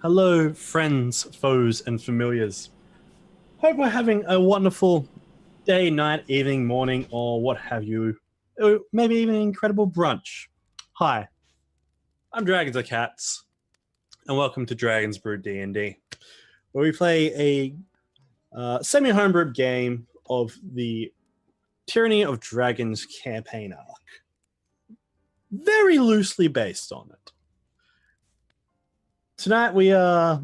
Hello, friends, foes, and familiars. Hope we're having a wonderful day, night, evening, morning, or what have you. Or maybe even an incredible brunch. Hi, I'm Dragons of Cats, and welcome to Dragons Brew D&D, where we play a semi-homebrewed game of the Tyranny of Dragons campaign arc. Very loosely based on it. Tonight we are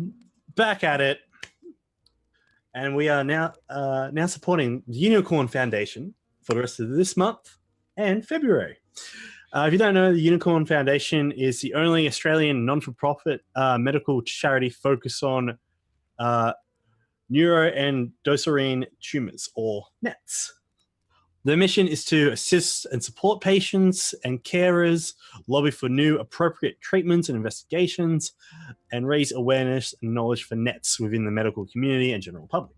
back at it, and we are now supporting the Unicorn Foundation for the rest of this month and February. If you don't know, the Unicorn Foundation is the only Australian non-for-profit medical charity focused on neuro and doserine tumors, or NETs. Their mission is to assist and support patients and carers, lobby for new appropriate treatments and investigations, and raise awareness and knowledge for NETs within the medical community and general public.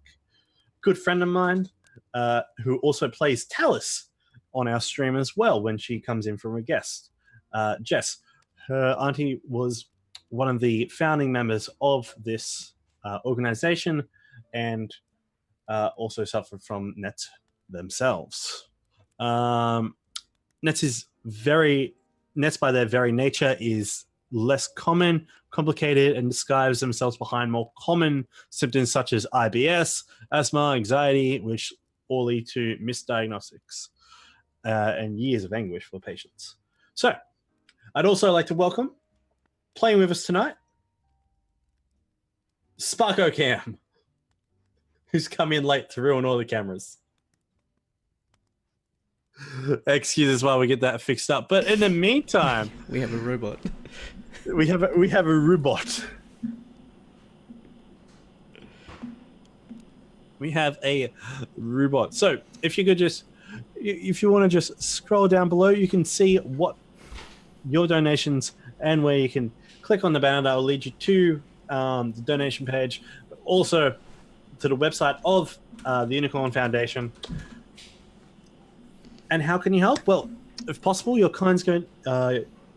Good friend of mine, who also plays Talus on our stream as well when she comes in from a guest, Jess. Her auntie was one of the founding members of this organization and also suffered from NET themselves. NETs by their very nature is less common, complicated, and disguise themselves behind more common symptoms such as IBS, asthma, anxiety, which all lead to misdiagnostics and years of anguish for patients. So, I'd also like to welcome, playing with us tonight, Sparko Cam, who's come in late to ruin all the cameras. Excuse us while we get that fixed up. But in the meantime, we have a robot. We have a robot. We have a robot. So if you want to just scroll down below, you can see what your donations and where you can click on the banner that will lead you to the donation page, but also to the website of the Unicorn Foundation. And how can you help? Well, if possible, your kind's going.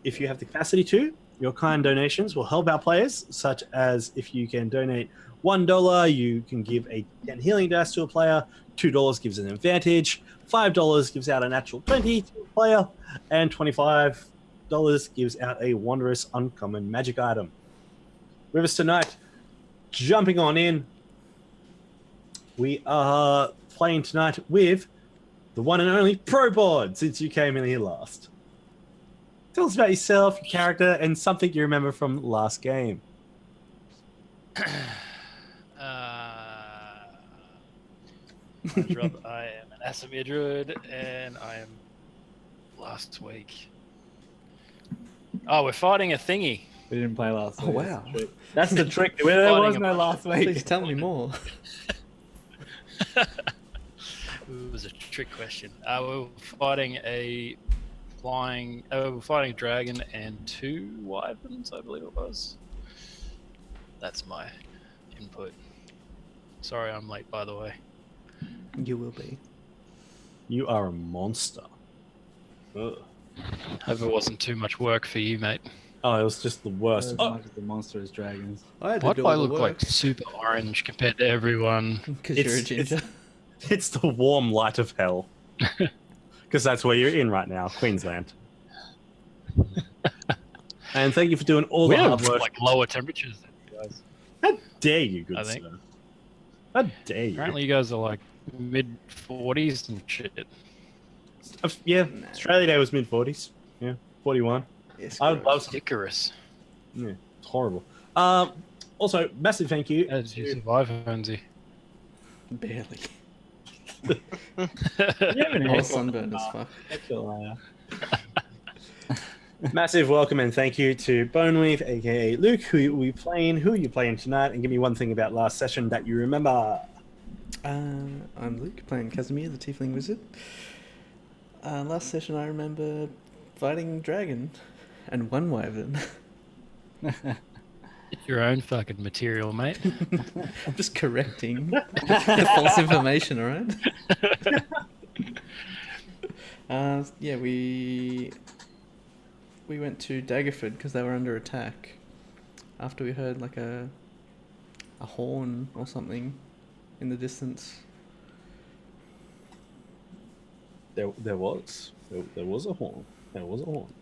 If you have the capacity to, your kind donations will help our players. Such as if you can donate $1, you can give a 10 healing dice to a player. $2 gives an advantage. $5 gives out a natural 20 to a player, and $25 gives out a wondrous uncommon magic item. With us tonight, jumping on in, we are playing tonight with the one and only Probod, since you came in here last. Tell us about yourself, your character, and something you remember from last game. Rob, I am an Kazimir druid, and I am last week. Oh, we're fighting a thingy. We didn't play last week. Oh, wow. That's the trick. There was no last week. Please tell me more. It was a trick question. We were fighting a dragon and 2 wyverns, I believe it was. That's my input. Sorry, I'm late, by the way. You will be. You are a monster. Ugh. Hope it wasn't too much work for you, mate. Oh, it was just the worst. As much as the monster as dragons. Why do I look like super orange compared to everyone? Because you're a ginger. It's the warm light of hell. Because that's where you're in right now, Queensland. And thank you for doing all the hard work. Like lower temperatures than you guys. How dare you, good sir? How dare you? Apparently you guys are like mid-40s and shit. Yeah, Australia Day was mid-40s. Yeah, 41. Yes, I love Icarus. Yeah, it's horrible. Also, massive thank you. How did you survive, Hornsey? Barely. Yeah, I was sunburned as fuck. Massive welcome and thank you to Boneweave, aka Luke, who are you playing tonight, and give me one thing about last session that you remember. I'm Luke, playing Kazimir, the Tiefling Wizard. Last session I remember fighting dragon and one wyvern. It's your own fucking material, mate. I'm just correcting the false information, alright? Yeah, we went to Daggeford because they were under attack. after we heard like a horn or something in the distance. There was a horn. There was a horn.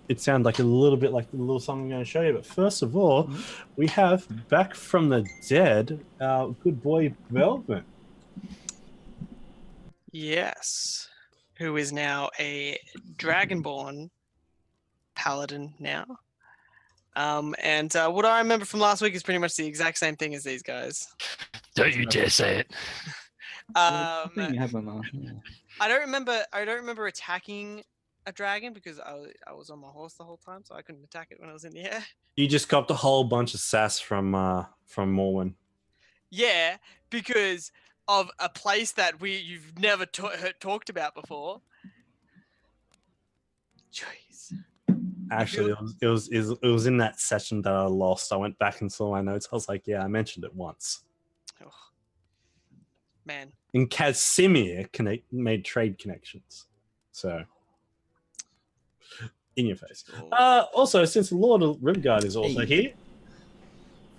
It sounded like a little bit like the little song I'm going to show you. But first of all, we have back from the dead our good boy Velvet. Yes. Who is now a Dragonborn paladin now. And what I remember from last week is pretty much the exact same thing as these guys. Don't you dare say it. I think it happened last. Yeah. I don't remember attacking a dragon because I was on my horse the whole time, so I couldn't attack it when I was in the air. You just copped a whole bunch of sass from Morwen. Yeah, because of a place that you've never talked about before. Jeez. Actually, it was in that session that I lost. I went back and saw my notes. I was like, yeah, I mentioned it once. Oh, man. And Kazimir made trade connections. So, in your face. Also, since the Lord of Rimgard is also here,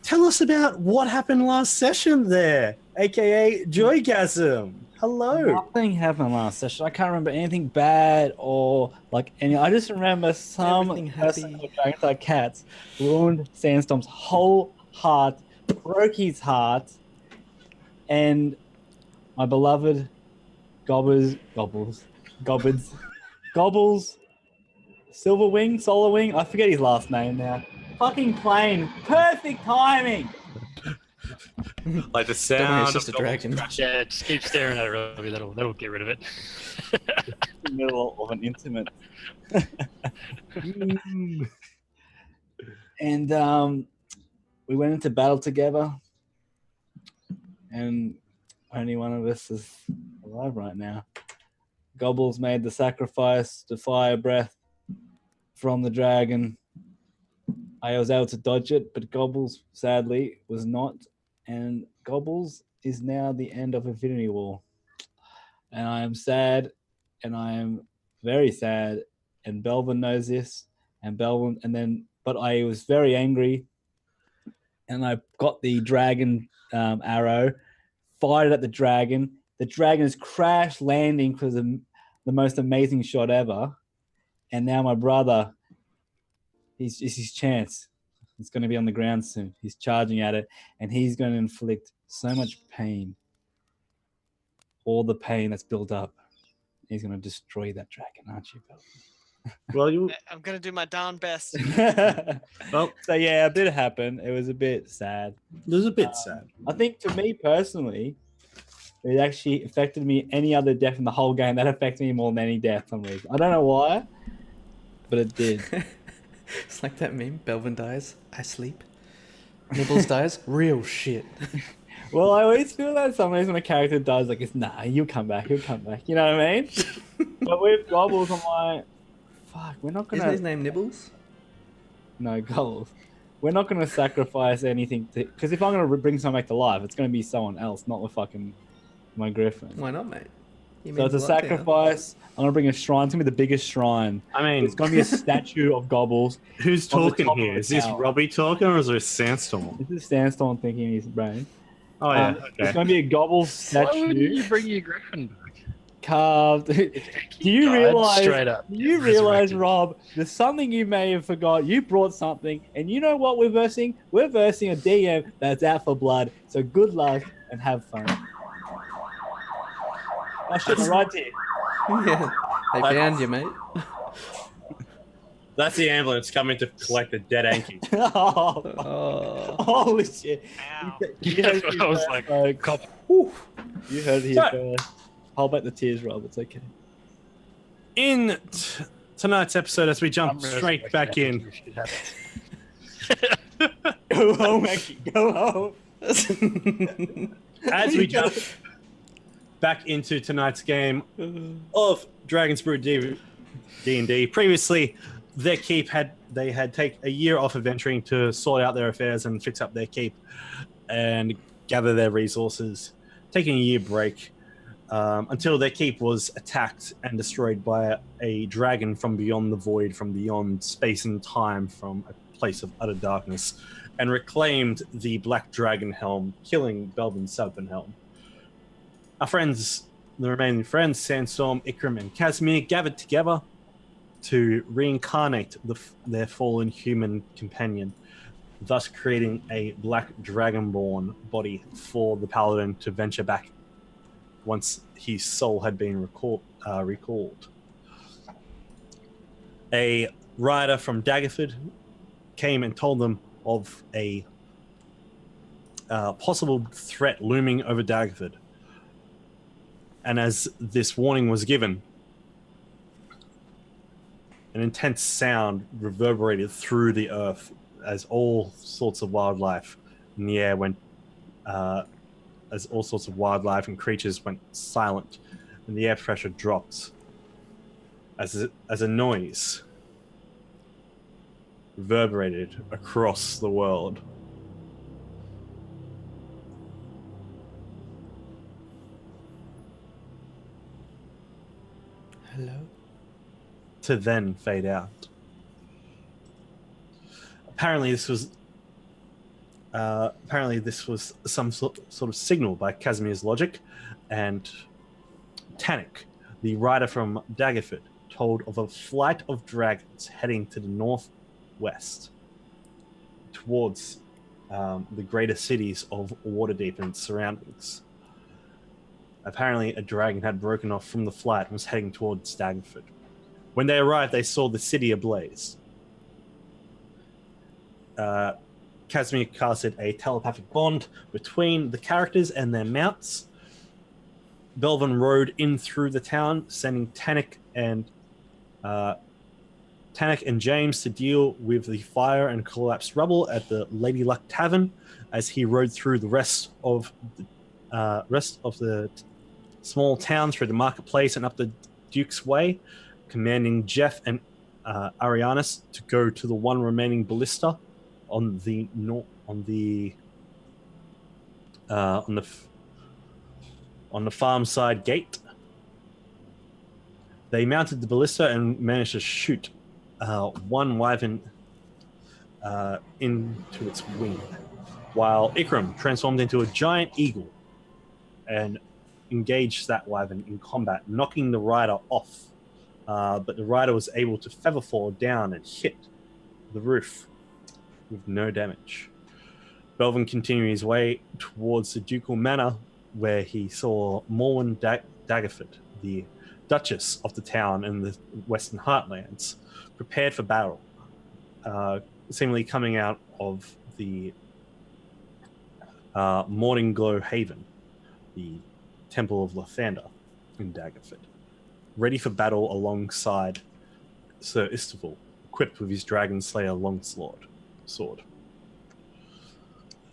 tell us about what happened last session there, aka Joygasm. Hello. Nothing happened last session. I can't remember anything bad or like any. I just remember some person with dragons like cats ruined Sandstorm's whole heart, broke his heart, and my beloved Gobbles, Silverwing, Solarwing. I forget his last name now. Fucking plane, perfect timing. Like the sound it's just of a dragon. Yeah, just keep staring at it, Robbie. That'll get rid of it. In the middle of an intimate. And we went into battle together, and only one of us is alive right now. Gobbles made the sacrifice to fire breath from the dragon. I was able to dodge it, but Gobbles sadly was not. And Gobbles is now the end of Infinity War. And I am sad, and I am very sad, and Belvin knows this, but I was very angry, and I got the dragon arrow, fired at the dragon. The dragon is crash landing because of the most amazing shot ever. And now my brother, it's his chance. It's going to be on the ground soon. He's charging at it, and he's going to inflict so much pain. All the pain that's built up. He's going to destroy that dragon, aren't you, Bill? Well, I'm going to do my darn best. well, So, yeah, it did happen. It was a bit sad. it was a bit sad. I think for me personally, it actually affected me any other death in the whole game. That affected me more than any death for some reason. I don't know why, but it did. It's like that meme, Belvin dies, I sleep. Nibbles dies, real shit. Well, I always feel that sometimes when a character dies, like, it's nah, he'll come back. You know what I mean? But with Gobbles, I'm like, fuck, we're not going to... Isn't his name Nibbles? No, Gobbles. We're not going to sacrifice anything to... Because if I'm going to bring someone back to life, it's going to be someone else, not with fucking my griffin. Why not, mate? So it's a sacrifice. I'm going to bring a shrine. It's going to be the biggest shrine. I mean, It's going to be a statue of Gobbles. who's on the talking top of here? the Is this tower. Robbie talking or is this Sandstorm? This is Sandstorm thinking in his brain. Oh, yeah. It's Okay. going to be a Gobbles Why wouldn't statue you bring your griffin back? carved. Do you Died realize? straight up. Do you realize, Resurrected. Rob? There's something you may have forgot. You brought something, and you know what we're versing? We're versing a DM that's out for blood. So good luck and have fun. I should have right here. Yeah, they found you, mate. That's the ambulance coming to collect the dead Anki. Oh, Oh. holy shit! Ow. You heard it I here was first, like, folks. cop. You heard it here So- first. Hold back the tears, Rob. It's okay. In tonight's episode, as we jump I'm straight back in, Go home, Anki. Go home. as we jump back into tonight's game of Dragon's Brew D&D. Previously, their keep had take a year off adventuring to sort out their affairs and fix up their keep and gather their resources, taking a year break until their keep was attacked and destroyed by a dragon from beyond the void, from beyond space and time, from a place of utter darkness and reclaimed the Black Dragon Helm, killing Belvin Serpenthelm. Our friends, the remaining friends, Sandstorm, Ikram, and Kazimir, gathered together to reincarnate their fallen human companion, thus creating a black dragonborn body for the paladin to venture back once his soul had been recalled. A rider from Daggeford came and told them of a possible threat looming over Daggeford. And as this warning was given, an intense sound reverberated through the earth as all sorts of wildlife in the air went, as all sorts of wildlife and creatures went silent, and the air pressure dropped as a noise reverberated across the world. Hello? To then fade out. Apparently this was some sort of signal by Kazimir's logic, and Tanik, the rider from Daggeford, told of a flight of dragons heading to the northwest towards the greater cities of Waterdeep and its surroundings. Apparently a dragon had broken off from the flight and was heading towards Daggeford. When they arrived, they saw the city ablaze. Kazimir casted a telepathic bond between the characters and their mounts. Belvin rode in through the town, sending Tanik and James to deal with the fire and collapsed rubble at the Lady Luck Tavern, as he rode through the rest of the small town through the marketplace and up the Duke's Way, commanding Jeff and Arianis to go to the one remaining ballista on the farm side gate. They mounted the ballista and managed to shoot one wyvern into its wing, while Ikram transformed into a giant eagle and engaged that wyvern in combat, knocking the rider off. But the rider was able to feather fall down and hit the roof with no damage. Belvin continued his way towards the ducal manor, where he saw Morwen Daggeford, the Duchess of the town in the Western Heartlands, prepared for battle, seemingly coming out of the Morning Glow Haven, the Temple of Lathander in Daggeford, ready for battle alongside Sir Istval, equipped with his Dragon Slayer longsword.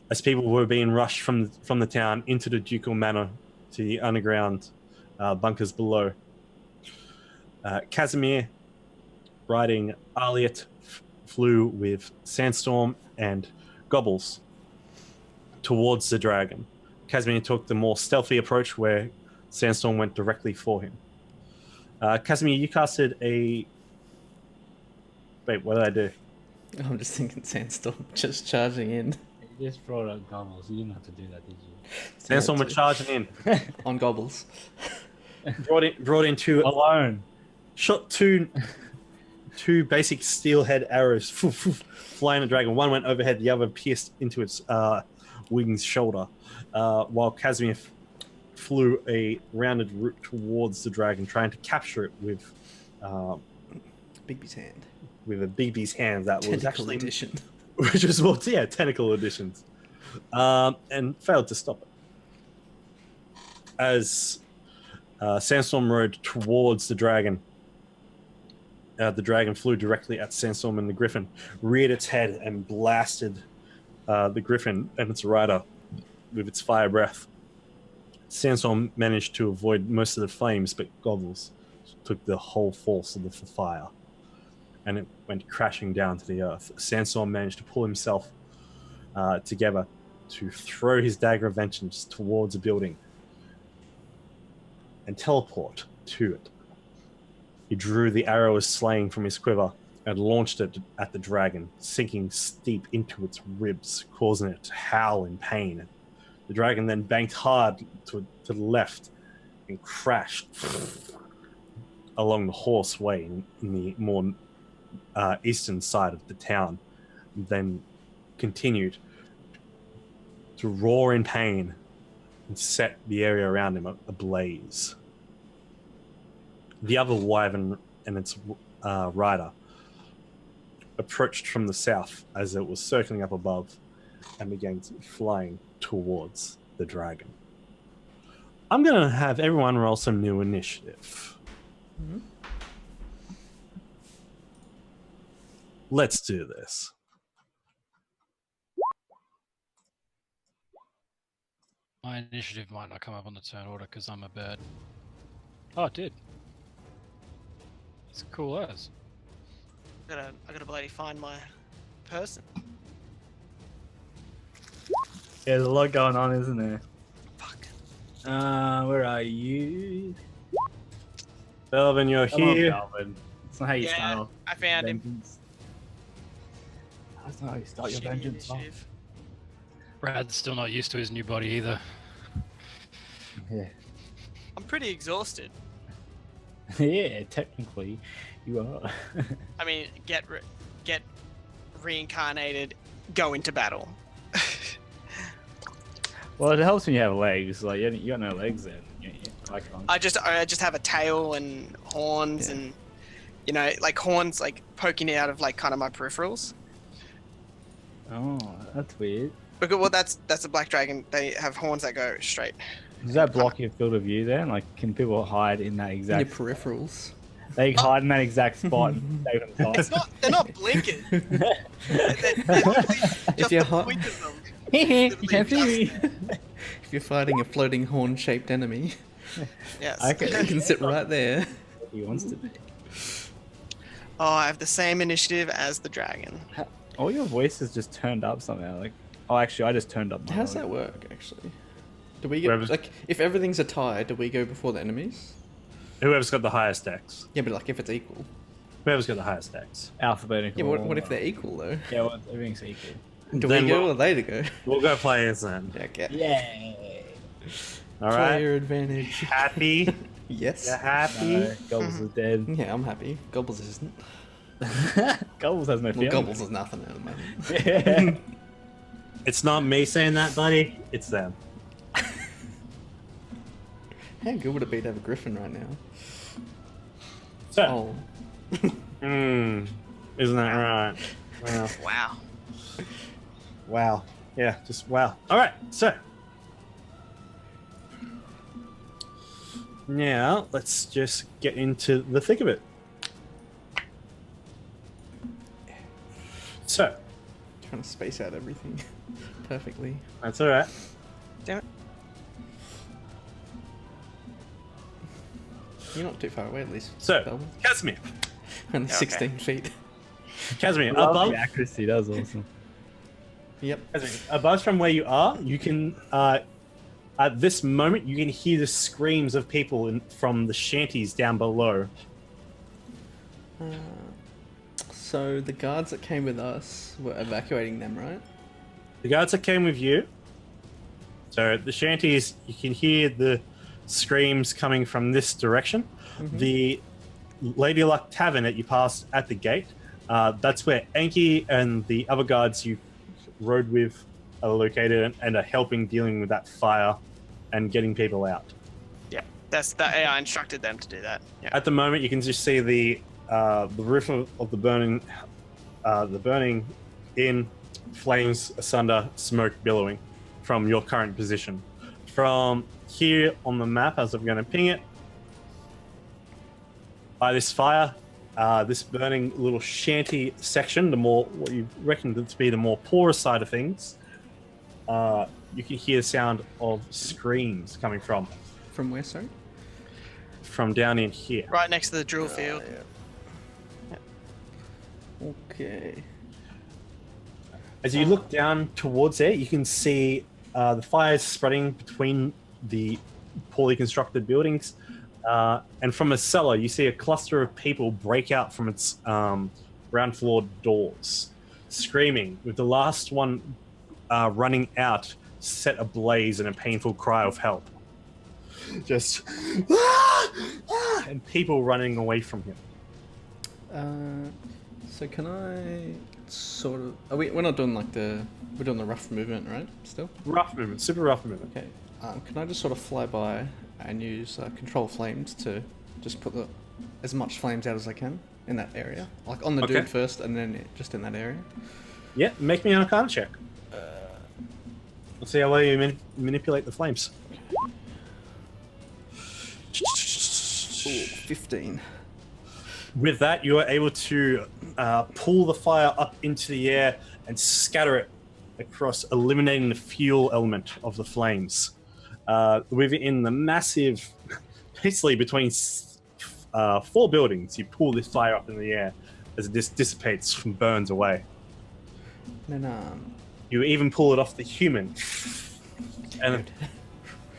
As people were being rushed from the town into the ducal manor to the underground bunkers below, Kazimir, riding Aliet, flew with Sandstorm and Gobbles towards the dragon. Kazimir took the more stealthy approach, where Sandstorm went directly for him. Kazimir, you casted a... Wait, what did I do? I'm just thinking Sandstorm just charging in. You just brought up Gobbles. You didn't have to do that, did you? Sandstorm were charging in. On Gobbles. Brought in two... Alone. Shot two basic steelhead arrows flying the dragon. One went overhead, the other pierced into its wing's shoulder, while Kazimir flew a rounded route towards the dragon, trying to capture it with Bigby's hand. with a BB's hand. That was Tentacle actually edition. which was, well, yeah, tentacle editions, and failed to stop it. As Sandstorm rode towards the dragon flew directly at Sandstorm, and the griffin reared its head and blasted the griffin and its rider with its fire breath. Sandstorm managed to avoid most of the flames, but Gobbles took the whole force of the fire, and it went crashing down to the earth. Sandstorm managed to pull himself together to throw his dagger of vengeance towards a building and teleport to it. He drew the arrow of slaying from his quiver and launched it at the dragon, sinking deep into its ribs, causing it to howl in pain. The dragon then banked hard to the left and crashed along the horseway in the more eastern side of the town, then continued to roar in pain and set the area around him ablaze. The other wyvern and its rider approached from the south as it was circling up above and began flying towards the dragon. I'm going to have everyone roll some new initiative. Mm-hmm. Let's do this. My initiative might not come up on the turn order because I'm a bird. Oh, it did. It's cool as. I gotta bloody find my person. Yeah, there's a lot going on, isn't there? Fuck. Where are you? Belvin, you're Come on, here. Calvin. That's not how you Yeah, start off. I found him. vengeance. That's not how you start your Shitty vengeance off. initiative. Brad's still not used to his new body either. Yeah. I'm pretty exhausted. Yeah, technically, you are. I mean, get reincarnated, go into battle. Well, it helps when you have legs. Like you got no legs then. Yeah, I can't. I just have a tail and horns Yeah. and like horns like poking out of like kind of my peripherals. Oh, that's weird. Because well, that's a black dragon. They have horns that go straight. Does that block your field of view then? Like, can people hide in that Your exact? peripherals. They hide in that exact spot and stay on It's top. not. They're not blinking. They're literally just you're the hot- point of them. You can't see me. If you're fighting a floating horn-shaped enemy, Yes. Okay. you can sit right there. He wants to be. Oh, I have the same initiative as the dragon. All your voices just turned up somehow. Like, oh, actually, I just turned up. My How's that volume. work, actually? Do we get Whoever's- like if everything's a tie? Do we go before the enemies? Whoever's got the highest dex. Yeah, but like if it's equal. Whoever's got the highest dex. Alphabetical. Yeah, what if they're equal though? Yeah, well, everything's equal. Do Then we go we'll- or they to go? We'll go players then. Yeah, okay. Yay! All right. Player advantage. Happy? Yes. You happy? No, Gobbles is dead. Yeah, I'm happy. Gobbles isn't. Gobbles has no Well, feelings. Gobbles is nothing at the moment. Yeah. It's not me saying that, buddy. It's them. How good would it be to have a griffin right now? So, Oh, isn't that right? Wow. Wow. Wow. Yeah, just wow. All right, so. Now, let's just get into the thick of it. So, trying to space out everything perfectly. that's all right. Damn it. You're not too far away, at least. So, Belvin. Kazimir. Only Okay. 16 feet. Kazimir, I love above, the accuracy. That was awesome. Yep. Kazimir, above from where you are, you can, at this moment, you can hear the screams of people from the shanties down below. So the guards that came with us were evacuating them, right? The guards that came with you. So the shanties, you can hear the screams coming from this direction. Mhm. The Lady Luck Tavern that you passed at the gate, that's where Anki and the other guards you rode with are located and are helping dealing with that fire and getting people out. Yeah, that's that. Yeah, I instructed them to do that. Yeah. At the moment, you can just see the roof of the burning in flames asunder, smoke billowing from your current position. From here on the map, as I'm going to ping it, by this fire, this burning little shanty section, the more what you reckon to be the more porous side of things, you can hear the sound of screams coming from From where, sorry? down in here. Right next to the drill field. Okay. As you look down towards there, you can see the fires spreading between the poorly constructed buildings. And from a cellar, you see a cluster of people break out from its ground floor doors, screaming, with the last one running out, set ablaze in a painful cry of help. Just and people running away from him. So can I sort of? We're not doing like we're doing the rough movement, right? Still. Rough movement, super rough movement. Okay. Can I just sort of fly by and use control flames to just put as much flames out as I can in that area, like on the dude first, and then just in that area. Yeah, make me an Arcana check. Let's see how well you manipulate the flames. Ooh, 15. With that, you are able to pull the fire up into the air and scatter it across, eliminating the fuel element of the flames. Within the massive, basically between 4 buildings, you pull this fire up in the air as it dissipates and burns away. And then, You even pull it off the human. And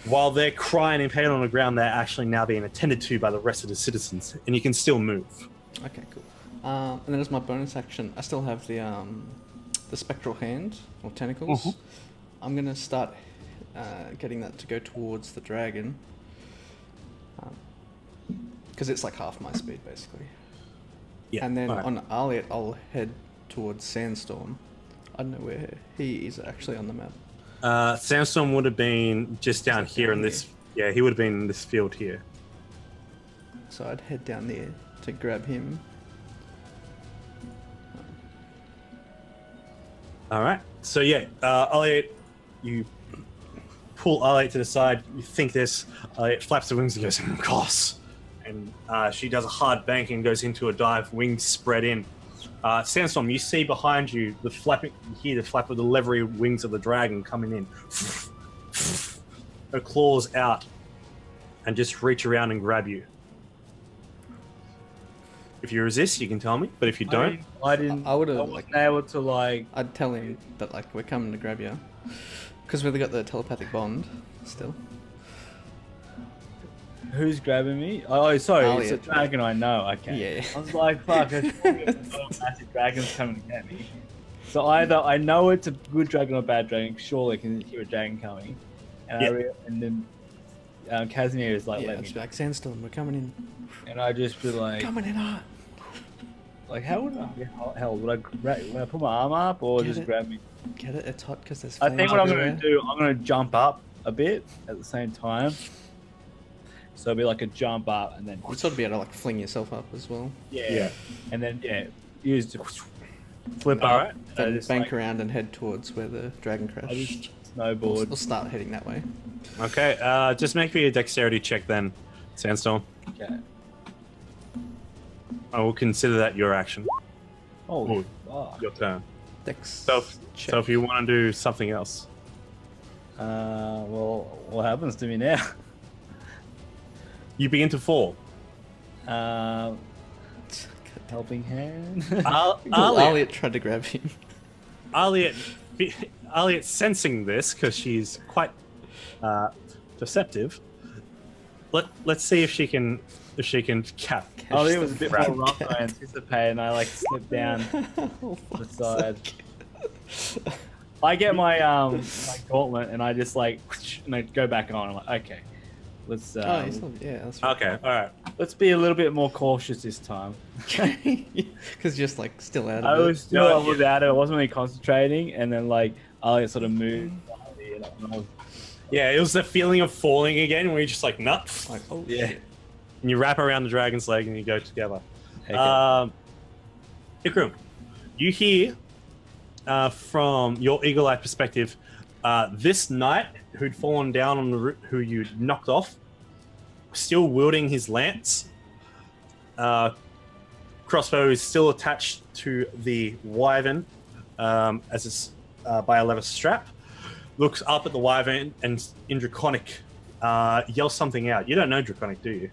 while they're crying in pain on the ground, they're actually now being attended to by the rest of the citizens, and you can still move. Okay, cool. And then as my bonus action, I still have the spectral hand or tentacles. Mm-hmm. I'm gonna start getting that to go towards the dragon, because it's like half my speed basically. Yeah. And then all right. on Arliet, I'll head towards Sandstorm. I don't know where he is actually on the map. Sandstorm would have been just down here in this. Yeah, he would have been in this field here. So I'd head down there to grab him. All right. So yeah, Elliot, you pull Elliot to the side. You think this. Elliot flaps the wings and goes, "Of course." And she does a hard bank and goes into a dive, wings spread in. Sandstorm, you see behind you the flapping. You hear the flap of the leathery wings of the dragon coming in. Her claws out, and just reach around and grab you. If you resist, you can tell me. But if you don't, I didn't. I would've, I wasn't able to like. I'd tell him that like we're coming to grab you, because we've got the telepathic bond still. Who's grabbing me? Oh, sorry, it's a Elliot. dragon. I know. Okay. Yeah. I was like, fuck, a massive dragon's coming to get me. So either I know it's a good dragon or a bad dragon. Surely I can hear a dragon coming, and Yeah. and then Kazimir is like, Yeah, let it's me. like Sandstorm, we're coming in. And I just be like, Coming in hot. like, how would I get held? Would I put my arm up or Get just it. grab me? Get it? It's hot because there's I flames think what I'm everywhere. going to do, I'm going to jump up a bit at the same time. So it'll be like a jump up and then You'd sort of be able to like fling yourself up as well. Yeah. and then use the flip All up. right. Then just, bank like, around and head towards where the dragon I crashed. just snowboard. We'll start heading that way. Okay. Just make me a dexterity check then, Sandstorm. Okay. I will consider that your action, Holy fuck. your turn. Dex So check. if you want to do something else, Well, what happens to me now? you begin to fall. Helping hand. Elliot, tried to grab him. Elliot, sensing this because she's quite perceptive. Let's see if she can cap. Oh, it was a bit Crap. more rough than I anticipated, and I like slipped down the side. I get my my gauntlet, and I just like and I go back on. I'm like, okay, let's Oh, he's not, yeah, that's right. Okay, all right. let's be a little bit more cautious this time. Because just like still out I of was it. still No, I was out of it. I wasn't really concentrating, and then like I sort of moved. And I was, Yeah, it was the feeling of falling again, where you're just like nuts, Like, oh Yeah. shit. and you wrap around the dragon's leg and you go together. okay. Ikram, you hear from your eagle-eye perspective, this knight who'd fallen down on the who you knocked off, still wielding his lance. Crossbow is still attached to the wyvern as it's by a leather strap. Looks up at the wyvern and in Draconic yells something out. You don't know Draconic, do you?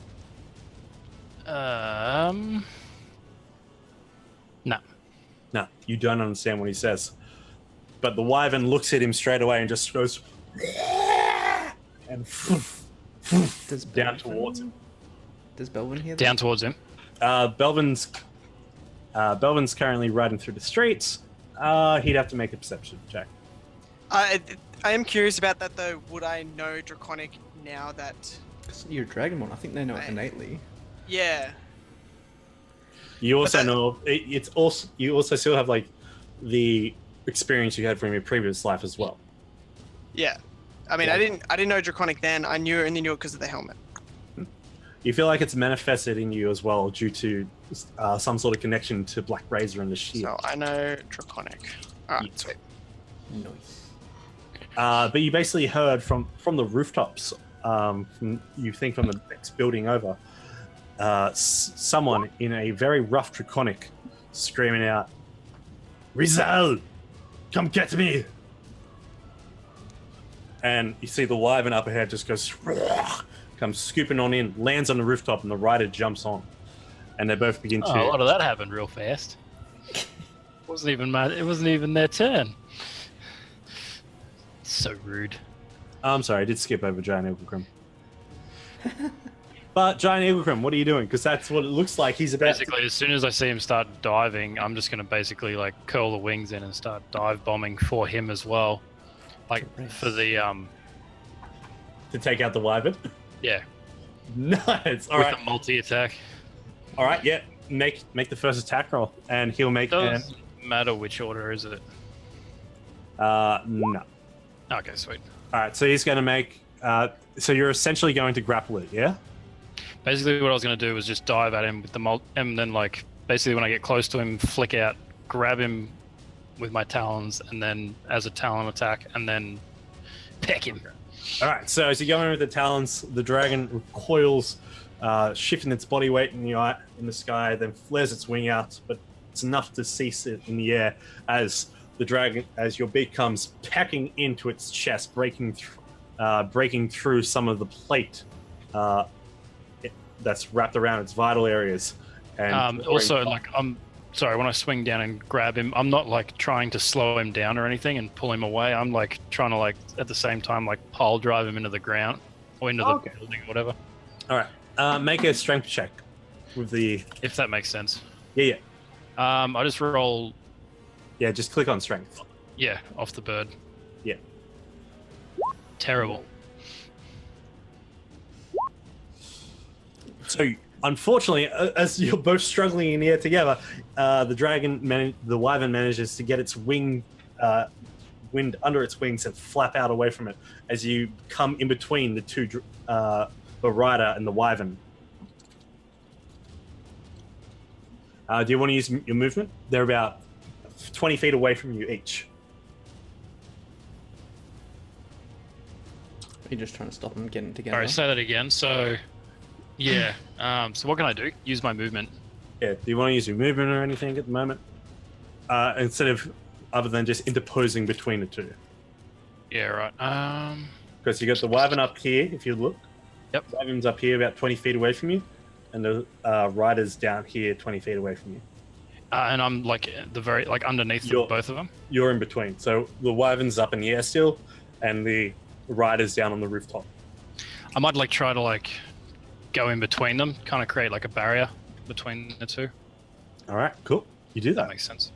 No. No, you don't understand what he says. But the wyvern looks at him straight away and just goes and Does down Belvin- towards him. Does Belvin hear that? Down towards him. Belvin's Belvin's currently riding through the streets. He'd have to make a perception check. I am curious about that though. Would I know Draconic now that? Because you're a Dragonborn, I think they know it innately. Yeah. You also know it's also you also still have like the experience you had from your previous life as well. Yeah. I mean, Yeah. I didn't know Draconic then. I only knew it because of the helmet. You feel like it's manifested in you as well due to some sort of connection to Black Razor and the shield. So I know Draconic. All right, Yeah. sweet. Nice. But you basically heard from the rooftops, you think from the next building over, someone in a very rough Draconic screaming out, "Rizal, come get me!" And you see the wyvern up ahead just goes, comes scooping on in, lands on the rooftop, and the rider jumps on. And they both begin to... Oh, a lot of that happened real fast. It wasn't even their turn. So rude. I'm sorry, I did skip over Giant Eaglecrim. But Giant Eaglecrim, what are you doing? Because that's what it looks like he's about Basically, as soon as I see him start diving, I'm just going to basically like curl the wings in and start dive bombing for him as well. Like for the to take out the wyvern. yeah, Nice. All with right. the multi-attack. All right. Yeah. Make the first attack roll, and he'll make. Doesn't matter which order is it. No. Okay, sweet. All right. So he's going to make. So you're essentially going to grapple it, yeah? Basically, what I was going to do was just dive at him with the and then like basically when I get close to him, flick out, grab him with my talons, and then as a talon attack, and then peck him. All right. So as you go in with the talons, the dragon recoils, shifting its body weight in the sky, then flares its wing out, but it's enough to cease it in the air as the dragon, as your beak comes pecking into its chest, breaking through some of the plate that's wrapped around its vital areas. And Also, like I'm sorry, when I swing down and grab him, I'm not like trying to slow him down or anything and pull him away. I'm like trying to like at the same time like pile drive him into the ground or into the building or whatever. All right. Make a strength check with the. If that makes sense. Yeah. I just roll. Yeah. Just click on strength. Yeah, off the bird. Yeah. Terrible. So, unfortunately, as you're both struggling in the air together, the wyvern manages to get its wind under its wings and flap out away from it as you come in between the two, the rider and the wyvern. Do you want to use your movement? They're about 20 feet away from you each. You're just trying to stop them getting together. Alright, say that again. So, yeah. So what can I do? Use my movement. Yeah. Do you want to use your movement or anything at the moment? Instead of other than just interposing between the two. Yeah, right. Because you got the wyvern up here, if you look. Yep. The wyvern's up here about 20 feet away from you, and the rider's down here 20 feet away from you. And I'm like underneath both of them. You're in between. So the wyvern's up in the air still, and the rider's down on the rooftop. I might like try to like go in between them, kind of create like a barrier between the two. All right, cool. You do That that. makes sense.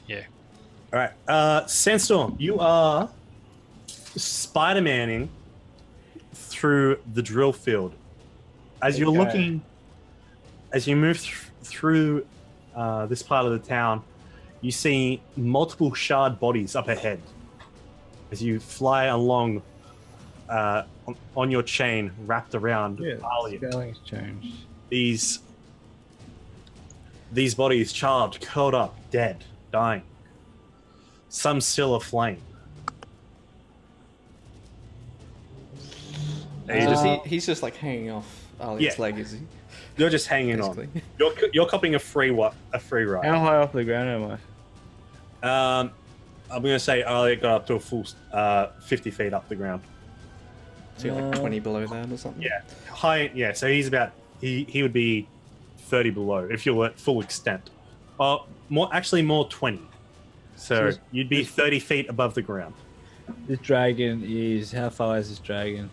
Yeah. All right. Sandstorm, you are Spider-Manning through the drill field. As you're looking, as you move through this part of the town, you see multiple shard bodies up ahead. As you fly along on your chain wrapped around Alia. Spelling's changed. These bodies charred, curled up, dead, dying. Some still aflame. He's just like hanging off Ali's leg, is he? You're just hanging on. Basically. You're copying a free ride. How high off the ground am I? I'm gonna say Alia got up to a full 50 feet up the ground. So you're like 20 below that or something? Yeah, high. Yeah, so he's about he would be 30 below if you're at full extent. More 20. So you'd be 30 feet above the ground. This dragon is... How far is this dragon?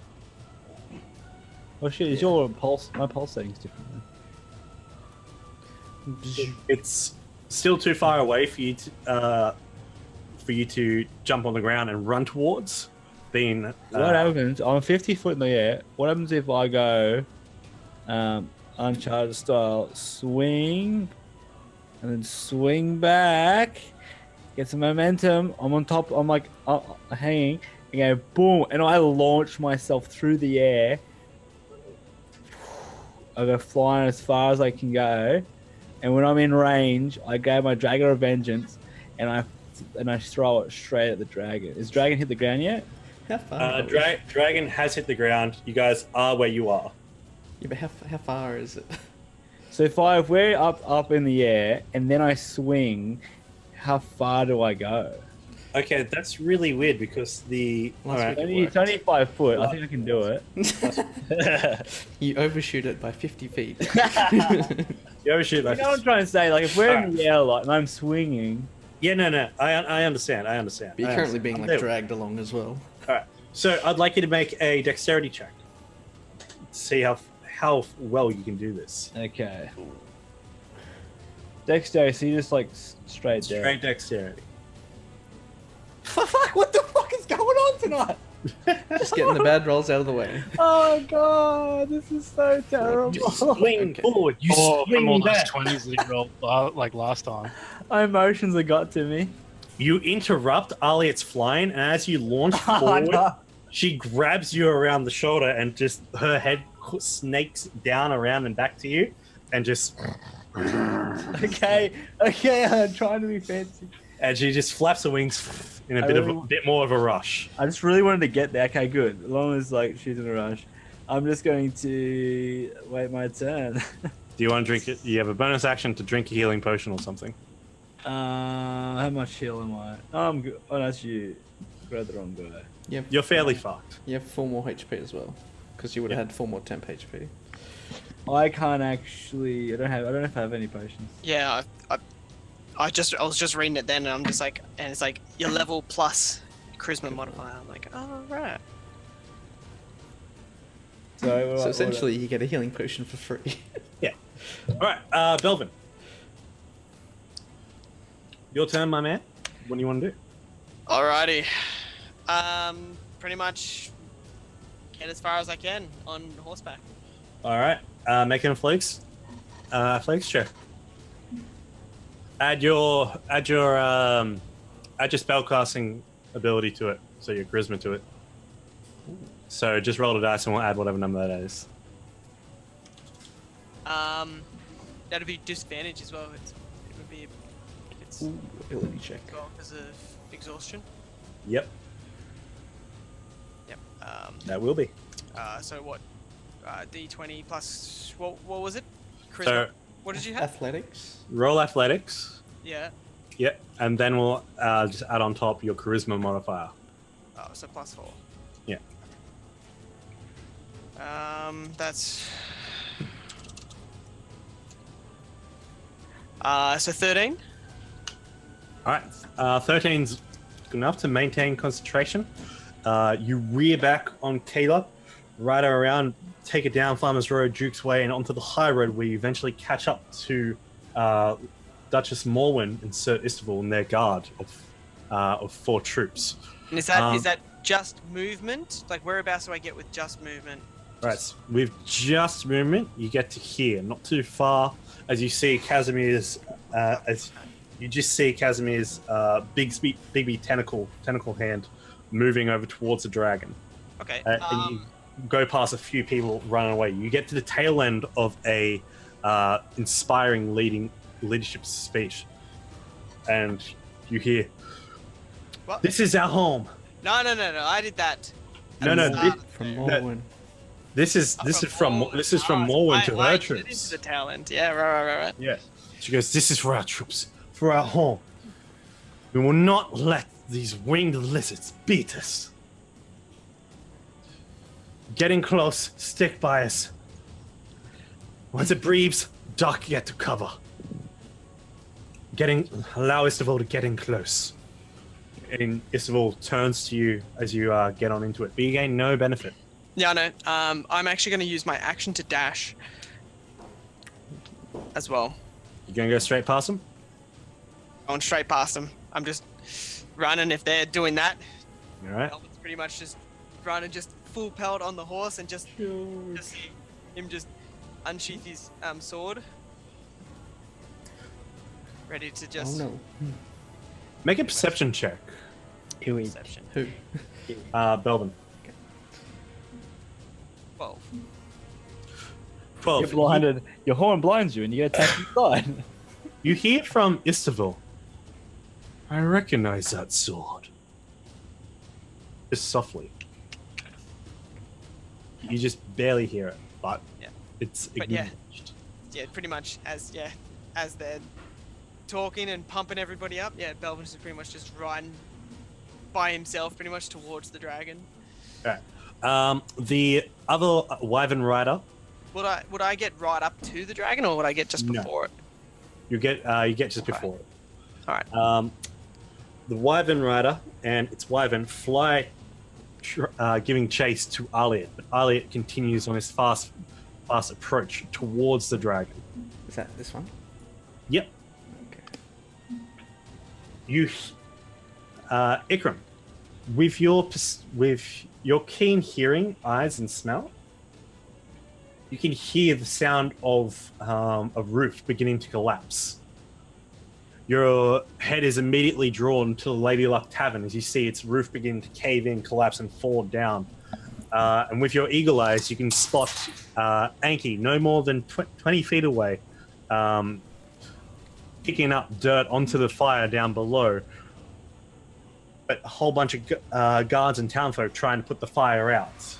Oh shit, is your pulse... My pulse setting's different then. It's still too far away for you to jump on the ground and run towards. Being What happens? I'm 50 foot in the air. What happens if I go Uncharted style, swing, and then swing back, get some momentum. I'm on top. I'm like hanging, and go boom, and I launch myself through the air. I go flying as far as I can go, and when I'm in range, I grab my Dragon of Vengeance, and I throw it straight at the dragon. Is dragon hit the ground yet? How far? Dragon has hit the ground. You guys are where you are. Yeah, but how far is it? So if we're up in the air and then I swing, how far do I go? Okay, that's really weird because It's only 5 foot. I think I can do it. You overshoot it by 50 feet. You overshoot. You know what I'm trying to say? Like if we're in the air a lot and I'm swinging. Yeah, no. I understand. But you're currently being dragged along as well. All right. So I'd like you to make a dexterity check. See how well you can do this. Okay. Dexterity, so you just like straight down. Straight dexterity. Fuck! What the fuck is going on tonight? Just getting the bad rolls out of the way. Oh god, this is so terrible. Just swing forward. You from swing all back. those 20s that you rolled like last time. My emotions have got to me. You interrupt Aliet's flying, and as you launch forward, she grabs you around the shoulder, and just her head snakes down around and back to you, and just. Okay, I'm trying to be fancy. And she just flaps her wings in a bit more of a rush. I just really wanted to get there. Okay, good. As long as like she's in a rush, I'm just going to wait my turn. Do you want to drink it? You have a bonus action to drink a healing potion or something. How much heal am I? Oh, I'm good. Oh, that's you. Grab the wrong guy. Yep. You're fairly fucked. You have 4 more HP as well, because you would have had 4 more temp HP. I can't actually. I don't know if I have any potions. Yeah, I was just reading it then, and I'm just like, and it's like your level plus charisma modifier. I'm like, oh right. So essentially, you get a healing potion for free. Yeah. All right, Belvin. Your turn, my man. What do you want to do? Alrighty. Pretty much get as far as I can on horseback. All right. Making a flakes check. Add your spellcasting ability to it, so your charisma to it. So just roll the dice and we'll add whatever number that is. That'd be disadvantage as well. It would be it's Ability check. because of exhaustion. Yep, Yep. that will be. So what? D20 plus what was it? Charisma. So What did you have? Athletics. roll athletics. Yeah. Yep, and then we'll just add on top your charisma modifier. Oh, so plus 4. Yeah. That's so 13. All right, 13's good enough to maintain concentration. You rear back on Kayla, ride her around, take it down Farmers Road, Duke's Way, and onto the high road where you eventually catch up to Duchess Morwen and Sir Isterval and their guard of 4 troops. And is that just movement? Like whereabouts do I get with just movement? Right, with just movement, you get to here, not too far, as you see Kazimir's, big tentacle hand moving over towards the dragon. Okay. And you go past a few people running away. You get to the tail end of a inspiring leadership speech, and you hear, What? "This is our home." No. I did that. No. From Morwen. This is from Morwen to her troops. Into the tail end. Yeah. Right. Yeah. She goes, "This is for our troops, for our home. We will not let these winged lizards beat us. Getting close, stick by us. Once it breathes, duck get to cover. Allow Isterval to get in close." And Isterval turns to you as you get on into it, but you gain no benefit. Yeah, I know. I'm actually going to use my action to dash as well. You gonna go straight past them? Going straight past them. I'm just running if they're doing that. All right. Elvin's pretty much just running, just full pelt on the horse, and just see him just unsheath his sword, ready to just. Oh no. Make a perception check. Perception. Who? Belvin. 12. 12. You're blinded. Your horn blinds you, and you get attacked inside. You hear from Istavil. I recognize that sword. Just softly. You just barely hear it, but Yeah. it's But yeah. acknowledged. Yeah, pretty much as they're talking and pumping everybody up. Yeah, Belvin's is pretty much just riding by himself, pretty much towards the dragon. Alright. The other Wyvern rider, Would I get right up to the dragon, or would I get just No. before it? you get just before it. All right. The Wyvern rider and its Wyvern fly, giving chase to Aliet, but Aliet continues on his fast approach towards the dragon. Is that this one? Yep. Okay. You, Ikram, with your keen hearing, eyes, and smell, you can hear the sound of a roof beginning to collapse. Your head is immediately drawn to the Lady Luck Tavern as you see its roof begin to cave in, collapse, and fall down. And with your eagle eyes, you can spot Anki no more than 20 feet away, picking up dirt onto the fire down below. But a whole bunch of guards and townfolk trying to put the fire out.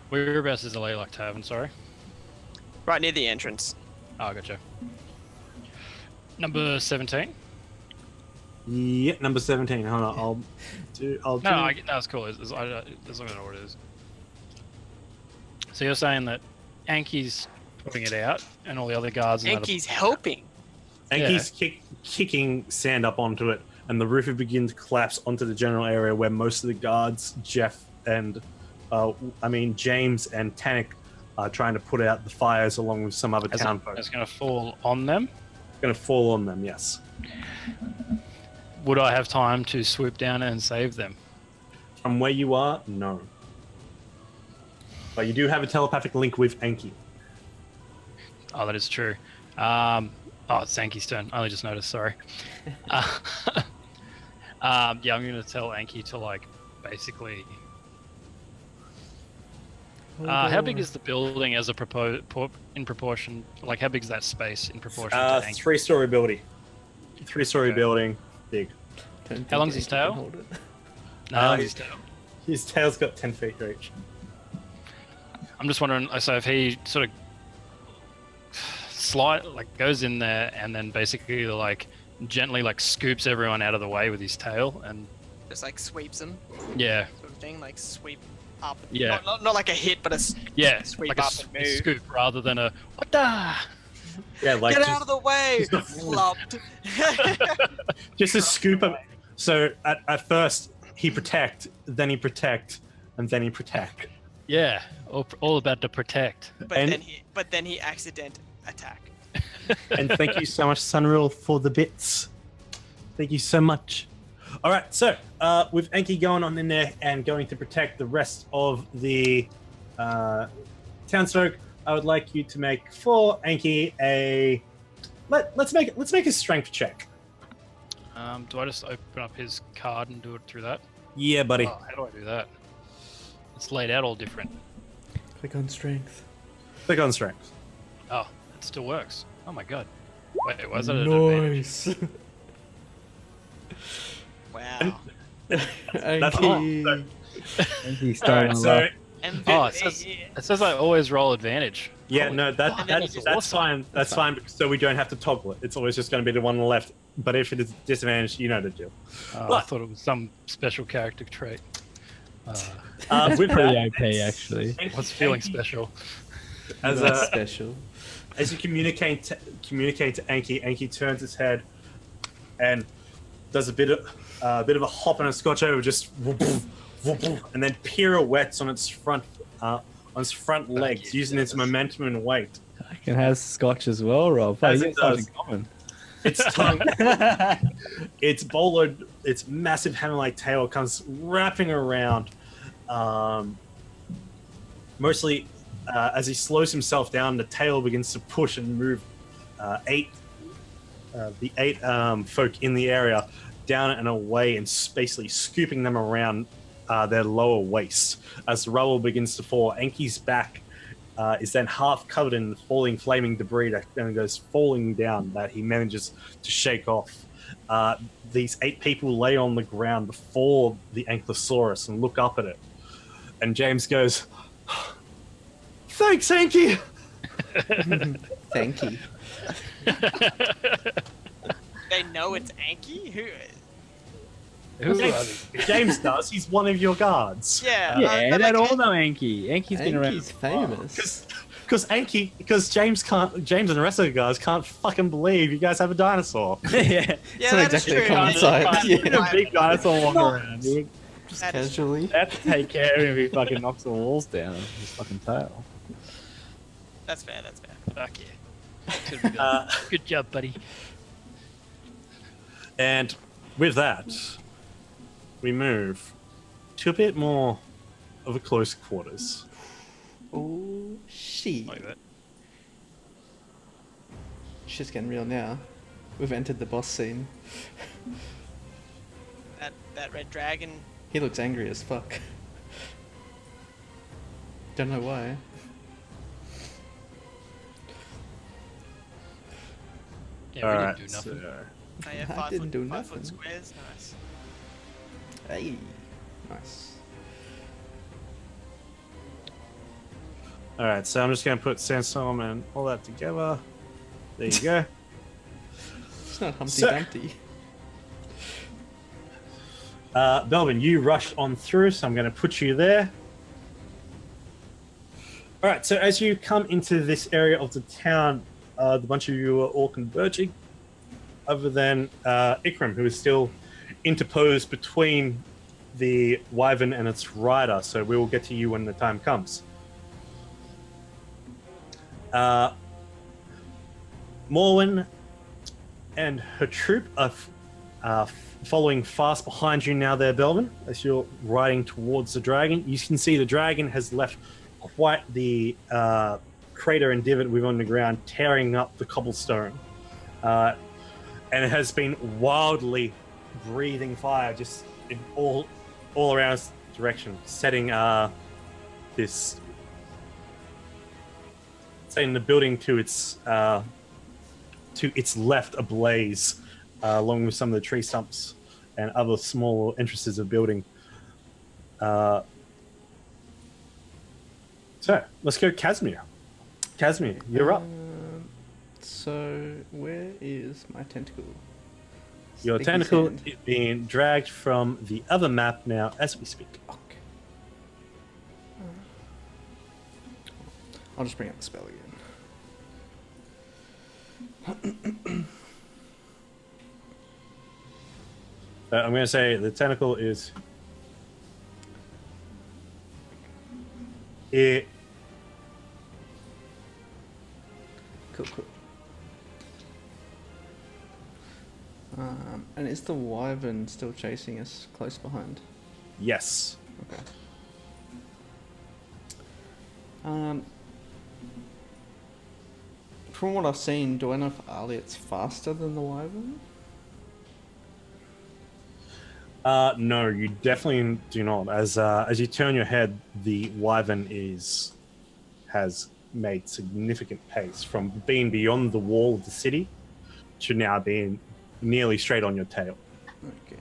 Whereabouts is the Laylock Tavern, sorry? Right near the entrance. Oh, gotcha. Number 17? Yep, number 17. Hold on, I'll do. No, that's cool. As long as I know what it is. So you're saying that Anki's putting it out, and all the other guards... and Enki's helping. Anki's kicking sand up onto it, and the roof will begin to collapse onto the general area where most of the guards, Jeff and... James and Tannic are trying to put out the fires along with some other townfolk. It's going to fall on them? It's going to fall on them, yes. Would I have time to swoop down and save them? From where you are, no. But you do have a telepathic link with Anki. Oh, that is true. It's Anki's turn. I only just noticed, sorry. I'm going to tell Anki to, basically... how big is the building as in proportion? How big is that space in proportion to Anki? 3-story building. 3-story building, big. How long's his tail? Hold it. No, his tail. His tail's got 10 feet reach. I'm just wondering, so if he sort of goes in there and then basically gently scoops everyone out of the way with his tail and Just sweeps them. Yeah. Sort of thing, sweep up. Yeah. Not like a hit, but a sweep up and a move. scoop rather than a what the? Yeah, Get out of the way! Flubbed. Just a scoop of... So at first he protect, then he protect, and then he protect. Yeah, all about to protect. But then he accident attack. And thank you so much, Sunreal, for the bits. Thank you so much. All right, so with Anki going on in there and going to protect the rest of the townsfolk, I would like you to make for Anki a let's make a strength check. Do I just open up his card and do it through that? Yeah, buddy. Oh, how do I do that? It's laid out all different. Click on strength. Click on strength. Oh, it still works. Oh my god. Wait, why is that an advantage? Nice. Wow. That's fine. He's All starting right, to so laugh. Oh, it says I always roll advantage. yeah, Holy- no, that's awesome. fine. That's fine. So we don't have to toggle it. It's always just going to be the one on the left. But if it is disadvantaged, you know the deal. I thought it was some special character trait. With Pretty that, OP, actually. What's feeling special? as That's a special. As you communicate to Anki, Anki turns his head and does a bit of a hop and a scotch over, just whoop, whoop, whoop, and then pirouettes on its front legs, using its momentum and weight. It has Scotch as well, Rob. As You it got does. something common. Its tongue, its bowlered, its massive hammer-like tail comes wrapping around. Mostly, as he slows himself down, the tail begins to push and move the eight folk in the area down and away, and basically scooping them around their lower waist. As the rubble begins to fall, Enki's back is then half covered in falling flaming debris that then goes falling down that he manages to shake off. These 8 people lay on the ground before the Ankylosaurus and look up at it. And James goes, "Thanks, Enki!" Thank you. They know it's Anki? Who are they? James does. He's one of your guards. Yeah. Yeah, but they like, all know Enki. Enki's been around. Anki's famous. Because James and the rest of the guys can't fucking believe you guys have a dinosaur. Yeah. Yeah, It's not that is exactly a true. common sight. You Yeah. a big dinosaur walking around. You Just That is- casually. have to take care of him if he fucking knocks the walls down with his fucking tail. That's fair. Fuck yeah. Good, good job, buddy. And with that, we move to a bit more of a close quarters. Oh, shit. Like that. Shit's getting real now. We've entered the boss scene. That red dragon. He looks angry as fuck. Don't know why. Yeah, we Alright, didn't do nothing. Oh, yeah, I 5 didn't foot, do 5 foot nothing. squares. Nice. Hey. Nice. Alright, so I'm just going to put Sandstorm and all that together. There you go. It's not Humpty So- Dumpty. Belvin, you rushed on through, so I'm going to put you there. Alright, so as you come into this area of the town, the bunch of you are all converging, other than Ikram, who is still interposed between the wyvern and its rider, so we will get to you when the time comes. Morwen and her troop are following fast behind you now there, Belvin, as you're riding towards the dragon. You can see the dragon has left quite the crater and divot within the ground, tearing up the cobblestone. And it has been wildly breathing fire just in all around its direction, setting the building to its left ablaze, along with some of the tree stumps and other small entrances of building. So let's go, Kazimir. Kazimir, you're up. So, where is my tentacle? Your Sticky tentacle sand. is being dragged from the other map now as we speak. Fuck. I'll just bring up the spell again. I'm going to say the tentacle is it. Cool. And is the wyvern still chasing us close behind? Yes. Okay. From what I've seen, do I know if Aliet's faster than the wyvern? No, you definitely do not. As you turn your head, the wyvern has made significant pace from being beyond the wall of the city to now being nearly straight on your tail. Okay.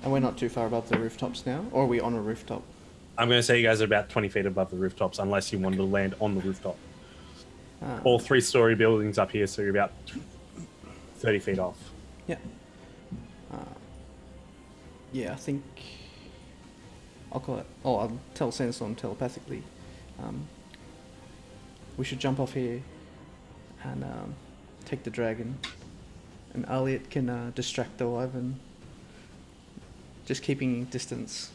And we're not too far above the rooftops now? Or are we on a rooftop? I'm going to say you guys are about 20 feet above the rooftops, unless you wanted to land on the rooftop. Ah, All 3-story buildings up here, so you're about 30 feet off. Yeah. Yeah, I think I'll call it. Oh, I'll tell Sandstorm telepathically. We should jump off here and take the dragon, and Aliet can distract the wyvern just keeping distance,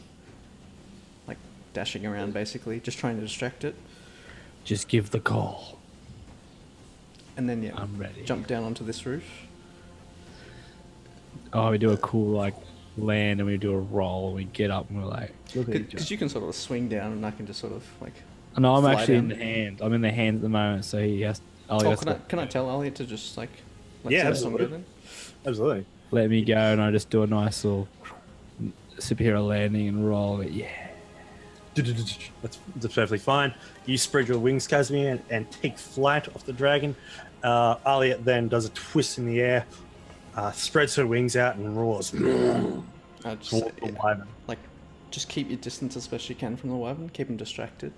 like dashing around basically, just trying to distract it. Just give the call. And then I'm ready. jump down onto this roof. Oh, we do a cool like land and we do a roll and we get up and we're like, look at each Because other. you can sort of swing down and I can just sort of like. No, I'm fly actually in down. the hand. I'm in the hand at the moment, so he has. Can I tell Elliot to just like? Let Yeah, Sandstorm go absolutely. then? Absolutely. Let me go and I just do a nice little superhero landing and roll it. Yeah. That's perfectly fine. You spread your wings, Kazimir, and take flight off the dragon. Aliet then does a twist in the air, spreads her wings out, and roars I'd just towards the wyvern. like, just keep your distance as best you can from the wyvern. Keep him distracted.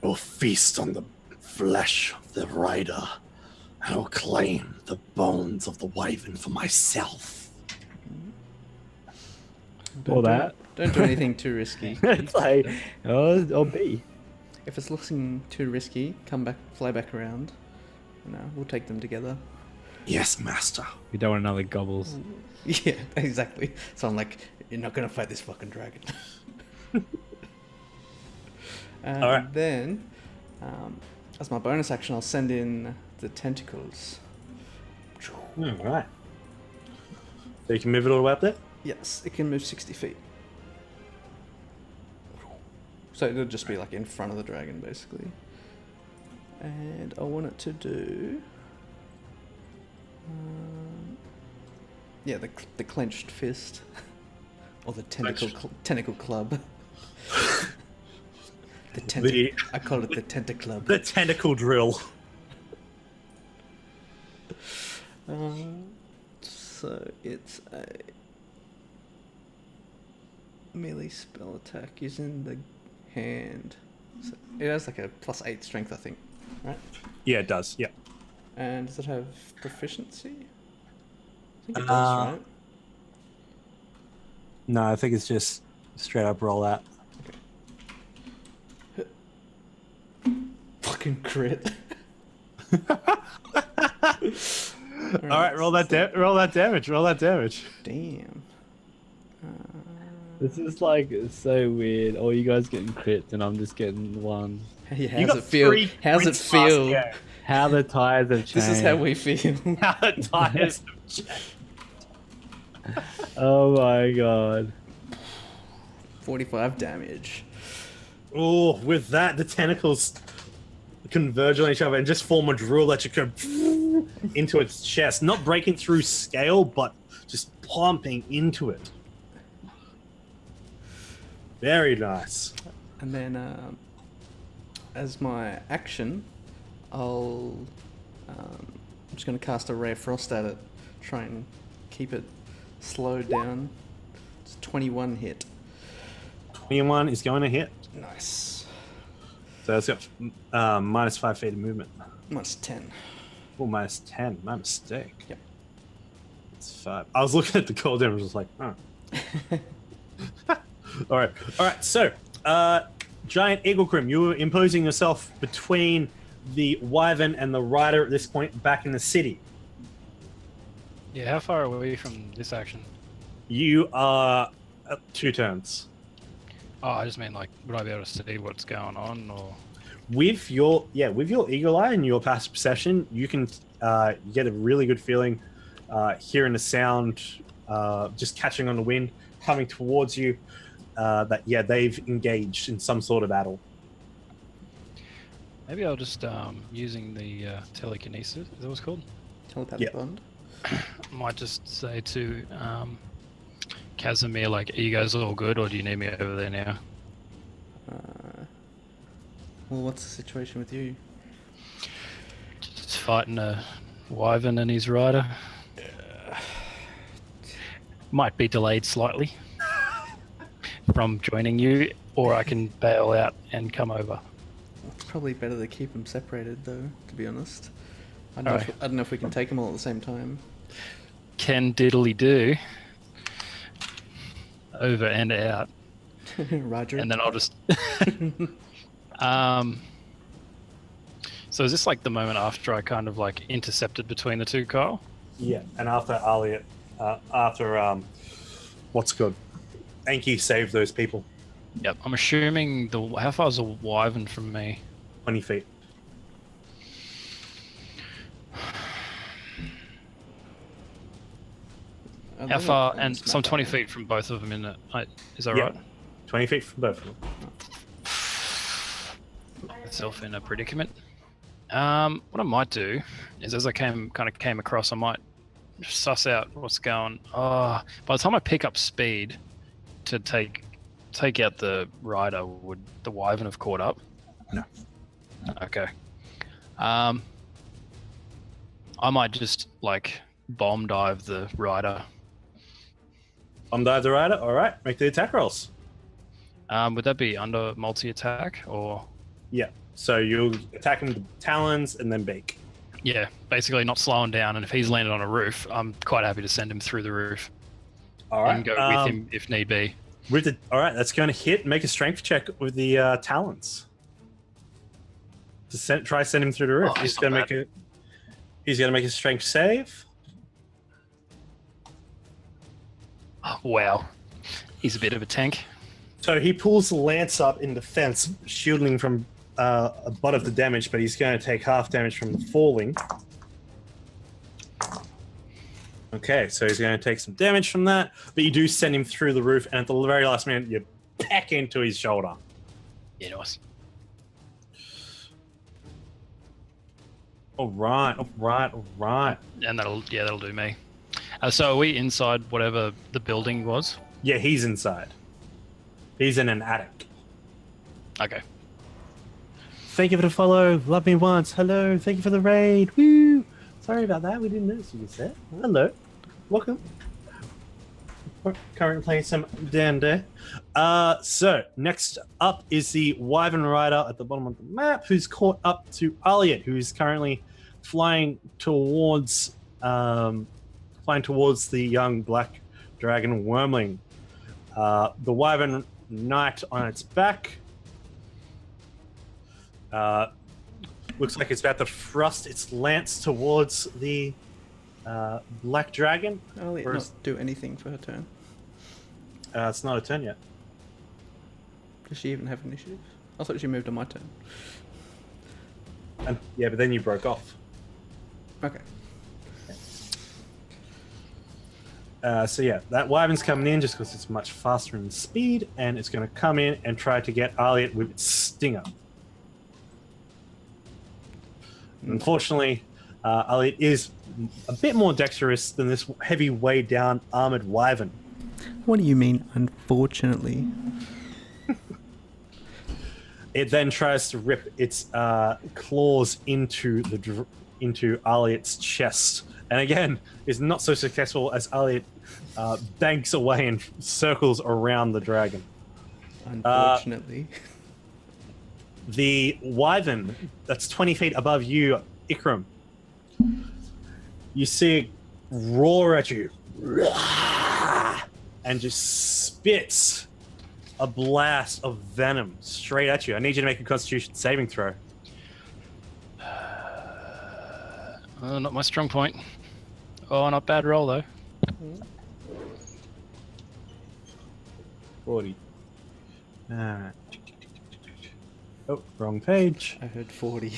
I'll feast on the flesh of the rider, and I'll claim the bones of the wyvern for myself. Or that. Don't do anything too risky. It's like, oh, or B. If it's looking too risky, fly back around. We'll take them together. Yes, master. We don't want another gobbles. Yeah, exactly. So I'm like, you're not gonna fight this fucking dragon. And Alright. then, as my bonus action, I'll send in the tentacles. All right. So you can move it all the way up there? Yes, it can move 60 feet. So it'll just be like in front of the dragon, basically. And I want it to do... yeah, the clenched fist. Or the tentacle club. I call it the tentaclub. The tentacle drill. So it's a melee spell attack using the hand. So it has like a +8 strength, I think, right? Yeah, it does. Yeah. And does it have proficiency? I think it does, right? No, I think it's just straight up roll out. Fucking crit. All right, roll that damage. Roll that damage. Damn. This is like so weird. All you guys getting crits and I'm just getting one. Hey, You how's got it feel? 3 How's it crits last feel? game. How the tires have changed. This is how we feel. How the tires have changed. Oh my god. 45 damage. Oh, with that, the tentacles converge on each other and just form a drill that you can into its chest. Not breaking through scale, but just pumping into it. Very nice. And then, as my action, I'm just going to cast a Ray of Frost at it. Try and keep it slowed down. It's 21 hit. 21 is going to hit. Nice. So it's got minus 5 feet of movement. Minus 10. Oh, minus 10. My mistake. Yep. It's 5. I was looking at the cold damage. I was like, huh. All right. So, Giant Eagle Crim, you were imposing yourself between the wyvern and the rider at this point back in the city. Yeah, how far away from this action? You are 2 turns. Oh, I just mean like, would I be able to see what's going on, or? With your eagle eye and your passive perception, you can get a really good feeling hearing the sound, just catching on the wind, coming towards you. That they've engaged in some sort of battle. Maybe I'll just using the telekinesis. Is that what it's called? Telepathic Yeah. bond. Might just say to Kazimir, like, are you guys all good, or do you need me over there now? Well, what's the situation with you? Just fighting a wyvern and his rider. Might be delayed slightly from joining you, or I can bail out and come over. It's probably better to keep them separated, though, to be honest. I Alright. don't know if we can take them all at the same time. Can diddly do. Over and out. Roger. And then I'll just... So is this like the moment after I kind of like intercepted between the two, Kyle? Yeah, and after Aliet, after What's good? Anki saved those people. Yep. I'm assuming how far is the wyvern from me? 20 feet. How far? And so I'm 20 feet from both of them, isn't it? Is that right? 20 feet from both of them. Myself in a predicament. What I might do is, as I came across, I might suss out what's going. By the time I pick up speed to take out the rider, would the wyvern have caught up? No. Okay. I might just bomb dive the rider. Bomb dive the rider. All right, make the attack rolls. Would that be under multi-attack or? Yeah. So you'll attack him with the talons and then beak. Yeah, basically not slowing down. And if he's landed on a roof, I'm quite happy to send him through the roof. All right. And go with him if need be. All right, that's going to hit. Make a strength check with the talons. Try send him through the roof. He's going to make a strength save. Oh, wow, he's a bit of a tank. So he pulls the lance up in defense, shielding from a butt of the damage, but he's going to take half damage from the falling. Okay, so he's going to take some damage from that, but you do send him through the roof, and at the very last minute, you peck into his shoulder. Yeah, nice. All right. And that'll do me. So are we inside whatever the building was? Yeah, he's inside. He's in an attic. Okay. Thank you for the follow. Love me once. Hello. Thank you for the raid. Woo. Sorry about that. We didn't notice you said. Hello. Welcome. We're currently playing some D&D. So next up is the wyvern rider at the bottom of the map, who's caught up to Aliot, who is currently flying towards the young black dragon wormling. The wyvern knight on its back. Looks like it's about to thrust its lance towards the black dragon. I'll let not do anything for her turn. It's not a turn yet. Does she even have initiative? I thought she moved on my turn. Yeah, but then you broke off. Okay. So yeah, that wyvern's coming in just because it's much faster in speed, and it's going to come in and try to get Aliot with its stinger. Unfortunately, Aliot is a bit more dexterous than this heavy, weighed down, armored wyvern. What do you mean, unfortunately? It then tries to rip its claws into Aliot's chest, and again is not so successful as Aliot banks away in circles around the dragon. Unfortunately. The wyvern that's 20 feet above you, Ikram, you see it roar at you and just spits a blast of venom straight at you. I need you to make a Constitution saving throw. Not my strong point. Oh, not bad roll though. 40. Oh, wrong page. I heard 40.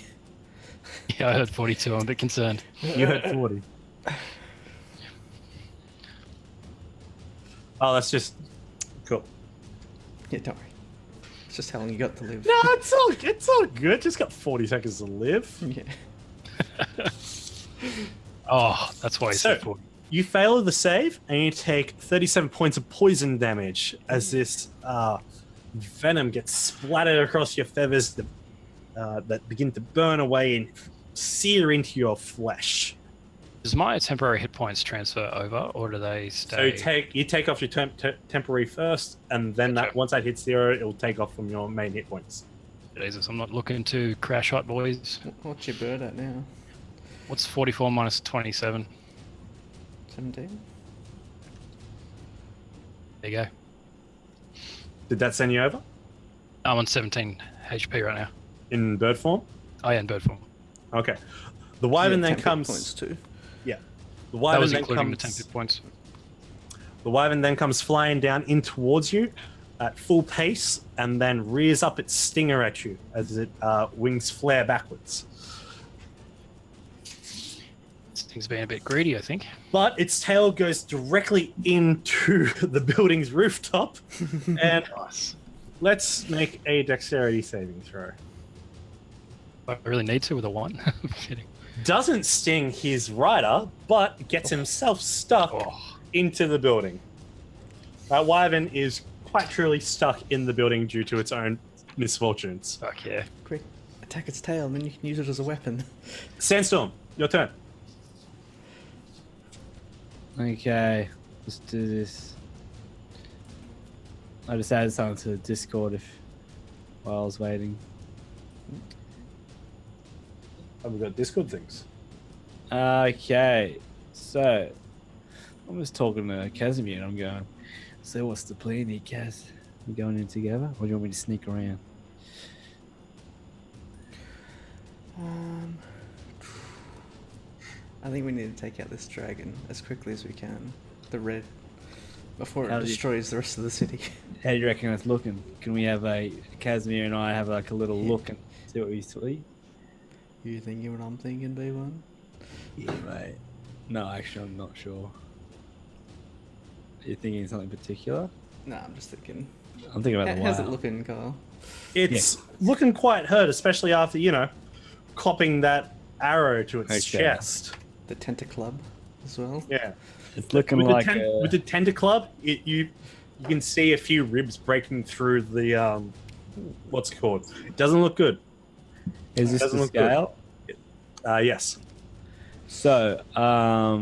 Yeah, I heard 42. I'm a bit concerned. You heard 40. Oh, that's just cool. Yeah, don't worry. It's just how long you got to live. No, it's all good. Just got 40 seconds to live. Yeah. Oh, that's why he So- said 40. You fail the save, and you take 37 points of poison damage as this venom gets splattered across your feathers that begin to burn away and sear into your flesh. Does my temporary hit points transfer over, or do they stay? So you take off your temporary first, and then Gotcha. once that hits 0, it'll take off from your main hit points. Jesus, I'm not looking to crash hot, boys. What's your bird at now? What's 44 minus 27? 17? There you go. Did that send you over I'm on 17 HP right now. in bird form? Oh yeah, in bird form. Okay. The wyvern then temp hit comes. points too. The That wyvern was then including the comes. 10 hit points. The wyvern then comes flying down in towards you at full pace and then rears up its stinger at you as it wings flare backwards. This thing's being a bit greedy, I think. But its tail goes directly into the building's rooftop. And Nice. let's make a dexterity saving throw. I really need to with a 1. I'm kidding. Doesn't sting his rider, but gets himself stuck Oh. into the building. That wyvern is quite truly stuck in the building due to its own misfortunes. Fuck yeah. Quick, attack its tail, and then you can use it as a weapon. Sandstorm, your turn. Okay, let's do this. I just added something to the Discord while I was waiting. Oh, we've got Discord things. Okay, so I'm just talking to Kazimir and I'm going, so what's the plan here, Kaz? We going in together or do you want me to sneak around? I think we need to take out this dragon as quickly as we can. The red, before How it do you- destroys the rest of the city. How do you reckon it's looking? Can we have Kazimir and I have like a little Yeah. look and see what we see? You thinking what I'm thinking, B1? Yeah, mate. No, actually, I'm not sure. Are you thinking something particular? Nah, I'm just thinking. I'm thinking about the How's it wire. looking, Carl? It's looking quite hurt, especially after, copping that arrow to its Okay. chest. The Tentaclub as well. Yeah. It's looking With, like with the tender club, you can see a few ribs breaking through the what's it called? It doesn't look good. is this doesn't the look good. scale? Yes. So, I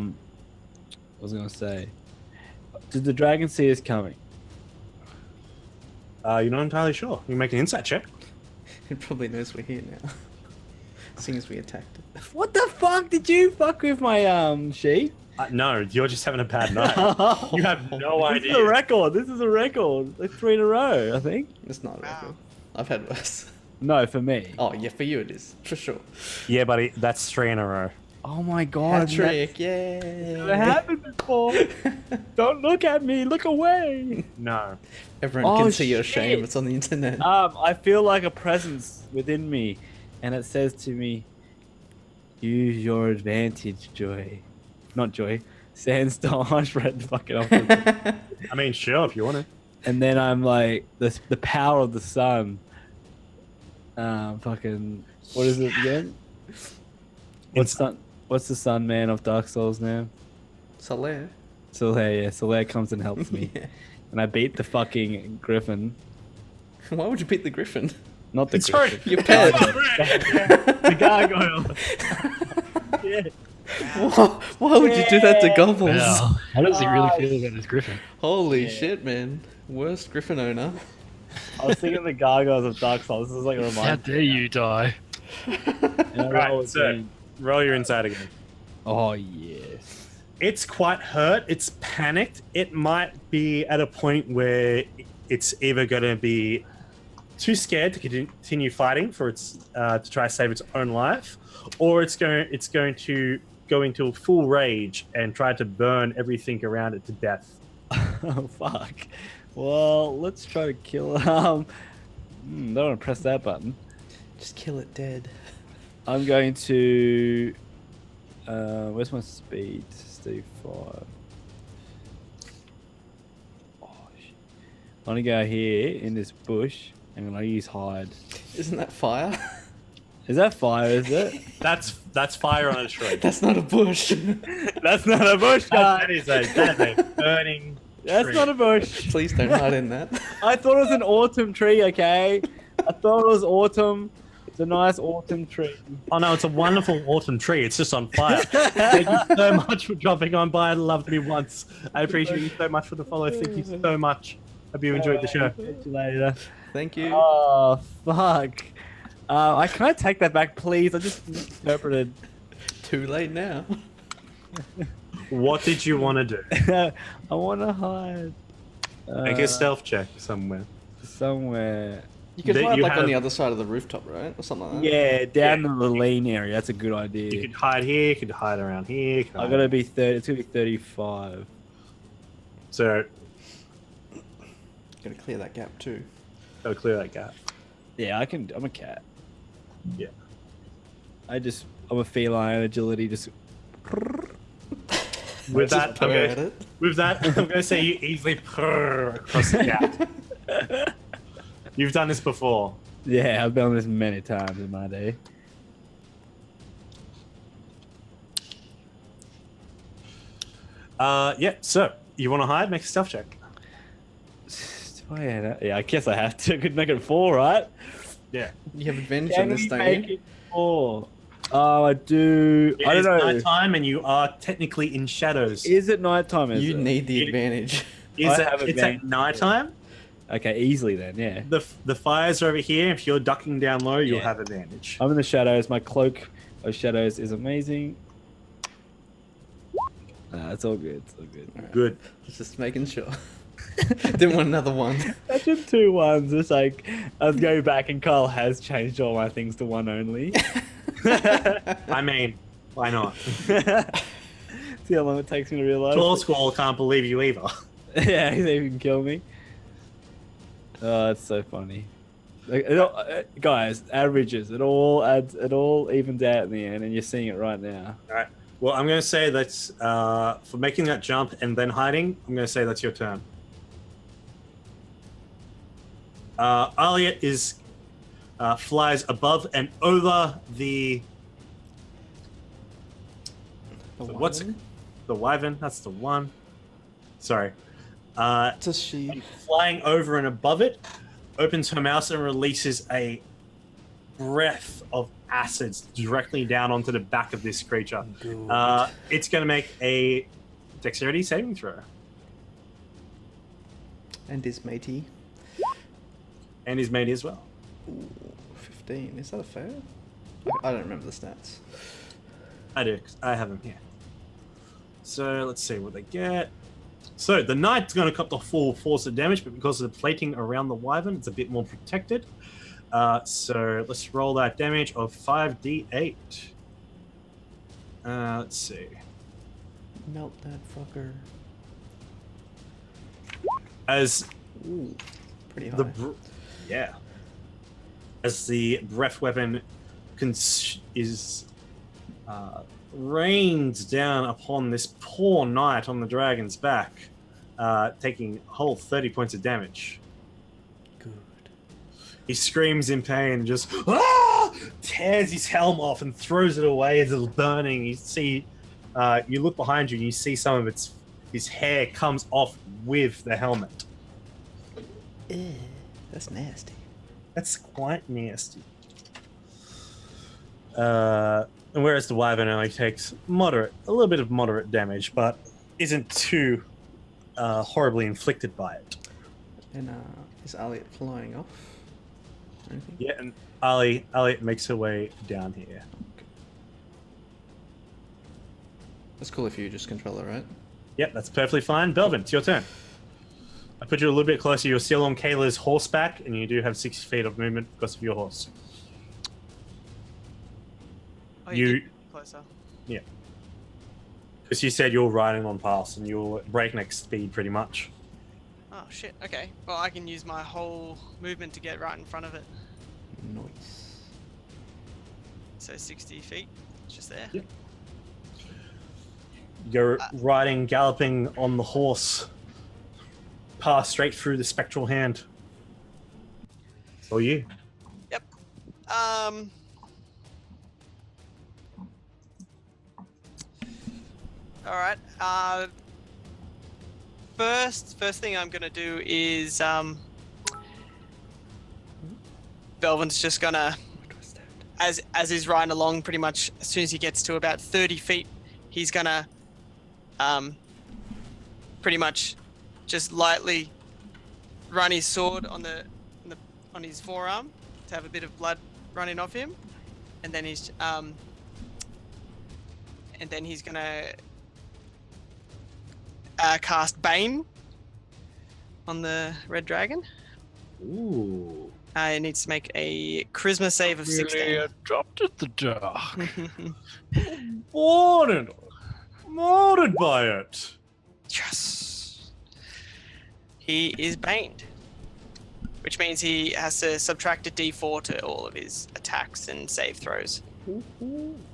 was gonna say, did the dragon see us coming? You're not entirely sure. You make an insight check. It probably knows we're here now. Seeing as we attacked it. What the fuck did you fuck with my sheep? No, you're just having a bad night. You have no This is a idea. record. This is a record. Like 3 in a row, I think. It's not a Wow. record. I've had worse. No, for me. Oh, yeah, for you it is. For sure. Yeah, buddy, that's 3 in a row. Oh my god. Hat trick, That yay! happened before. Don't look at me. Look away. No. Everyone Oh, can see your shame. shit. It's on the internet. I feel like a presence within me, and it says to me, "Use your advantage, Joy." Not Joy. Sandstorm. I just read the fucking opposite. I mean, sure, if you want to. And then I'm like, the power of the sun. Fucking, what is it again? What's the sun man of Dark Souls name? Solaire. Solaire, yeah. Solaire comes and helps me. Yeah. And I beat the fucking griffin. Why would you beat the griffin? Not the It's griffin. right. Your pet. The gargoyle. Yeah. Why would you do that to Gobbles? Wow. How does he really feel about this griffin? Holy shit, man. Worst griffin owner. I was thinking the gargoyles of Dark Souls. This is like a How reminder. dare you die? And I Right, roll so again. roll your inside again. Oh, yes. It's quite hurt. It's panicked. It might be at a point where it's either going to be too scared to continue fighting for its to try to save its own life, or it's going to go into a full rage and try to burn everything around it to death. Oh, fuck. Well, let's try to kill don't want to press that button. Just kill it dead. I'm going to... where's my speed? Steve 5. Oh, shit. I'm going to go here in this bush. And I'm going to use hide. Isn't that fire? Is that fire, is it? That's fire on a tree. That's not a bush. That's not a bush, that guys. is a burning. That's tree. not a bush. Please don't hide in that. I thought it was an autumn tree, okay? I thought it was autumn. It's a nice autumn tree. Oh no, it's a wonderful autumn tree. It's just on fire. Thank you so much for dropping on by. I'd love to be once. I appreciate you so much for the follow. Thank you so much. Hope you enjoyed the show. Catch you later. Thank you. Oh, fuck. Can I take that back, please? I just misinterpreted. Too late now. What did you want to do? I want to hide. Make a stealth check somewhere. Somewhere. You could That hide you like on have- the other side of the rooftop, right? Or something like that. Yeah, down in the lean area. That's a good idea. You could hide here. You could hide around here. You could I hide- gotta be 30. It's gonna be 35. So Gotta clear that gap too. gotta clear that gap. Yeah, I can. I'm a cat. Yeah. I'm a feline agility. Just With Just that, purr at it. I'm gonna say you easily purr across the gap. You've done this before. yeah, I've done this many times in my day. Yeah. So you want to hide? Make a stealth check. Yeah, I guess I have to. Could make it 4, right? Yeah. You have advantage Can on this, we don't make you? it 4? Oh, I do. I don't know. Nighttime, and you are technically in shadows. Is it nighttime? You need the You- advantage. It's I have at advantage. nighttime. Okay, easily then. Yeah. The fires are over here. If you're ducking down low, you'll Yeah. have advantage. I'm in the shadows. My cloak of shadows is amazing. It's all good. It's all good. Good. Just making sure. Didn't want another one. Imagine 2 1s. It's like I was going back and Kyle has changed all my things to 1 only. I mean, why not? See how long it takes me to realize. Tall Squall can't believe you either. Yeah, he can kill me. Oh, that's so funny. Like, guys, averages. It all adds. It all evens out in the end, and you're seeing it right now. All right. Well, I'm going to say that's for making that jump and then hiding. I'm going to say that's your turn. Elliot is flies above and over the what's wyvern? the wyvern? That's the one. Sorry. It's a she. Flying over and above it, opens her mouth and releases a breath of acids directly down onto the back of this creature. It's going to make a dexterity saving throw. And his matey. And his mate as well. Ooh, 15. Is that a fail? I don't remember the stats. I do. 'Cause I have them here. So let's see what they get. So the knight's going to cop the full force of damage, but because of the plating around the wyvern, it's a bit more protected. So let's roll that damage of 5d8. Let's see. Melt that fucker. As Ooh, pretty high. yeah, as the breath weapon is rains down upon this poor knight on the dragon's back, taking a whole 30 points of damage. Good. He screams in pain and just tears his helm off and throws it away as it's burning. You see, you look behind you and you see some of his hair comes off with the helmet. Ew, that's nasty. That's quite nasty. And whereas the wyvern only takes a little bit of moderate damage, but isn't too horribly inflicted by it. And is Elliot flying off? Or anything? Yeah, and Elliot makes her way down here. That's cool if you just control it, right? Yep, that's perfectly fine. Belvin, it's your turn. I put you a little bit closer. You're still on Kayla's horseback, and you do have 6 feet of movement because of your horse. Oh, You- did closer. Because you said you're riding on past, and you're breakneck speed pretty much. Oh shit. Okay. Well, I can use my whole movement to get right in front of it. Nice. So 60 feet. It's just there. Yep. You're riding, galloping on the horse, pass straight through the spectral hand. It's all you. All right. First thing I'm gonna do is Belvin's just gonna, as he's riding along, pretty much as soon as he gets to about 30 feet, he's gonna pretty much just lightly run his sword on his forearm to have a bit of blood running off him, and then he's gonna cast Bane on the red dragon. Ooh. It needs to make a charisma save of 16. dropped at the dark. Morted by it. Yes. he is baned, which means he has to subtract a d4 to all of his attacks and save throws.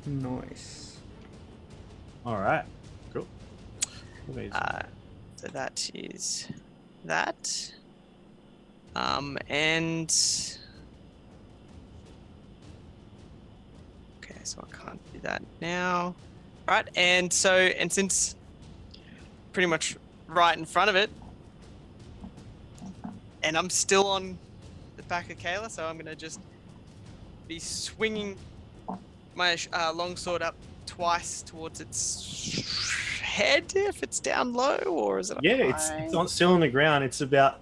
Nice. All right. Cool. Amazing. So that is that. And okay, so I can't do that now. Right, and since pretty much right in front of it, and I'm still on the back of Kayla, so I'm gonna just be swinging my longsword up twice towards its head if it's down low, or is it up high? It's not still on the ground. It's about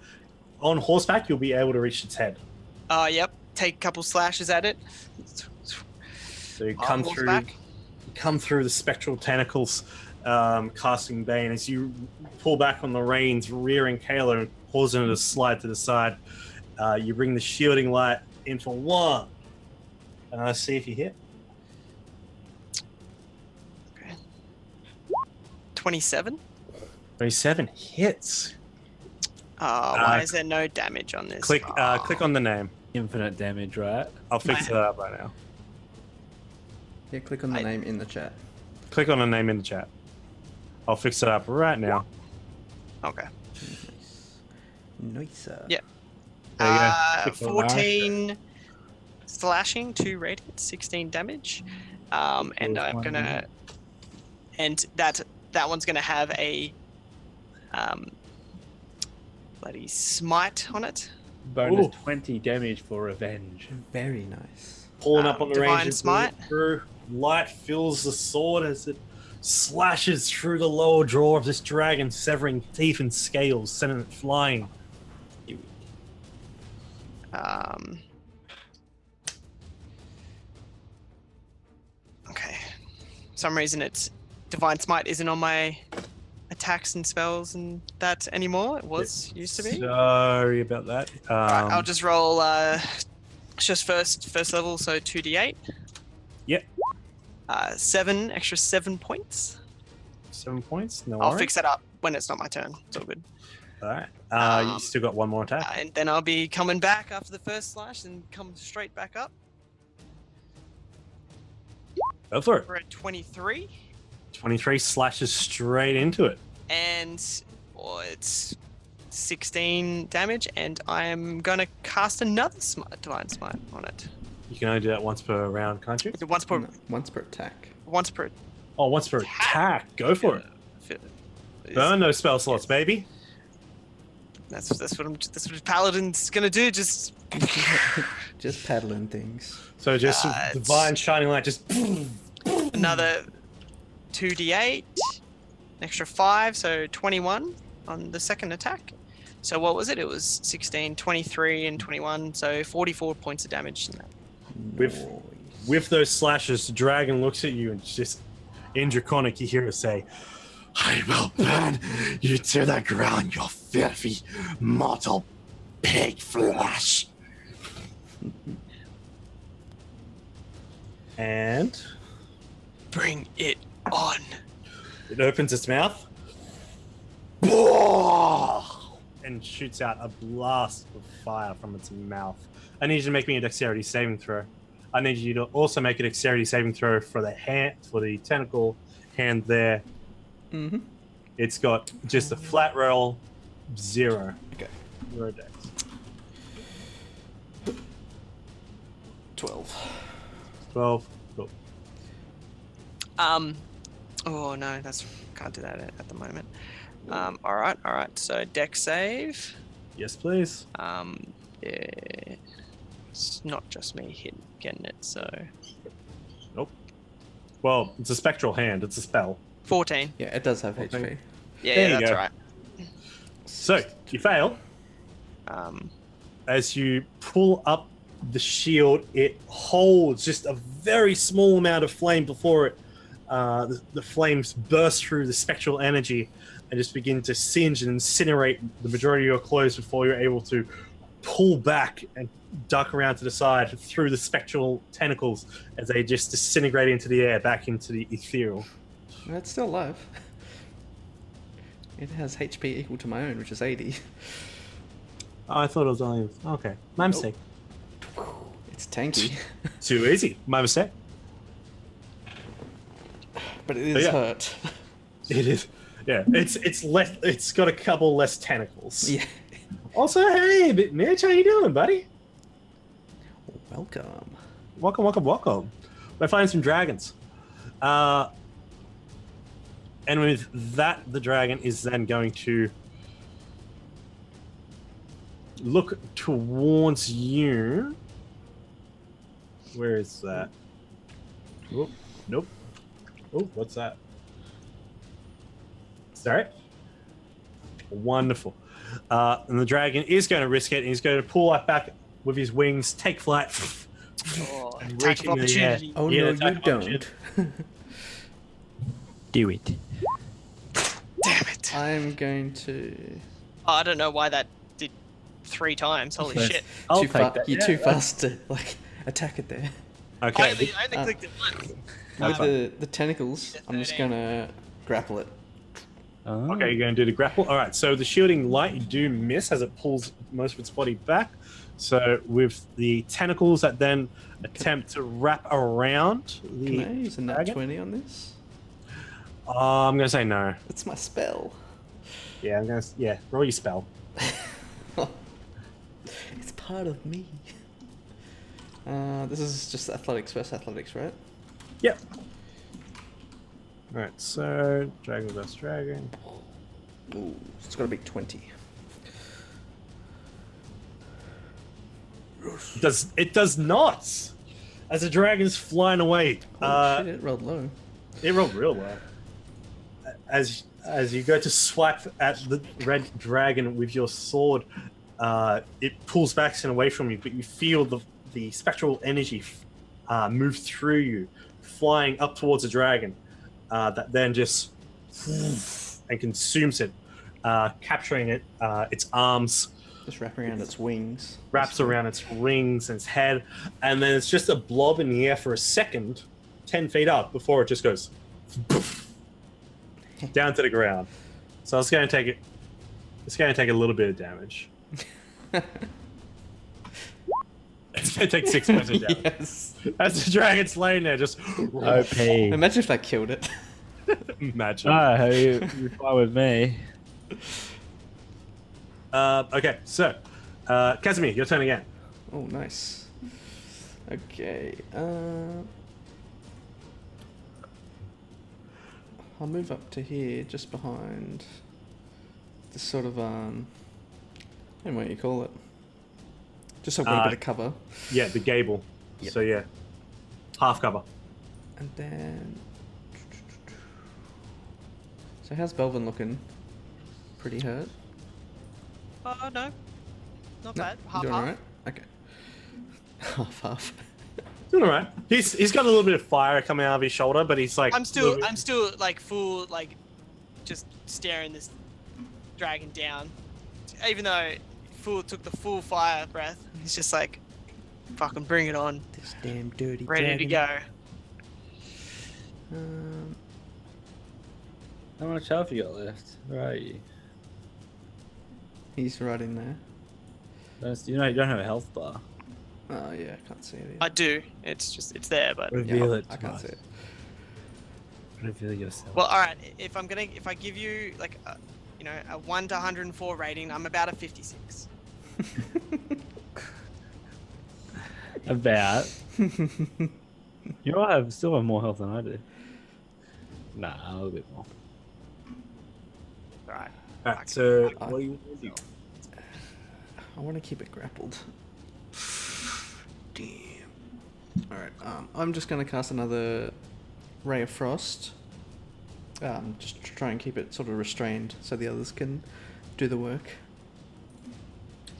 on horseback. You'll be able to reach its head. Yep. Take a couple slashes at it. So you come through the spectral tentacles, casting bane. As you pull back on the reins, rearing Kayla and causing her to slide to the side, you bring the shielding light in for one. And I see if you hit. Okay. 27. 27 hits. Why is there no damage on this? Click on the name. Infinite damage, right? I'll fix that up right now. Yeah, click on the name in the chat. Click on the name in the chat. I'll fix it up right now. Okay. Nice. Yeah. There you go. 14 slashing, 2 radiant, 16 damage. And I'm gonna, and that one's gonna have a bloody smite on it. Bonus 20 damage for revenge. Very nice. Pulling up on the Divine range. Smite. Through. Light fills the sword as it slashes through the lower jaw of this dragon, severing teeth and scales, sending it flying. Okay. For some reason, it's Divine Smite isn't on my attacks and spells and that anymore. It used to be. Sorry about that. Right, I'll just roll. Just first level, so 2d8. Yep. 7 points. 7 points. No I'll worries. fix that up when it's not my turn. It's all good. All right. You still got one more attack. And then I'll be coming back after the first slash and come straight back up. Go for it. We're at 23. 23 slashes straight into it. And it's 16 damage, and I am going to cast another Divine Smite on it. You can only do that once per round, can't you? Once per... No, once per attack. Once per... Oh, once per attack. Go for it. Burn those spell slots, baby. That's what Paladin's gonna do. Just paddling things. So just divine shining light. Just another 2d8, an extra 5, so 21 on the second attack. So what was it? It was 16, 23, and 21. So 44 points of damage. With those slashes, the dragon looks at you and just in Draconic, you hear her say, "I will burn you to the ground, you filthy mortal pig flesh." And bring it on. It opens its mouth and shoots out a blast of fire from its mouth. I need you to make me a dexterity saving throw. I need you to also make a dexterity saving throw for the hand, for the tentacle hand there. Mm-hmm. It's got just a flat roll, 0. Okay. 0 dex. 12. 12. Cool. Oh no, can't do that at the moment. All right. So dex save. Yes, please. Yeah. It's not just me getting it, so. Nope. Well, it's a spectral hand. It's a spell. 14. Yeah, it does have 14. HP. Yeah, you that's go. right. So you fail. As you pull up the shield, it holds just a very small amount of flame before it. The flames burst through the spectral energy and just begin to singe and incinerate the majority of your clothes before you're able to pull back and duck around to the side through the spectral tentacles as they just disintegrate into the air, back into the ethereal. It's still alive. It has HP equal to my own, which is 80. Oh, I thought it was only... Okay, my mistake. It's tanky, Too easy. My mistake. but it is yeah. hurt. It is. Yeah, it's less. It's got a couple less tentacles. Yeah. Also, hey, Mitch, how you doing, buddy? Welcome. Welcome. We're finding some dragons. And with that, the dragon is then going to look towards you. Where is that? Oh, nope. Oh, what's that? Sorry. Wonderful. And the dragon is going to risk it, and he's going to pull up back with his wings, take flight. Oh, and attack reach of into the air. opportunity. Oh Yeah, no, attack you of don't. Do it. Damn it. I'm going to. Oh, I don't know why that did 3 times. Holy Nice. shit. I'll Too take that. You're Yeah, too fast to like attack it there. Okay. I only clicked it once. With the tentacles, I'm just 13. gonna grapple it. Oh. Okay, you're going to do the grapple. All right, so the shielding light, you do miss as it pulls most of its body back. So with the tentacles that then attempt to wrap around the Can I use a nat dragon? 20 on this? I'm going to say no. It's my spell. Yeah, roll your spell. It's part of me. This is just athletics versus athletics, right? Yep. All right, so dragon versus dragon. Ooh, it's got to be 20. It does not. As the dragon's flying away, Holy shit, it rolled low. it rolled real well. As you go to swipe at the red dragon with your sword, it pulls back and away from you, but you feel the spectral energy move through you, flying up towards the dragon, that then just and consumes it, capturing it, its arms, Just wrapping around its wings. wraps around its wings and its head, and then it's just a blob in the air for a second, 10 feet up, before it just goes down to the ground. So it's going to take it. It's going to take a little bit of damage. It's going to take 6 points of damage. Yes. As the dragon's laying there, just OP. Imagine if that killed it. imagine. Oh, you're fine with me. Okay, so Kazimir, your turn again. Oh, nice. Okay. I'll move up to here, just behind this sort of I don't know what you call it. Just so I've got a bit of cover. Yeah, the gable. Yep. So yeah, half cover. And then. So how's Belvin looking? Pretty hurt. Oh, no. Not No, bad. you Half doing half. alright? Okay. Half. Doing all right. He's got a little bit of fire coming out of his shoulder, but he's like I'm still like full, like just staring this dragon down. Even though took the full fire breath, he's just like, fucking bring it on, This damn dirty ready to go. How much health you got left? Where are you? He's right in there. You don't have a health bar. Oh yeah, I can't see it either. I do. It's there, but Reveal Yeah, it. I can't see it. Reveal yourself. well, all right. If I give you like a 1 to 104 rating, I'm about a 56. About. You all still have more health than I do. Nah, a little bit more. All right. All right. So I- what do you want to do? I want to keep it grappled. Damn. Alright, I'm just going to cast another Ray of Frost. Just to try and keep it sort of restrained so the others can do the work.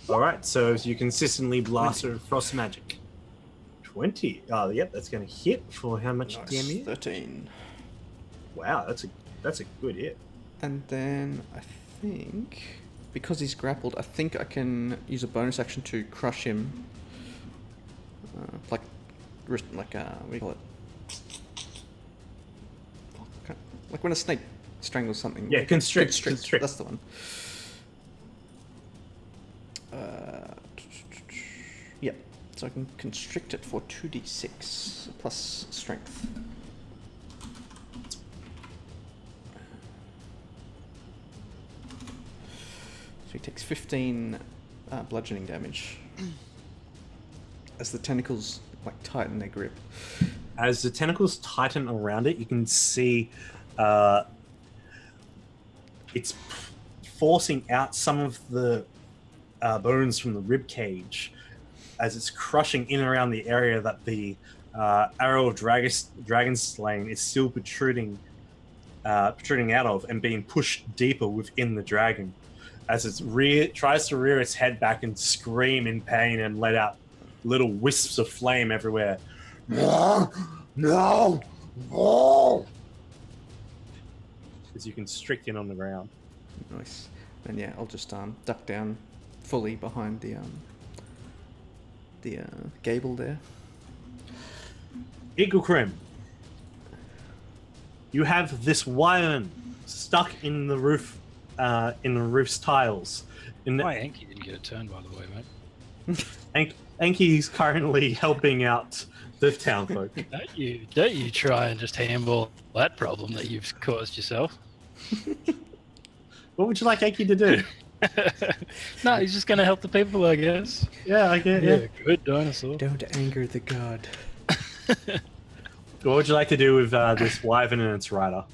All right. So you consistently blast her with frost magic. 20. Oh, yep. That's going to hit for how much Nice. damage? 13. Wow, that's a good hit. And then I think, because he's grappled, I think I can use a bonus action to crush him. What do you call it? Like when a snake strangle something. Yeah, constrict. Constrict. That's the one. Yep. So I can constrict it for 2d6 plus strength. So he takes 15 bludgeoning damage as the tentacles like tighten their grip. As the tentacles tighten around it, you can see it's forcing out some of the bones from the rib cage as it's crushing in around the area that the arrow of dragon slaying is still protruding out of and being pushed deeper within the dragon as it tries to rear its head back and scream in pain and let out little wisps of flame everywhere. No! As you constrict in on the ground. Nice. And yeah, I'll just duck down fully behind the gable there. Eagle Crim, you have this wyvern stuck in the roof, in the roof's tiles. My Anki didn't get a turn, by the way, mate. Anki's currently helping out the town folk. Don't you try and just handball that problem that you've caused yourself. What would you like Anki to do? No, he's just going to help the people, I guess. Yeah, I get it. Yeah, good dinosaur. Don't anger the god. What would you like to do with this wyvern and its rider?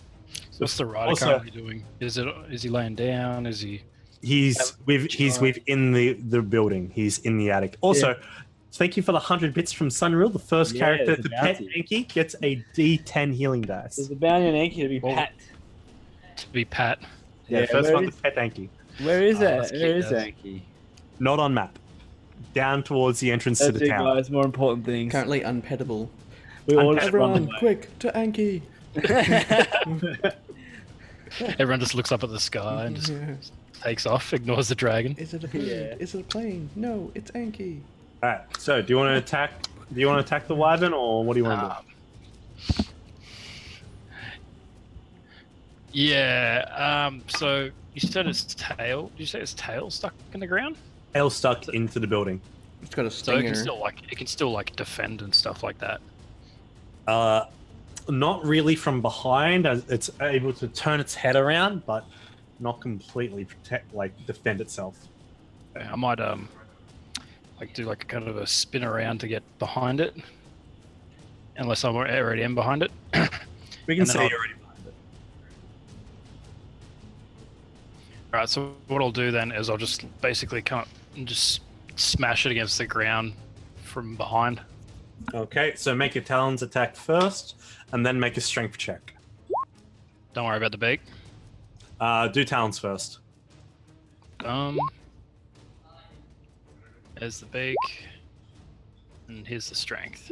What's the rider currently doing? Is he laying down? Is he? He's within the building. He's in the attic. Also, thank you for the 100 bits from Sunreal. The first character to pet Anki gets a D10 healing dice. There's a bounty on Anki to be pet. To be Pat. Yeah, first one to pet Anki. Where is it? Where is Anki? Not on map. Down towards the entrance to the town. Guys, more important things. Currently unpettable. We all Everyone, quick to Anki. Everyone just looks up at the sky and just takes off, ignores the dragon. Is it a bird? Yeah. Is it a plane? No, it's Anki. All right. So, do you want to attack? Do you want to attack the wyvern, or what do you want to do? Yeah. So you said its tail. Did you say its tail stuck in the ground? Tail stuck into the building. It's got a So it stinger. can still defend and stuff like that. Not really from behind, as it's able to turn its head around, but not completely defend itself. I might do a kind of a spin around to get behind it, unless I'm already in behind it. We can say you're already behind it. All right. So what I'll do then is I'll just basically come up and just smash it against the ground from behind. Okay, so make your talons attack first, and then make a strength check. Don't worry about the beak. Do talons first. There's the beak, and here's the strength.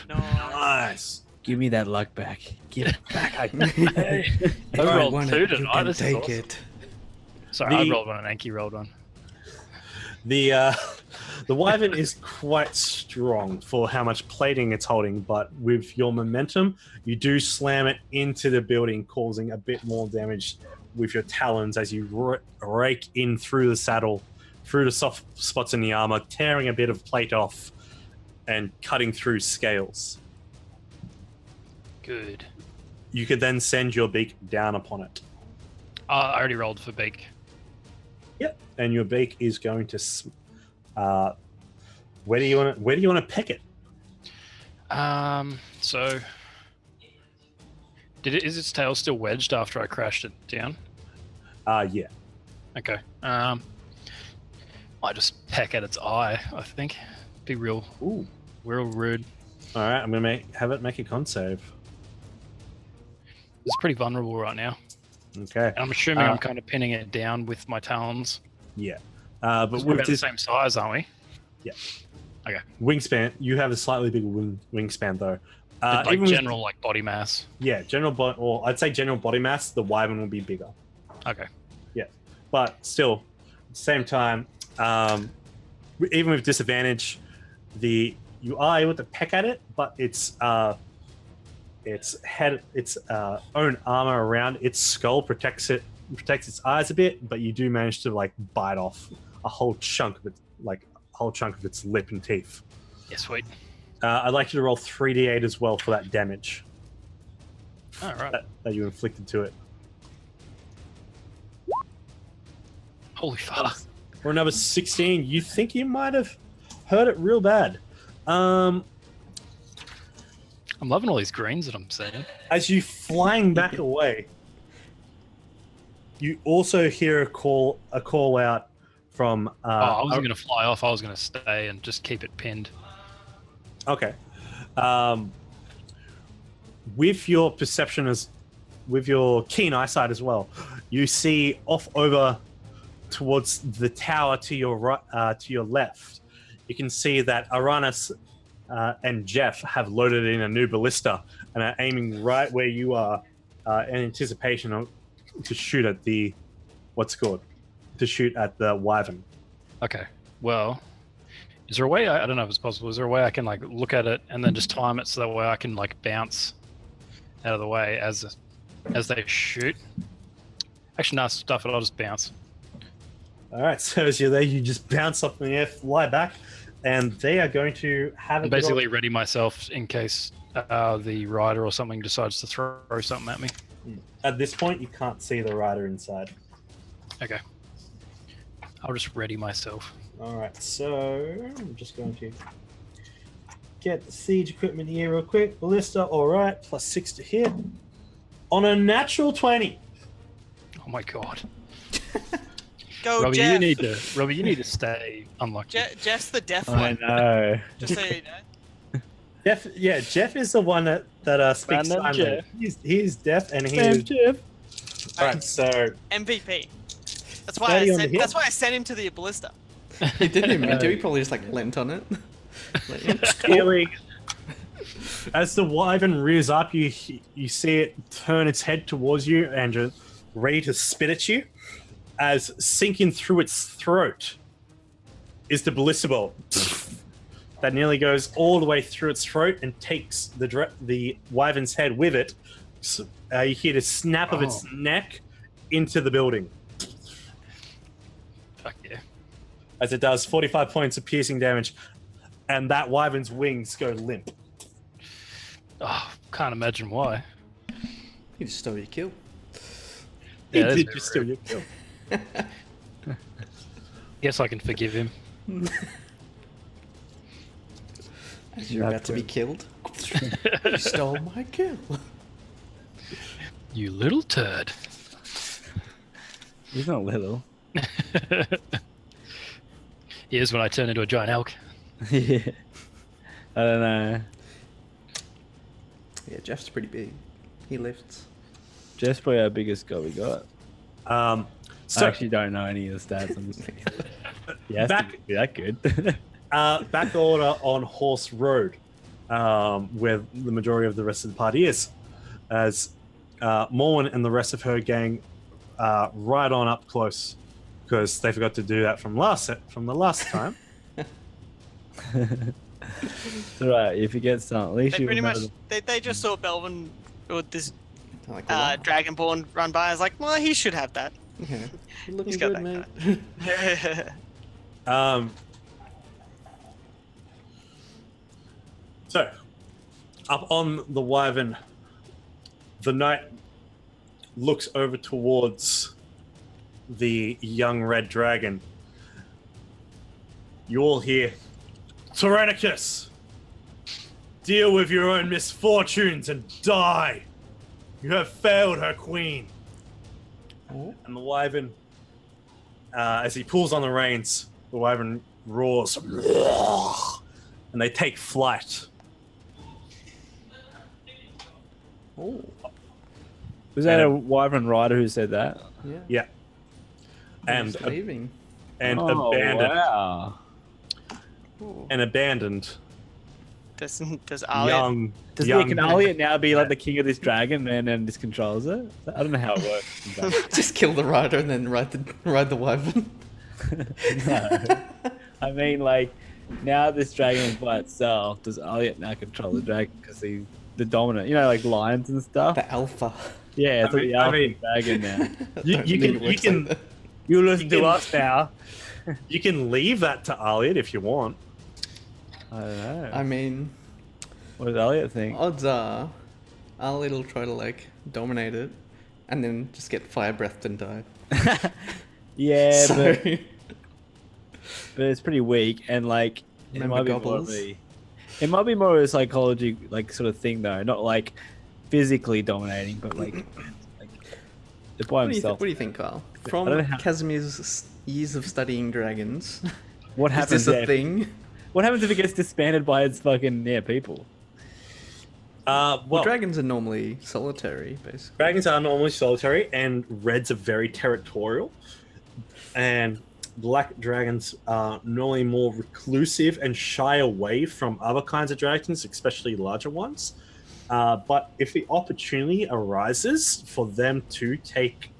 Nice. Give me that luck back. Give it back. I rolled 2 tonight. This is awesome. Sorry, I rolled one and Anki rolled one. The wyvern is quite strong for how much plating it's holding, but with your momentum, you do slam it into the building, causing a bit more damage with your talons as you rake in through the saddle, through the soft spots in the armor, tearing a bit of plate off and cutting through scales. Good. You could then send your beak down upon it. I already rolled for beak. Yep. And your beak is going to. Where do you want to peck it? So is its tail still wedged after I crashed it down? Yeah. Okay. I just peck at its eye. I think be real rude. All right. I'm gonna have it make a con save. It's pretty vulnerable right now. Okay. And I'm assuming I'm kind of pinning it down with my talons. Yeah. But We're with about the this same size, aren't we? Yeah. Okay. Wingspan, you have a slightly bigger wingspan though. Like general body mass. Yeah, or I'd say general body mass. The wyvern will be bigger. Okay. Yeah, but still, at the same time, even with disadvantage, you are able to peck at it, but it's its head, its own armor around its skull protects its eyes a bit, but you do manage to like bite off a whole chunk of its lip and teeth. Yeah, sweet. I'd like you to roll 3d8 as well for that damage All right. that you inflicted to it. Holy fuck. For number 16, you think you might have hurt it real bad. I'm loving all these greens that I'm seeing. As you flying back away, you also hear a call out from. I wasn't going to fly off. I was going to stay and just keep it pinned. Okay. With your perception with your keen eyesight as well, you see off over towards the tower to your right, to your left. You can see that Aranis and Jeff have loaded in a new ballista and are aiming right where you are in anticipation to shoot at the wyvern. Okay. Well, is there a way? I don't know if it's possible. Is there a way I can like look at it and then just time it so that way I can like bounce out of the way as they shoot? Actually, no, stuff it. I'll just bounce. All right, so as you're there, you just bounce up in the air, fly back, and they are going to have And basically ready myself in case the rider or something decides to throw something at me. At this point, you can't see the rider inside. Okay. I'll just ready myself. All right, so I'm just going to get the siege equipment here real quick. Ballista, all right, +6 to hit. On a natural 20. Oh my god. Go, Robbie, Jeff. you need to stay unlucky. Jeff's the deaf I one. know. Just so you know. Jeff is the one that speaks Random silently. Jeff. He's deaf and he Damn, is. Jeff. All right, so MVP. That's Steady on the hip. That's why I sent him to the ballista. He didn't even mean to. He probably just like leant on it. feeling as the wyvern rears up, you see it turn its head towards you and just ready to spit at you. As sinking through its throat is the ballista bolt that nearly goes all the way through its throat and takes the wyvern's head with it. So, you hear the snap of its neck into the building. Fuck yeah. As it does 45 points of piercing damage, and that wyvern's wings go limp. Oh, can't imagine why. You just stole your kill. He Yeah, that's did a bit just steal rude. your kill. Guess I can forgive him. As you're about to be killed. You stole my kill. You little turd. He's not little. Here's when I turn into a giant elk. Yeah. I don't know. Yeah, Jeff's pretty big. He lifts. Jeff's probably our biggest guy we got. So I actually don't know any of the stats. I'm just yeah, Back- to be that good. back order on Horse Road, where the majority of the rest of the party is, as Morwen and the rest of her gang right on up close, because they forgot to do that from the last time. It's alright, if you get some, at least They you pretty know much they just saw Belvin with this Like a lot. Dragonborn run by. I was like, well, he should have that. Yeah. You're looking He's got good, mate. So, up on the wyvern, the knight looks over towards the young red dragon. You all hear, Tyrannicus, deal with your own misfortunes and die. You have failed her queen. Oh. And the wyvern, as he pulls on the reins, the wyvern roars, and they take flight. Oh. Was that a wyvern rider who said that? Yeah. Yeah. And Just leaving. Oh, abandoned. wow. Oh. And abandoned. Does Alia? Young. Does young, can Elliot now be like the king of this dragon and then just controls it? I don't know how it works. Just kill the rider and then ride the wyvern. No. I mean, like, now this dragon is by itself. Does Elliot now control the dragon because he the dominant. You know, like lions and stuff. The alpha. Yeah, it's like the alpha mean- dragon now. You listen to us now. You can leave that to Elliot if you want. I don't know. I mean, What does Elliot think? odds are, Ali will try to like dominate it, and then just get fire breathed and die. Yeah, So, but it's pretty weak, and like it Remember might be more gobbles? of it might be more of a psychology like sort of thing though, not like physically dominating, but like by what himself. do you think, Kyle? I From don't know how- Kazimir's years of studying dragons, What is happens? this a Yeah, thing? what happens if it gets disbanded by its fucking people? Well, dragons are normally solitary, basically. Dragons are normally solitary, and reds are very territorial. And black dragons are normally more reclusive and shy away from other kinds of dragons, especially larger ones. But if the opportunity arises for them to take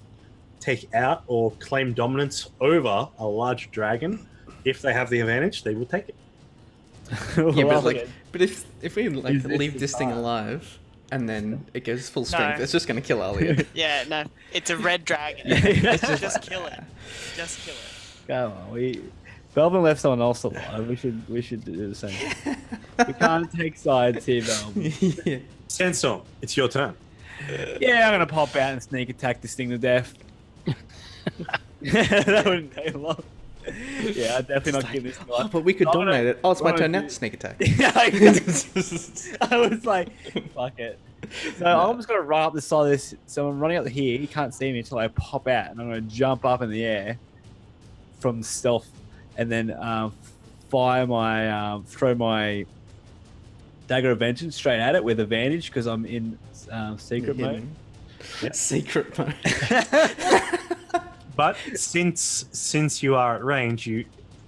out or claim dominance over a large dragon, if they have the advantage, they will take it. Yeah, Well, but if we like Is this leave the this thing time? alive and then it goes full strength, No. it's just gonna kill Elliot. Yeah, no, it's a red dragon. It's just kill it. Just kill it. Come on, Belvin left someone else alive. We should do the same. We can't take sides here, Belvin. Yeah. Sandstorm, it's your turn. Yeah, I'm gonna pop out and sneak attack this thing to death. That wouldn't take long. Yeah, I'd definitely not give this Oh, guy. but we could I'm gonna- dominate it. Oh, it's my I'm turn gonna now. do- Sneak attack. Yeah, I was like, fuck it. So I'm just gonna run up the side of this. So I'm running up here. He can't see me until I pop out, and I'm gonna jump up in the air from stealth, and then fire my throw my dagger of vengeance straight at it with advantage because I'm in secret mode. Hidden. Secret mode. But since you are at range, you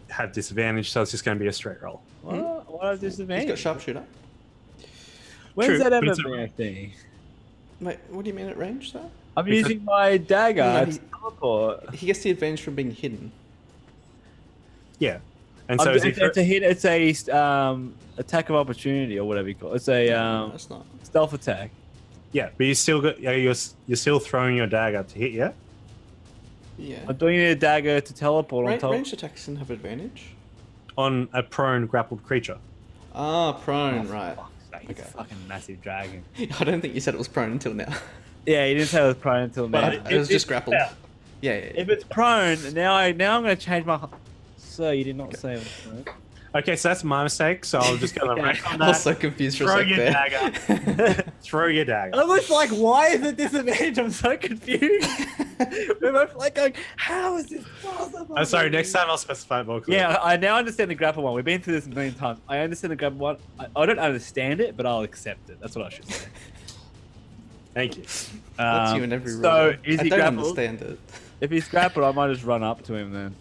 have disadvantage, so it's just going to be a straight roll. What a He's disadvantage? got sharpshooter. When's True, that but ever it's a- been a thing? Wait, what do you mean at range though? I'm Because- using my dagger No, to teleport. He gets the advantage from being hidden. Yeah, and so is he it's a hit. It's a attack of opportunity or whatever you call it. It's a No, it's not. stealth attack. yeah, but you still got you're still throwing your dagger to hit. Yeah, Yeah. I'm doing a dagger to teleport on top. Ranged attacks can have advantage. on a prone grappled creature. Ah, prone, right. It's a fucking massive dragon. I don't think you said it was prone until now. Yeah, you didn't say it was prone until now. But It was just grappled. yeah. Yeah, yeah. If it's prone, now I'm going to change my. Sir, you did not say it was prone. Okay, so that's my mistake. So I'm just going to Okay. rest on I was that. so confused for a Throw sec your there. dagger. Throw your dagger. I was like, why is it disadvantage? I'm so confused. We're both like going, how is this possible? I'm sorry. Next time I'll specify it more clearly. Yeah, I now understand the grapple one. We've been through this a million times. I understand the grapple one. I don't understand it, but I'll accept it. That's what I should say. Thank you. That's you in every rule. So, is I he don't grappled? understand it. If he's grappled, I might just run up to him then.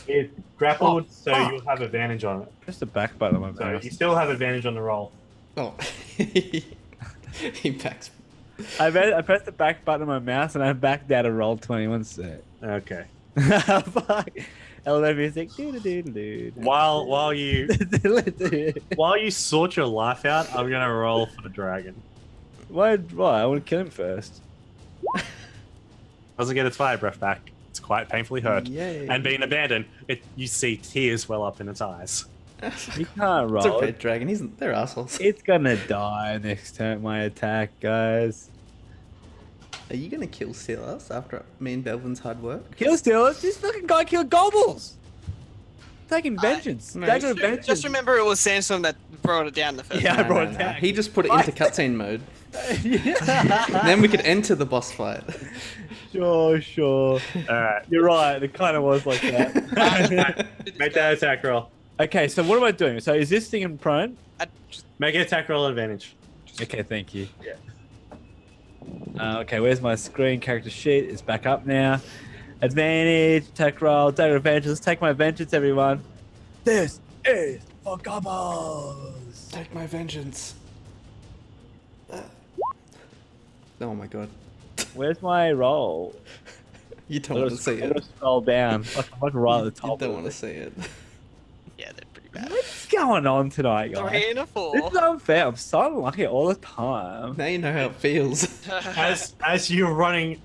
It's grappled, so fuck. you'll have advantage on it. Just a back button on my So mouse. you still have advantage on the roll. Oh. He backs. I pressed the back button on my mouse and I backed out a roll 21 set. Okay. Fuck. Elevator music. Doo-doo-doo-doo-doo. While you Let's do it. while you sort your life out, I'm gonna roll for the dragon. Why? I want to kill him first. Doesn't get its fire breath back. It's quite painfully hurt. Yay. And being abandoned, you see tears well up in its eyes. You can't It's a roll. red dragon. They're assholes. It's gonna die next turn. My attack, guys. Are you gonna kill Silas after me and Belvin's hard work? Kill stealers. This fucking guy killed gobbles. Taking vengeance. no, Dagger of vengeance. Just remember it was Sandstorm that brought it down the first Yeah, I time. brought it down. He just put it into cutscene mode. Yeah. Then we could enter the boss fight. Sure. Alright. You're right. It kind of was like that. Make that attack roll. Okay, so what am I doing? So is this thing in prone? Make an attack roll advantage. Okay, thank you. Yeah. Okay, where's my screen character sheet? It's back up now. Advantage, attack roll, dagger of vengeance. Let's take my vengeance, everyone. This is for gobbles. Take my vengeance. Oh my god. Where's my roll? You don't want to see I'm gonna it. scroll down. Like right at the You top. don't want to see it. Yeah, they're pretty bad. Let's going on tonight, guys? 3 and a This 4. is unfair. I'm so unlucky all the time. Now you know how it feels. As you run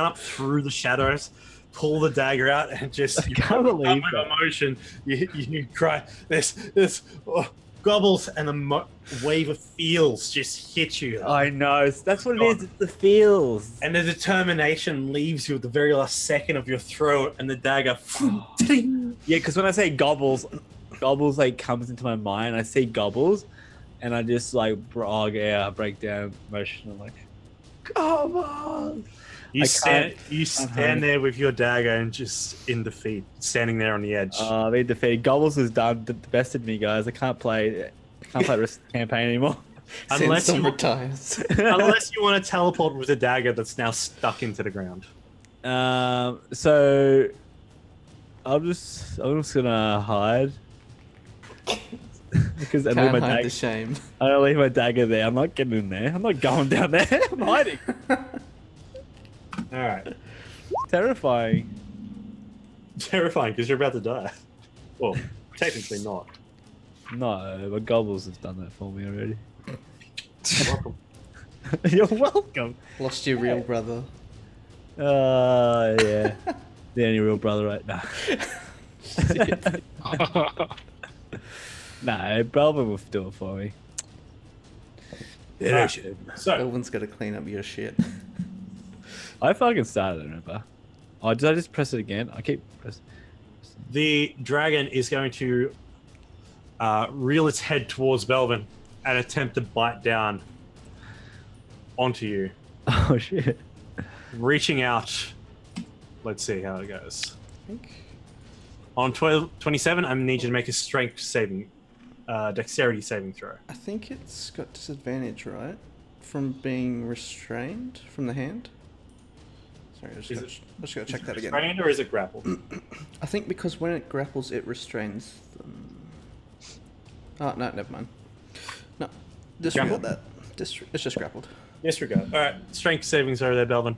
up through the shadows, pull the dagger out and just I can't believe with that. emotion. You cry. This gobbles and a wave of feels just hit you. I know. That's what it is. It's the feels. And the determination leaves you at the very last second of your throat, and the dagger. Yeah, because when I say gobbles like comes into my mind. I see gobbles, and I just like break down emotional like gobbles. You can't- stand there with your dagger and just in defeat, standing there on the edge. I've been defeated. Gobbles has done the best of me, guys. I can't play this campaign anymore. Unless Sandstorm you- retires. Unless you want to teleport with a dagger that's now stuck into the ground. So I'm just gonna hide because I leave Can't my hide dagger. the shame. I don't leave my dagger there. I'm not getting in there. I'm not going down there. I'm hiding. All right. Terrifying. Terrifying because you're about to die. Well, technically not. No, but gobbles has done that for me already. Welcome. You're welcome. Lost your real brother. Yeah. The only real brother right now. No, Belvin will do it for me. Yeah. So Elvin's got to clean up your shit. I fucking started it, remember? Oh, did I just press it again? I keep pressing. the dragon is going to reel its head towards Belvin and attempt to bite down onto you. Oh, shit. Reaching out. Let's see how it goes. I think. On 27, I need you to make a strength saving, dexterity saving throw. I think it's got disadvantage, right? From being restrained from the hand. Sorry, I just gotta check that again. Restrained or is it grappled? I think because when it grapples, it restrains them. Oh, no, never mind. No, disregard that. It's just grappled. Disregard. All right, strength savings over there, Belvin.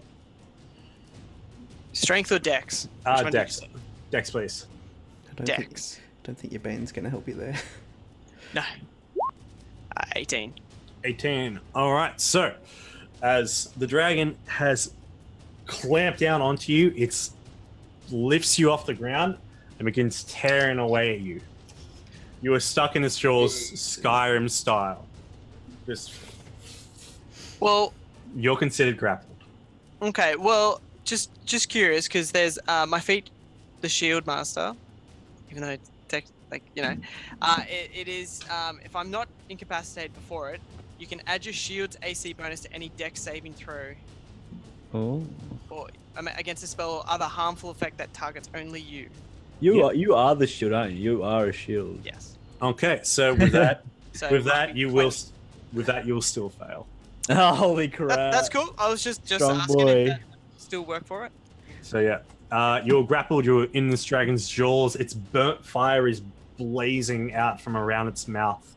Strength or dex? Which one did you Dex. say? Dex, please. I Dex. Don't think your bane's gonna help you there. No. 18. 18. All right. So, as the dragon has clamped down onto you, it lifts you off the ground and begins tearing away at you. You are stuck in its jaws, Skyrim style. Just, Well, you're considered grappled. okay. Well, just curious because there's my feet, the shield master, even though it is if I'm not incapacitated before it, you can add your shield's AC bonus to any dex saving throw Oh. or against a spell or other harmful effect that targets only you. You are the shield, aren't you? You are a shield. Yes. Okay. So with that, So with that you will 20. still fail. Holy crap. That's cool. I was just Strong asking boy. if that still work for it. So yeah, you're grappled. You're in this dragon's jaws. Its burnt fire is blazing out from around its mouth,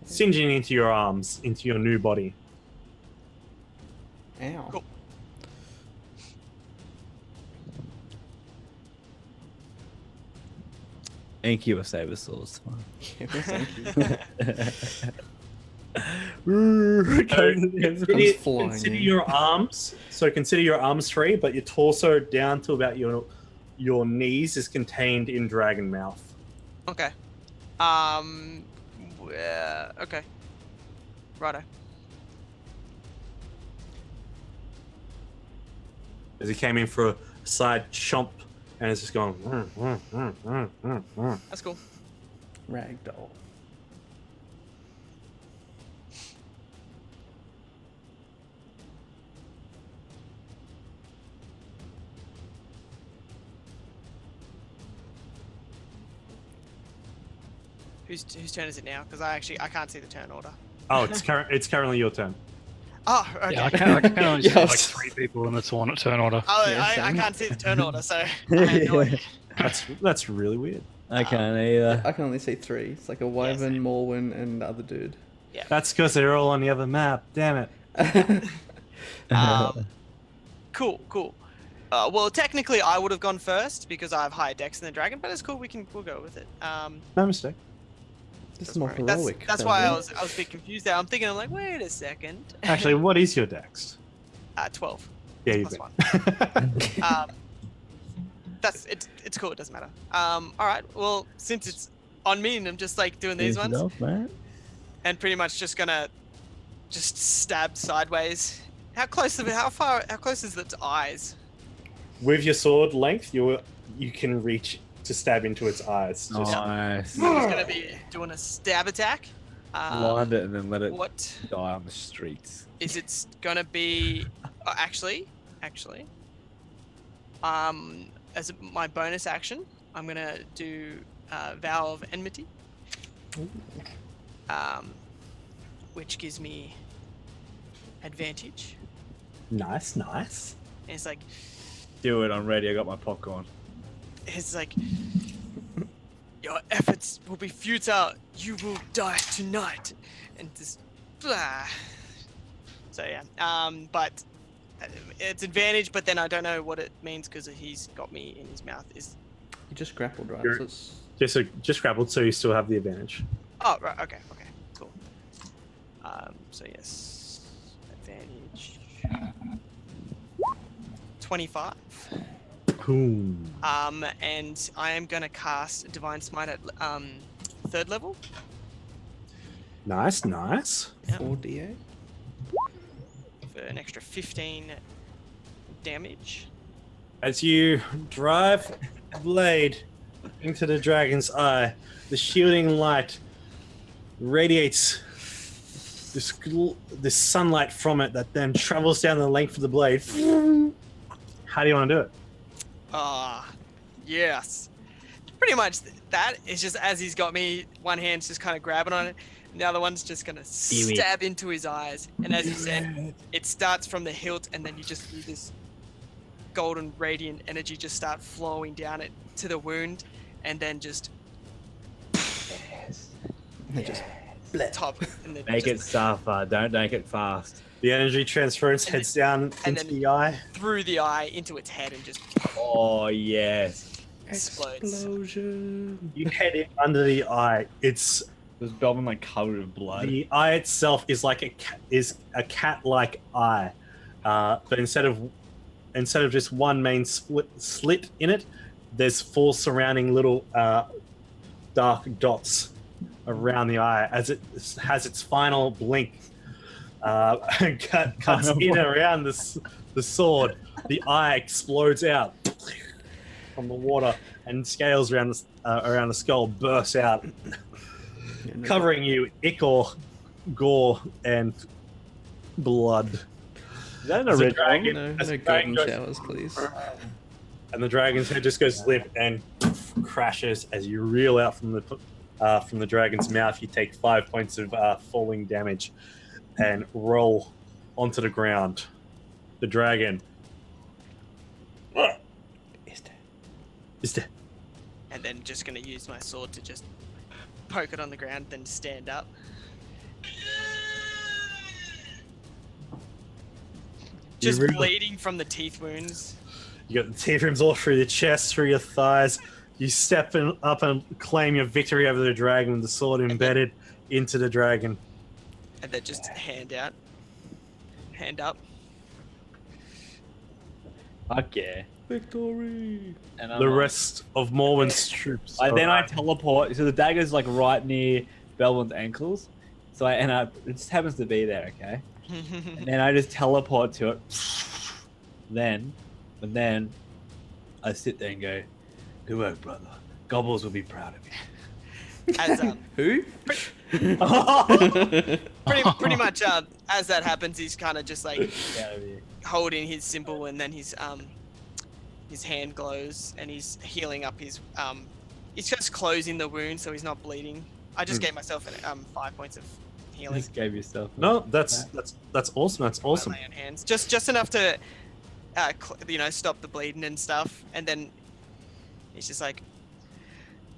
singeing into your arms, into your new body. Ow. Cool. Thank you, a saber sword. Yeah, well, thank you. Consider, flying consider in. your arms. So consider your arms free, but your torso down to about your knees is contained in dragon mouth. Okay. Okay. Righto. As he came in for a side chomp, and it's just going. That's cool. Ragdoll. Whose turn is it now? Because I can't see the turn order. Oh, it's currently your turn. Oh, okay. Yeah, I can only see like Yes. 3 people in the turn order. Oh, Yeah, I same. can't see the turn order, so I had no idea. That's really weird. I can't either. I can only see 3. It's like a Wyvern, Morwen, and the other dude. That's because they're all on the other map. Damn it. Cool. Well, technically, I would have gone first because I have higher dex than the dragon, but it's cool. We'll go with it. No mistake. This is Doesn't more worry. heroic. That's why I Kazimir. was a bit confused there. I'm thinking, I'm like, wait a second. Actually, what is your dex? 12. Yeah, It's you plus 1. It's cool. It doesn't matter. All right. Well, since it's on me and I'm just like doing these Finish it ones, off, man. and pretty much just gonna stab sideways. How close is its eyes? With your sword length, you can reach to stab into its eyes. Just- Nice. So I'm just gonna be doing a stab attack. Blind it and then let it What die on the streets. is it gonna be? Actually, as my bonus action, I'm gonna do Vow of Enmity, which gives me advantage. Nice, nice. And it's like, Do it, I'm ready. I got my popcorn. your efforts will be futile. You will die tonight. And just blah. So yeah, but it's advantage. But then I don't know what it means because he's got me in his mouth. You just grappled, right? You're- So it's... Just grappled, so you still have the advantage. Oh right, okay, cool. So yes, advantage. 25. Boom. And I am gonna cast Divine Smite at 3rd level. Nice, nice. 4d8. For an extra 15 damage. As you drive the blade into the dragon's eye, the shielding light radiates this sunlight from it that then travels down the length of the blade. How do you want to do it? Yes. Pretty much that is just as he's got me, one hand's just kind of grabbing on it, and the other one's just gonna stab into his eyes. And as you said, it starts from the hilt, and then you just see this golden radiant energy just start flowing down it to the wound, and then just They just top and then Make it just suffer. Don't make it fast. The energy transference And heads down and into then- the eye. through the eye into its head and just Oh, yes. explodes. Explosion. You head in under the eye. It's Was Belvin like covered with blood? the eye itself is like a cat-like eye, but instead of just one main slit in it, there's 4 surrounding little dark dots around the eye as it has its final blink. Cuts in around the sword. The eye explodes out from the water, and scales around the skull bursts out, Yeah, no covering you, ichor, gore, and blood. Is that an As a original? dragon- No, as no a dragon golden goes- showers, please. And the dragon's head just goes limp and crashes as you reel out from the dragon's mouth. You take 5 points of falling damage and roll onto the ground. The dragon is dead. And then just gonna use my sword to just poke it on the ground, then stand up. Just really- bleeding from the teeth wounds. You got the teeth rims all through your chest, through your thighs. You step up and claim your victory over the dragon with the sword embedded into the dragon. And then just hand up. Fuck yeah. Victory. And I'm The like- rest of Morwen's troops. Then I arrive. teleport. So the dagger's like right near Belvin's ankles. So I end up, it just happens to be there, okay? And then I just teleport to it. And then I sit there and go, good work, brother. Gobbles will be proud of you. As Who? pretty much as that happens, he's kind of just like Out of here. holding his symbol, and then his hand glows, and he's healing up his he's just closing the wound so he's not bleeding. I just gave myself 5 points of healing. Just gave yourself. No, that's awesome. That's by awesome. my own hands, just enough to stop the bleeding and stuff. And then he's just like,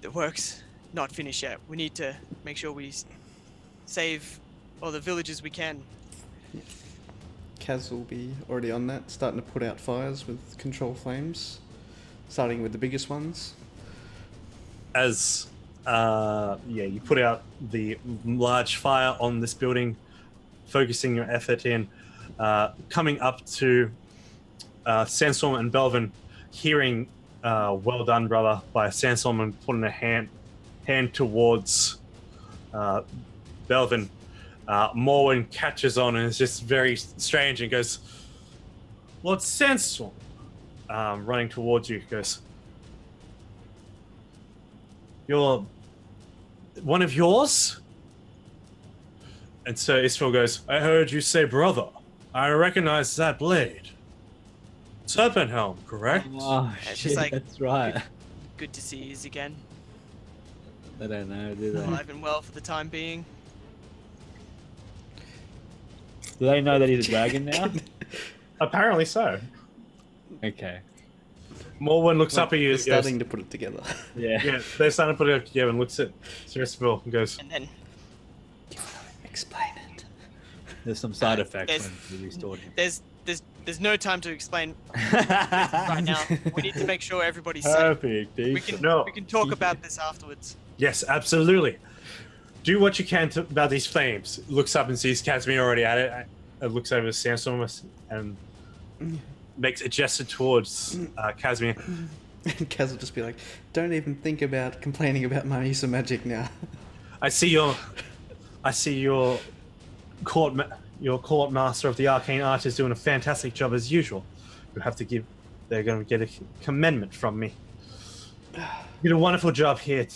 the work's not finished yet. We need to make sure we save all the villages we can. Kaz will be already on that, starting to put out fires with control flames, starting with the biggest ones. As you put out the large fire on this building, focusing your effort in, coming up to Sandstorm and Belvin, hearing "Well done, brother" by Sandstorm, and putting a hand towards Belvin. Morwen catches on and is just very strange and goes, "Lord Sandstorm," running towards you, goes, "You're one of yours?" And so Israel goes, "I heard you say brother. I recognize that blade. Serpent Helm, correct?" Oh, It's shit, just like- that's right. Good to see you again. They don't know, do they? Alive and well for the time being. Do they know that he's a dragon now? Apparently so. Okay. Morwen looks up at you We're and goes, starting to put it together. Yeah. yeah, they're starting to put it together and looks at Israel and goes, And then Explain it. There's some side effects there's- when you restored him. there's no time to explain right now. We need to make sure everybody's safe. Perfect. We can No. we can talk about this afterwards. "Yes, absolutely. Do what you can about these flames." Looks up and sees Kazimir already at it. Looks over to Sandstorm and makes a gesture towards Kazimir. And Kaz will just be like, "Don't even think about complaining about my use of magic now." I see your court master of the arcane art is doing a fantastic job as usual. They're going to get a commendment from me. You did a wonderful job here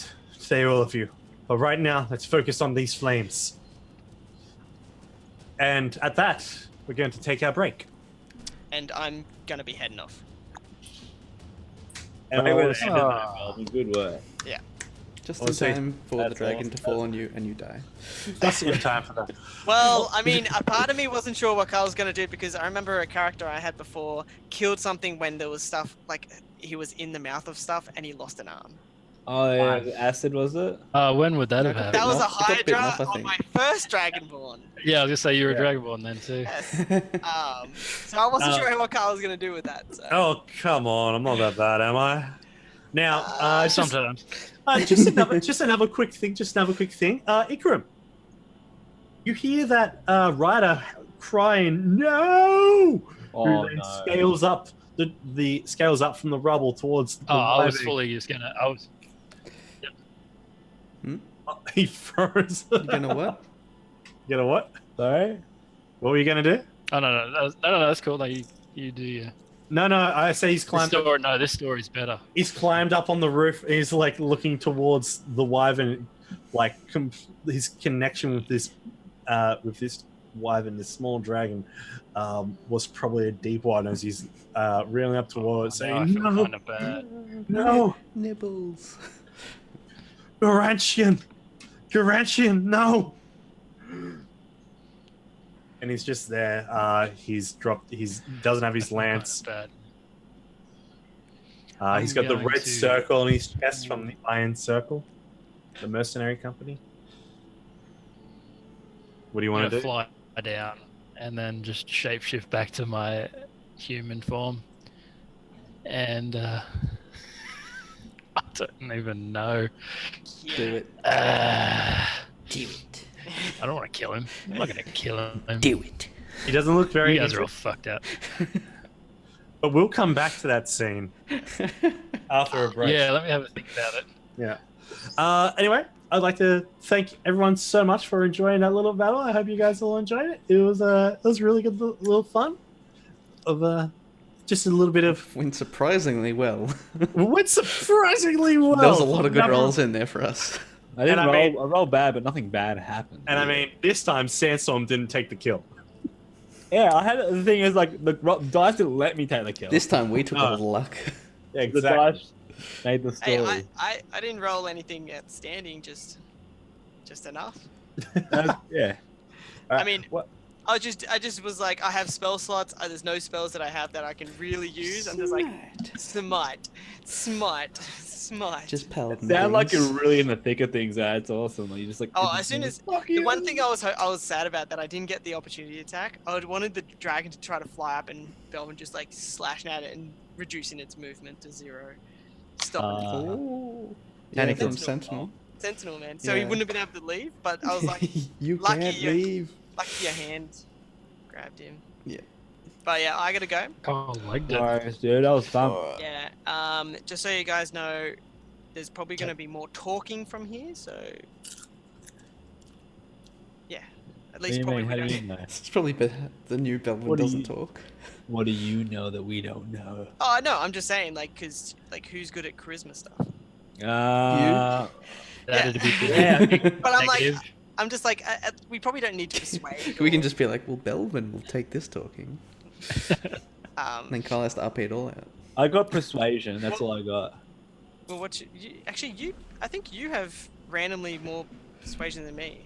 today, all of you. But right now, let's focus on these flames. And at that, we're going to take our break. And I'm gonna be heading off. And Right we'll- where they ended that, Melvin. Good work. Just Well, in see, time for the that's dragon awesome. to fall on you and you die. Just in time for that. Well, I mean, a part of me wasn't sure what Carl was gonna do because I remember a character I had before killed something when there was stuff like he was in the mouth of stuff and he lost an arm. Oh, yeah. The acid, was it? When would that have That happened? That was a off- it got bitten Hydra off, I on think. my first Dragonborn. Yeah, I was gonna say you were Yeah. a Dragonborn then too. Yes. So I wasn't sure what Carl was gonna do with that. So. Oh, come on. I'm not that bad, am I? Now, just, Sometimes. just another quick thing. Ikram, you hear that rider crying, "No!" Oh, Who then no. scales up the scales up from the rubble towards the Oh, I was wyvern. fully just gonna. I was. He froze. You gonna what? You know what? Sorry? What were you gonna do? Oh no, that's cool. No, you do. Yeah. No, I say he's climbed. This story's better. He's climbed up on the roof. He's like looking towards the wyvern, like his connection with this wyvern, this small dragon, was probably a deep one as he's reeling up towards, I saying, feel "No, kind of bad. no, Nibbles. Garantian, no!" And he's just there. He doesn't have his lance. Bad. He's got the I'm red going to- circle on his chest from the Iron Circle, the mercenary company. What do you I'm want to gonna do? fly down and then just shapeshift back to my human form. And I don't even know. Do it. Do it. I don't want to kill him. I'm not gonna kill him. Do it. He doesn't look very You guys are all into it, fucked up. but we'll come back to that scene after a break. Yeah, let me have a think about it. Yeah. Anyway, I'd like to thank everyone so much for enjoying that little battle. I hope you guys all enjoyed it. It was really good, little fun. Of just a little bit of Went surprisingly well. went surprisingly well. There was a lot of good Number- rolls in there for us. I didn't And I roll. I rolled bad, but nothing bad happened. And I mean, this time Sandstorm didn't take the kill. yeah, I had the thing is like the dice didn't let me take the kill. This time we took all the luck. Yeah, the dice made the Hey, story. I didn't roll anything outstanding, just enough. Yeah. I mean, what? I just was like, I have spell slots. There's no spells that I have that I can really use. I'm just like, smite. Just paladin. Sound like things. you're really in the thick of things. It's awesome. Like, you just like. Oh, as soon as the one thing I was sad about that I didn't get the opportunity attack. I wanted the dragon to try to fly up and Belvin just like slashing at it and reducing its movement to 0. Stop. Oh. Yeah, Panic from that's- Sentinel. sentinel, man. So he Yeah. wouldn't have been able to leave. But I was like, you lucky can't you- leave. lucky your hand grabbed him. Yeah. But yeah, I gotta go. Oh, legged it. Alright, dude, that was fun. Alright. Yeah. Just so you guys know, there's probably gonna be more talking from here. So yeah, at What do least you probably mean? we How do don't. you know? It's probably better the new Belvin What do doesn't you- talk. What do you know that we don't know? Oh no, I'm just saying, like, cause like who's good at charisma stuff? That'd be Yeah. But I'm like, negative. I'm just like, we probably don't need to persuade. We can or, just be like, well, Belvin will take this talking. And then Kyle has to up it all out. I got persuasion. That's all I got. Well, actually, I think you have randomly more persuasion than me.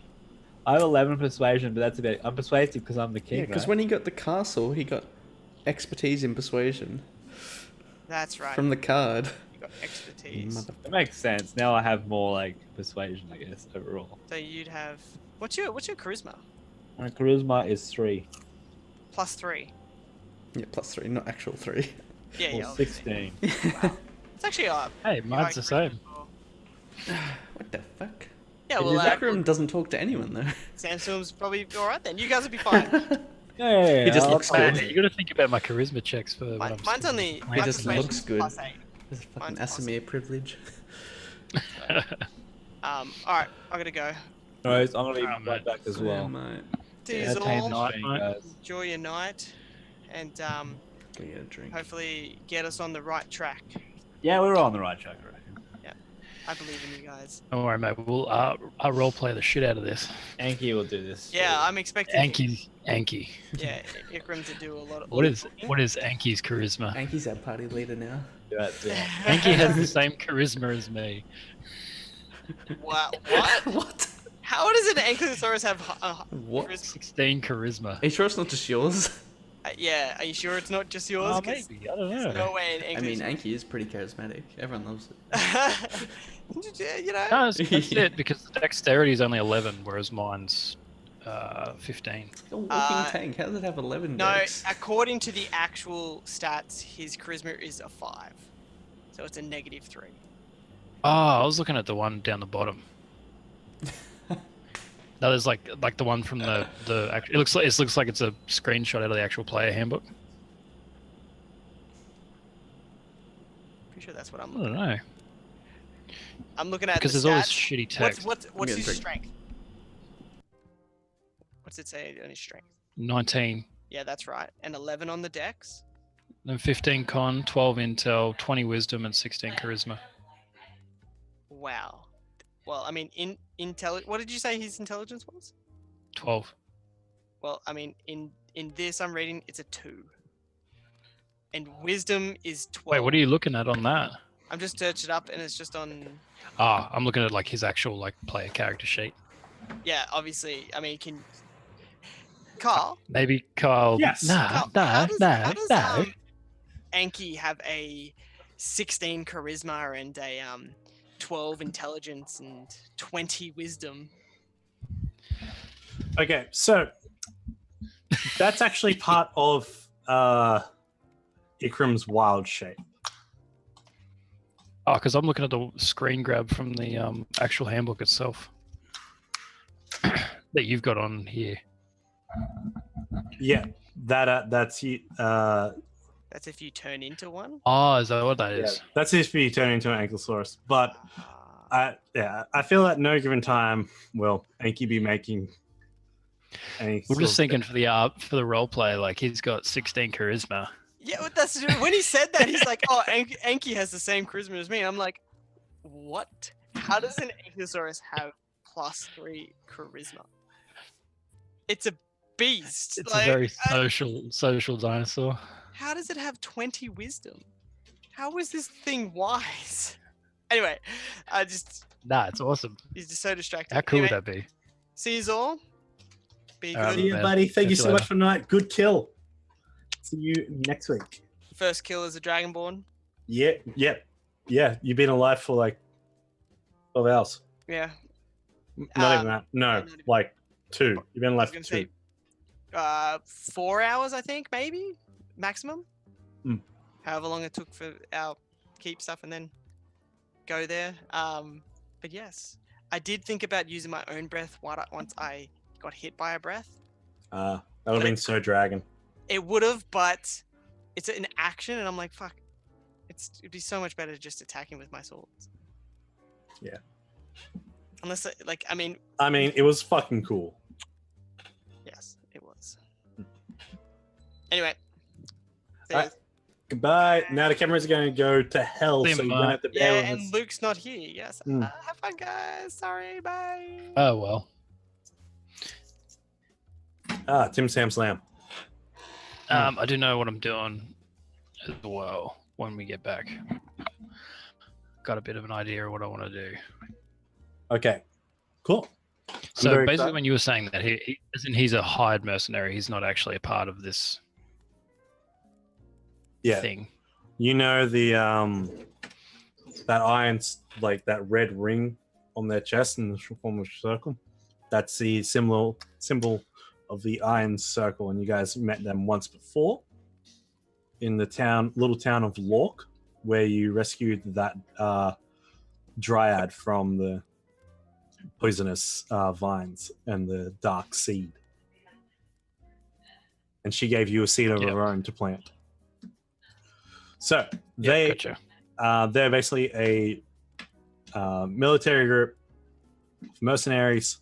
I have 11 persuasion, but that's about. I'm persuasive because I'm the king. Yeah, because right? when he got the castle, he got expertise in persuasion That's right. from the card. You got expertise. Mother- That makes sense. Now I have more like persuasion, I guess, overall. So you'd have what's your charisma? My charisma is 3 +3. Yeah, +3, not actual 3. Yeah, or yeah. obviously. 16. It's actually Hey, mine's the same. What the fuck? Yeah, His well, back room doesn't talk to anyone though. Sandstorm's probably all right then. You guys will be fine. Yeah, He just I'll looks try good. it. You got to think about my charisma checks for. when I'm Mine's only. sitting. My just persuasion's looks good. +8. There's a fucking Mine's Asimir privilege. All right, I gotta go. Anyways, I'm gonna be Oh, right mate. back as Yeah, well. mate. See Yeah, you tame all. the Night, stream, mate. guys. Enjoy your night, and Go get a drink. hopefully get us on the right track. Yeah, we're on the right track, I reckon. I believe in you guys. Don't worry, mate. We'll I'll role play the shit out of this. Anki will do this. Yeah, I'm expecting. Anki. Yeah, Ikram to do a lot of. What is Anki's charisma? Anki's our party leader now. Do that, do that. Anki has the same charisma as me. What? What? How does an Ankylosaurus have? What? Charisma? 16 charisma. Are you sure it's not just yours? Yeah, are you sure it's not just yours? 'Cause Maybe. I don't there's know. no way an I mean, Ankylosaurus. Anki is pretty charismatic. Everyone loves it. You know. No, that's it because the dexterity is only 11, whereas mine's 15. A walking Uh, tank. How does it have 11 No, dex? according to the actual stats, his charisma is a 5, so it's a -3. Oh, I was looking at the one down the bottom. No, there's like the one from the it looks like it's a screenshot out of the actual player handbook. Pretty sure that's what I'm I looking don't at. know I'm looking at because the there's all this stats. shitty text. What's Give me a his drink. strength? What's it say on his strength? 19, Yeah, that's right. And 11 on the dex. then 15 con, 12 intel, 20 wisdom, and 16 charisma. Wow. Well, I mean, what did you say his intelligence was? 12. Well, I mean, in this I'm reading it's a 2. And wisdom is 12. Wait, what are you looking at on that? I'm just searched it up and it's just on. Ah, I'm looking at like his actual like player character sheet. Yeah, obviously. I mean, Carl. Maybe Kyle. Yes. Carl, how does, no. Anki have a 16 charisma and a 12 intelligence and 20 wisdom? Okay, so that's actually part of Ikram's wild shape. Oh, because I'm looking at the screen grab from the actual handbook itself that you've got on here. Yeah, that's it. That's if you turn into one. Oh, is that what that Yeah, is? that's if you turn into an Ankylosaurus. But Ah. I feel at no given time will Anki be making any. We're just thinking for the role play, like he's got 16 charisma. Yeah, but that's when he said that. He's like, "Oh, Anki has the same charisma as me." I'm like, "What? How does an Ankylosaurus have +3 charisma? It's a beast. It's like, a very social dinosaur. How does it have 20 wisdom? How is this thing wise?" Anyway, Nah, it's awesome. he's just so distracted. How cool Anyway, would that be? see you all. Be All right, good. See you, man. buddy. Thank Catch you you so later. much for tonight. Good kill. See you next week. First kill is a Dragonborn. Yeah. You've been alive for like 12 hours. Yeah. Not even that. No, not even- like 2. You've been I alive was for gonna 2. say 4 hours, I think, maybe maximum. Mm. However long it took for our keep stuff and then go there. But yes, I did think about using my own breath once I got hit by a breath. That would have been so dragon. It would have, but it's an action, and I'm like, fuck. It'd be so much better just attacking with my swords. Yeah. Unless, I mean, it was fucking cool. yes, it was. Anyway. Alright. Goodbye. Now the camera's going to go to hell, so you don't have to bear with and us. Luke's not here. Yes. Have fun, guys. Sorry. Bye. Oh well. Tim Sam Slam. I do know what I'm doing as well when we get back. Got a bit of an idea of what I want to do. Okay. Cool. So very basically, excited. when you were saying that he's a hired mercenary, he's not actually a part of this thing. You know the that iron, like that red ring on their chest in the form of a circle? That's the symbol of the Iron Circle, and you guys met them once before in the little town of Lork, where you rescued that dryad from the poisonous vines and the dark seed. And she gave you a seed of her own to plant. So they're basically a military group of mercenaries.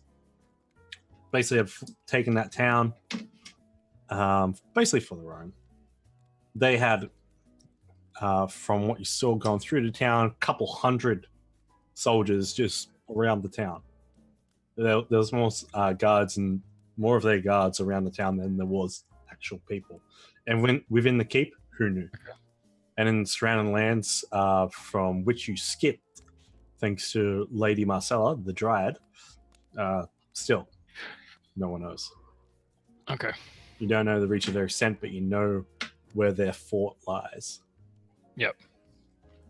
Basically have taken that town basically for their own. They had, from what you saw going through the town, a couple hundred soldiers just around the town. There was more guards and more of their guards around the town than there was actual people. And within the keep, who knew? Okay. And in the surrounding lands from which you skipped, thanks to Lady Marcella, the Dryad, still, no one knows. Okay. You don't know the reach of their extent, but you know where their fort lies. Yep.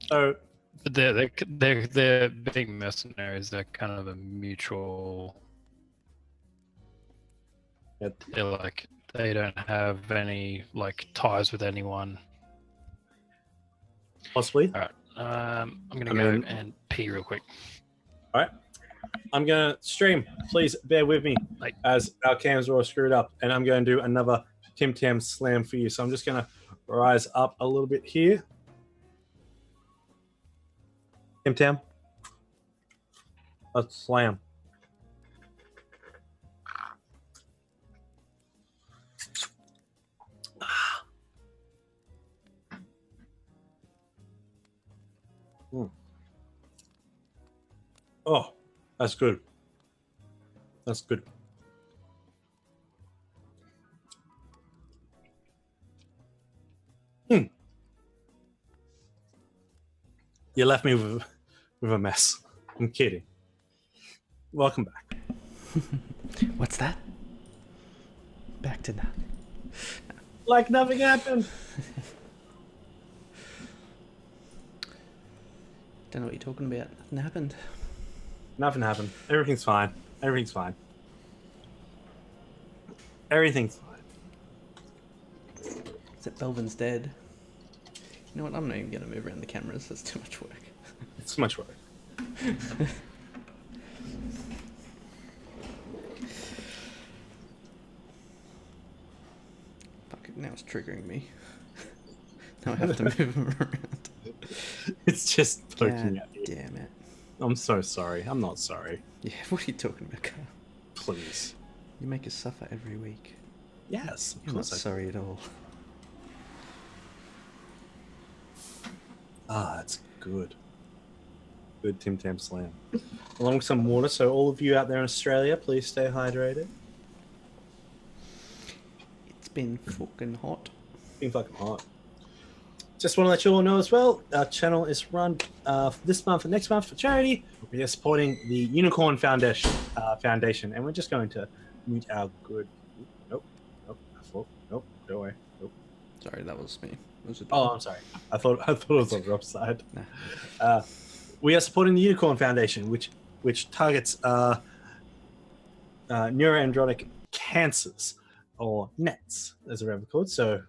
So, but they're big mercenaries. They're kind of a mutual. They're like they don't have any like ties with anyone. Possibly. All right. I'm gonna go and pee real quick. All right. I'm gonna stream. Please bear with me as our cams are all screwed up, and I'm going to do another Tim Tam Slam for you. So I'm just gonna rise up a little bit here. Tim Tam, let's slam. Oh, that's good. That's good. You left me with a mess. I'm kidding. Welcome back. What's that? Back to that. Like nothing happened. Don't know what you're talking about. Nothing happened. Nothing happened. Everything's fine. Everything's fine. Everything's fine. Except Belvin's dead. You know what? I'm not even going to move around the cameras. That's too much work. It's too much work. Fuck it, now it's triggering me. Now I have to move him around. It's just poking God at you. Damn it. I'm so sorry. I'm not sorry. Yeah, what are you talking about, Carl? Please. You make us suffer every week. Yes, of You're not course. sorry at all. That's good. Good Tim Tam Slam. Along with some water, so all of you out there in Australia, please stay hydrated. It's been fucking hot. Been fucking hot. Just want to let you all know as well, our channel is run this month and next month for charity. We are supporting the Unicorn Foundation, and we're just going to meet our good... Nope, don't worry. Nope. Sorry, that was me. Oh, I'm sorry. I thought it was on the rough side. Nah. We are supporting the Unicorn Foundation, which targets neuroandrotic cancers, or NETs, as they're ever called. So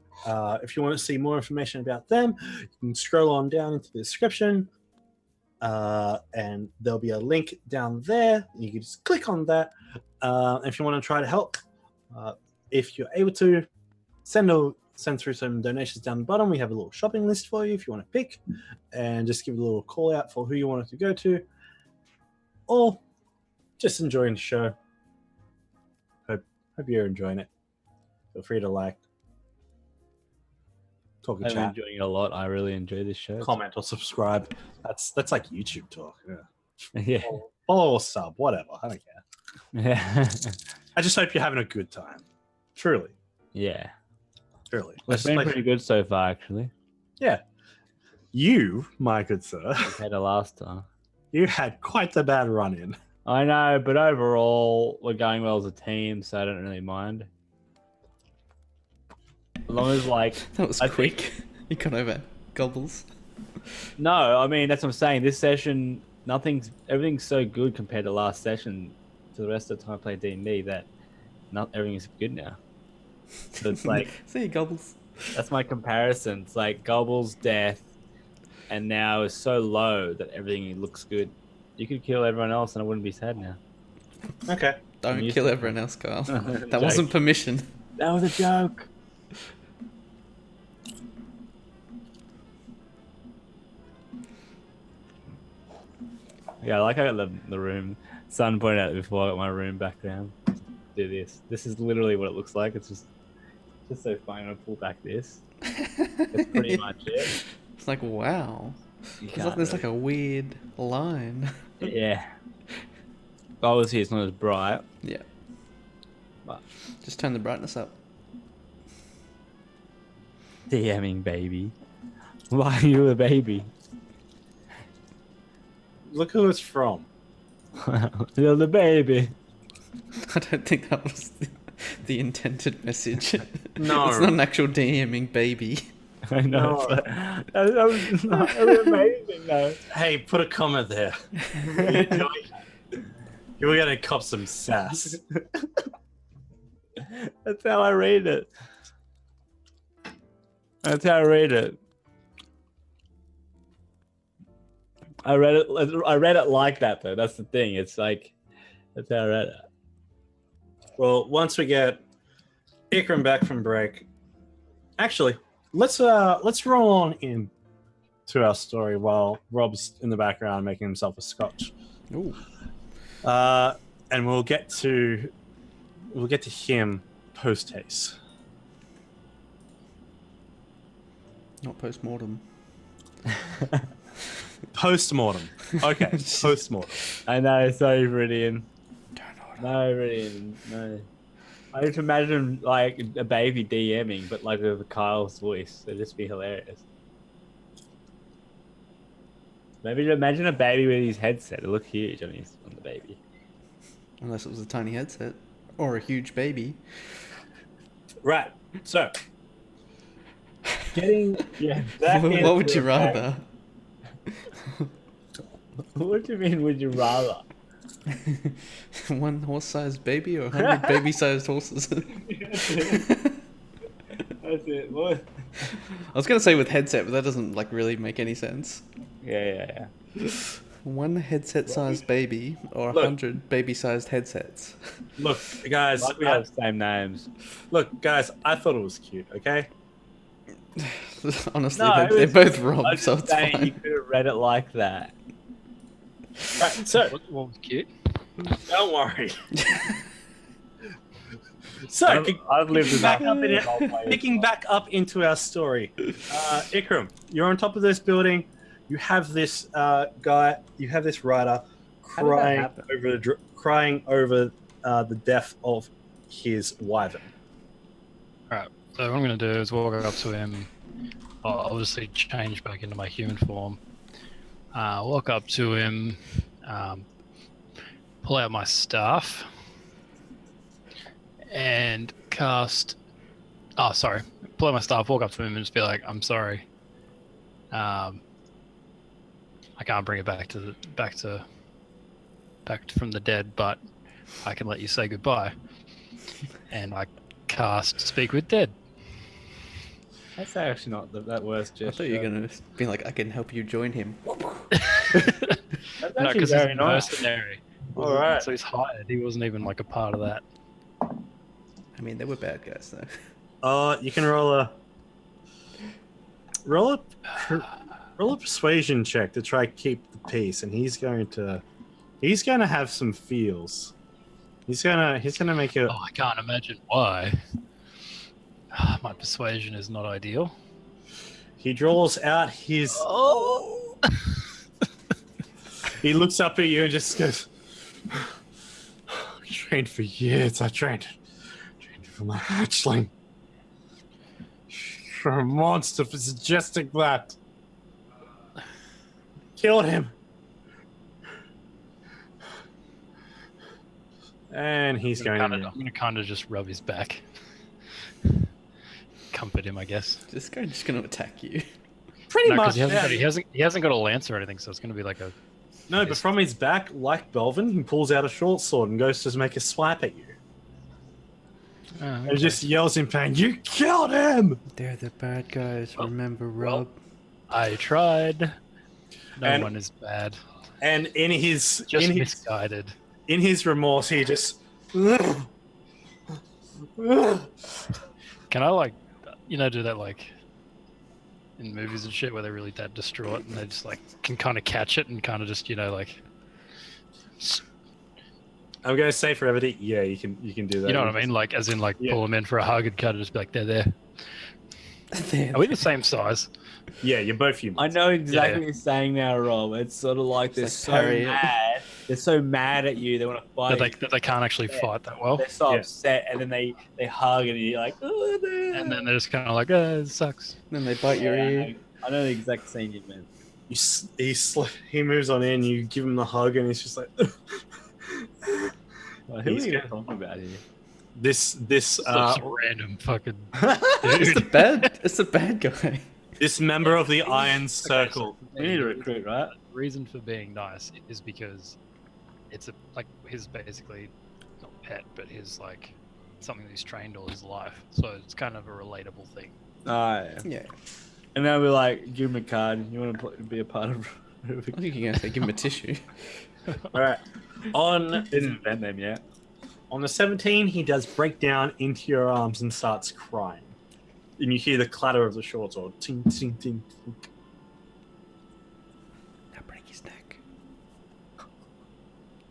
if you want to see more information about them, you can scroll on down into the description. and there'll be a link down there. You can just click on that. If you want to try to help, if you're able to, send through some donations down the bottom. We have a little shopping list for you if you want to pick, and just give a little call out for who you want it to go to, or just enjoying the show. Hope you're enjoying it. Feel free to like, talk and I'm chat, enjoying it a lot. I really enjoy this show. comment or subscribe. That's like YouTube talk. Yeah. Yeah. Follow or sub, whatever. I don't care. Yeah. I just hope you're having a good time. Truly. Yeah. Truly. It's been pretty good so far, actually. Yeah. You, my good sir, Compared to last time. you had quite the bad run in. I know, but overall, we're going well as a team, so I don't really mind. As long as, like... That was quick. You got over gobbles. No, I mean, that's what I'm saying. This session, everything's so good compared to last session to the rest of the time I played D&D that everything is good now. So it's like... See you, gobbles. That's my comparison. It's like Gobble's death, and now is so low that everything looks good. You could kill everyone else and I wouldn't be sad now. Okay. Don't kill everyone else, Carl. That wasn't permission. That was a joke. Yeah, I like I got the room. Sun pointed out before I got my room background. Do this. This is literally what it looks like. It's just so funny. I'm gonna pull back this. That's pretty much it. It's like, wow. There's like a weird line. Yeah. Obviously, it's not as bright. Yeah. But Just turn the brightness up. DMing baby. Why are you a baby? Look who it's from. You're the baby. I don't think that was the intended message. No. It's not an actual DMing baby. I know. No. That was amazing, though. Hey, put a comment there. You're gonna cop some sass. That's how I read it. That's how I read it. I read it like that, though. That's the thing. It's like, that's how I read it. Well, once we get Ikram back from break, actually, let's roll on in to our story while Rob's in the background making himself a scotch. Ooh. And we'll get to him post haste. Not post-mortem. Post-mortem. Okay, post-mortem. I know, sorry, Viridian. No, Viridian, no. I just imagine, like, a baby DMing, but, like, with Kyle's voice. It'd just be hilarious. Maybe imagine a baby with his headset. It'd look huge on the baby. Unless it was a tiny headset. Or a huge baby. Right. So, What would you rather? What do you mean, would you rather? One horse-sized baby or 100 baby-sized horses? That's it, boy. I was gonna say with headset, but that doesn't like really make any sense. Yeah. One headset-sized baby or Look. 100 baby-sized headsets. look, guys. Like we have the same names. Look, guys. I thought it was cute. Okay. Honestly, No, they're both wrong, I was so just it's saying you fine. could have read it like that. Right. So, What was cute? don't worry. So, I've lived with back that. up in it. Picking back up into our story, Ikram, you're on top of this building. You have this guy. You have this rider How did that crying happen? crying over the death of his wyvern. Alright, so what I'm going to do is walk up to him. I'll obviously change back into my human form. Walk up to him, pull out my staff, and cast... Oh, sorry. Pull out my staff, walk up to him and just be like, I'm sorry. I can't bring it back from the dead, but I can let you say goodbye. And I cast Speak with Dead. That's actually not that worst I gesture. thought you were gonna be like, I can help you join him. It's No, actually because he's very a nice. mercenary. All right. So he's hired. He wasn't even like a part of that. I mean, they were bad guys though. You can roll a persuasion check to try keep the peace, and he's going to have some feels. He's gonna make a. Oh, I can't imagine why. My persuasion is not ideal. He draws out his. Oh. He looks up at you and just goes. I trained for years. I trained for my hatchling. For a monster for suggesting that. Killed him. And he's going I'm gonna kind of just rub his back. Comfort him, I guess. This guy's just gonna attack you. pretty No, much. because he hasn't got a lance or anything, so it's gonna be like a. No, but from his back, like Belvin, he pulls out a short sword and goes to make a swipe at you. Oh, And okay. just yells in pain, "You killed him!" They're the bad guys. Remember, well. Rob? I tried. No And- one is bad. And in his Just misguided. in his remorse, he just. Can I like, do that like in movies and shit where they're really that distraught and they just like can kind of catch it and kind of just like. I'm gonna say for everything, yeah, you can do that. You know what I mean? Like, as in, like, Yeah. pull them in for a hug and kind of just be like, they're there. They're Are we the same size? Yeah, you're both humans. I know exactly what you're saying now, Rob. It's sort of like they're like so parry it. mad. They're so mad at you. They want to fight. That they can't actually Yeah. fight that well. They're so Yeah. upset, and then they hug, and you're like, oh, And then they're just kind of like, it sucks. Then they bite your ear. I know the exact scene you meant. He moves on in. You give him the hug, and he's just like. Well, who are He's you good. talking about here? This Such a random fucking It's the dude. bad guy. this member of the Iron Circle. We need to recruit, right? The reason for being nice is because it's his basically not pet, but his like something that he's trained all his life. So it's kind of a relatable thing. Yeah. Yeah. And then we're like, give him a card. You want to be a part of? I think you're gonna say give him a tissue. All right. Didn't invent them yet. On the 17, he does break down into your arms and starts crying. And you hear the clatter of the short sword. Ting, ting, ting, ting. Now break his neck.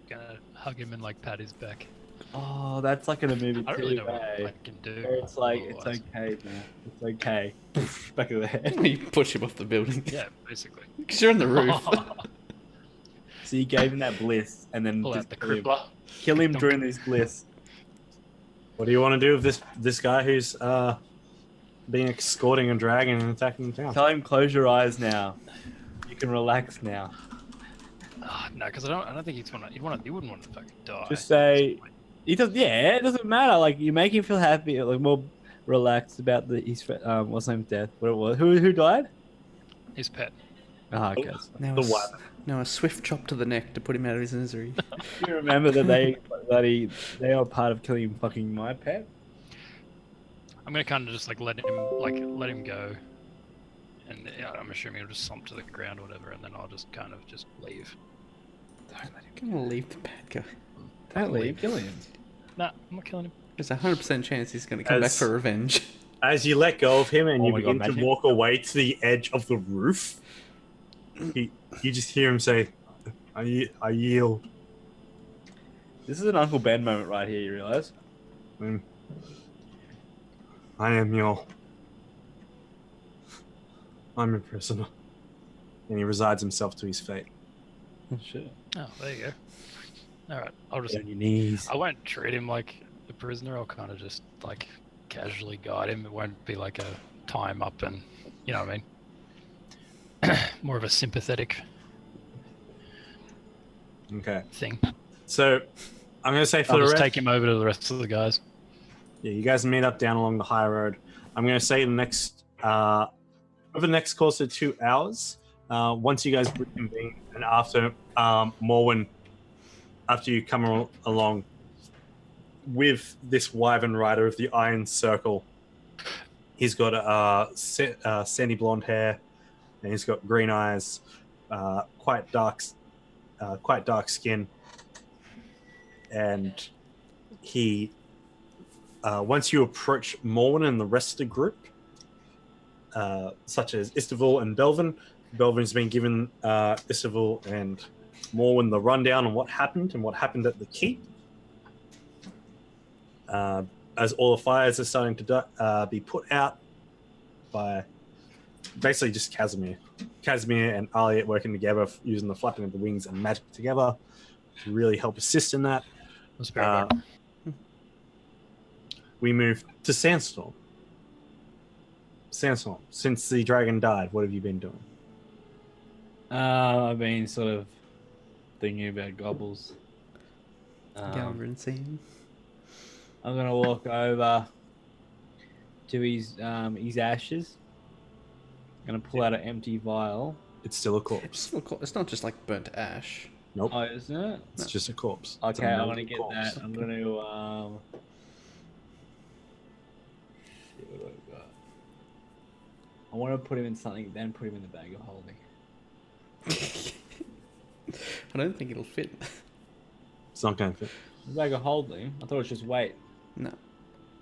Gonna hug him and like pat his back. Oh, that's like in a movie I don't too. really know what eh? I can do. Where it's like, it's otherwise. okay, man. It's okay. Back of the head. You push him off the building. Yeah, basically. Because you're on the roof. So you gave him that bliss, and then Pull just out the kill him. crippler. Kill him during this bliss. What do you want to do with this guy who's being escorting a dragon and attacking the town? Tell him close your eyes now. You can relax now. Oh, no, because I don't think he wouldn't want to fucking die. Just say, it doesn't matter. Like you make him feel happy, like more relaxed about his what's name death. What it was? Who died? His pet. Ah, okay. Now The a s- one. Now a swift chop to the neck to put him out of his misery. Do you remember that they are part of killing fucking my pet? I'm gonna kind of just like let him go, and I'm assuming he'll just slump to the ground or whatever, and then I'll just kind of just leave. I'm gonna leave the bad guy. Don't leave. Kill him. Nah, I'm not killing him. There's a 100% chance he's gonna come back As- for revenge. As you let go of him and Oh you my begin God, to imagine- walk away to the edge of the roof, you just hear him say, I yield. This is an Uncle Ben moment right here. You realize? I am I'm a prisoner. And he resigns himself to his fate. Oh shit. Oh, there you go. All right, I'll just. Get on your knees. I won't treat him like a prisoner. I'll kind of just like casually guide him. It won't be like a tie him up and you know what I mean. More of a sympathetic Okay. thing. So, I'm going to say for I'll the just rest... take him over to the rest of the guys. Yeah, you guys meet up down along the high road. I'm going to say over the next course of 2 hours, once you guys reconvene, and after Morwen, after you come along with this wyvern rider of the Iron Circle, he's got sandy blonde hair, and he's got green eyes, quite dark quite dark skin, and he once you approach Morwen and the rest of the group, such as Istavul and Belvin's been given Istavul and Morwen the rundown on what happened at the keep. As all the fires are starting to be put out by basically just Kazimir and Aliet working together, using the flapping of the wings and magic together to really help assist in that. Let's be right back. We move to Sandstorm. Sandstorm, since the dragon died, what have you been doing? I've been sort of thinking about gobbles. Galvin scene. I'm gonna walk over to his ashes. Gonna pull out an empty vial. It's still a corpse. It's not just like burnt ash. Nope. Oh, isn't it? It's just a corpse. It's Okay, a I melted want to get corpse. that. I'm gonna shit, what do I got? I want to put him in something, then put him in the bag of holding. I don't think it'll fit. It's not going to fit. The bag of holding? I thought it was just weight. No.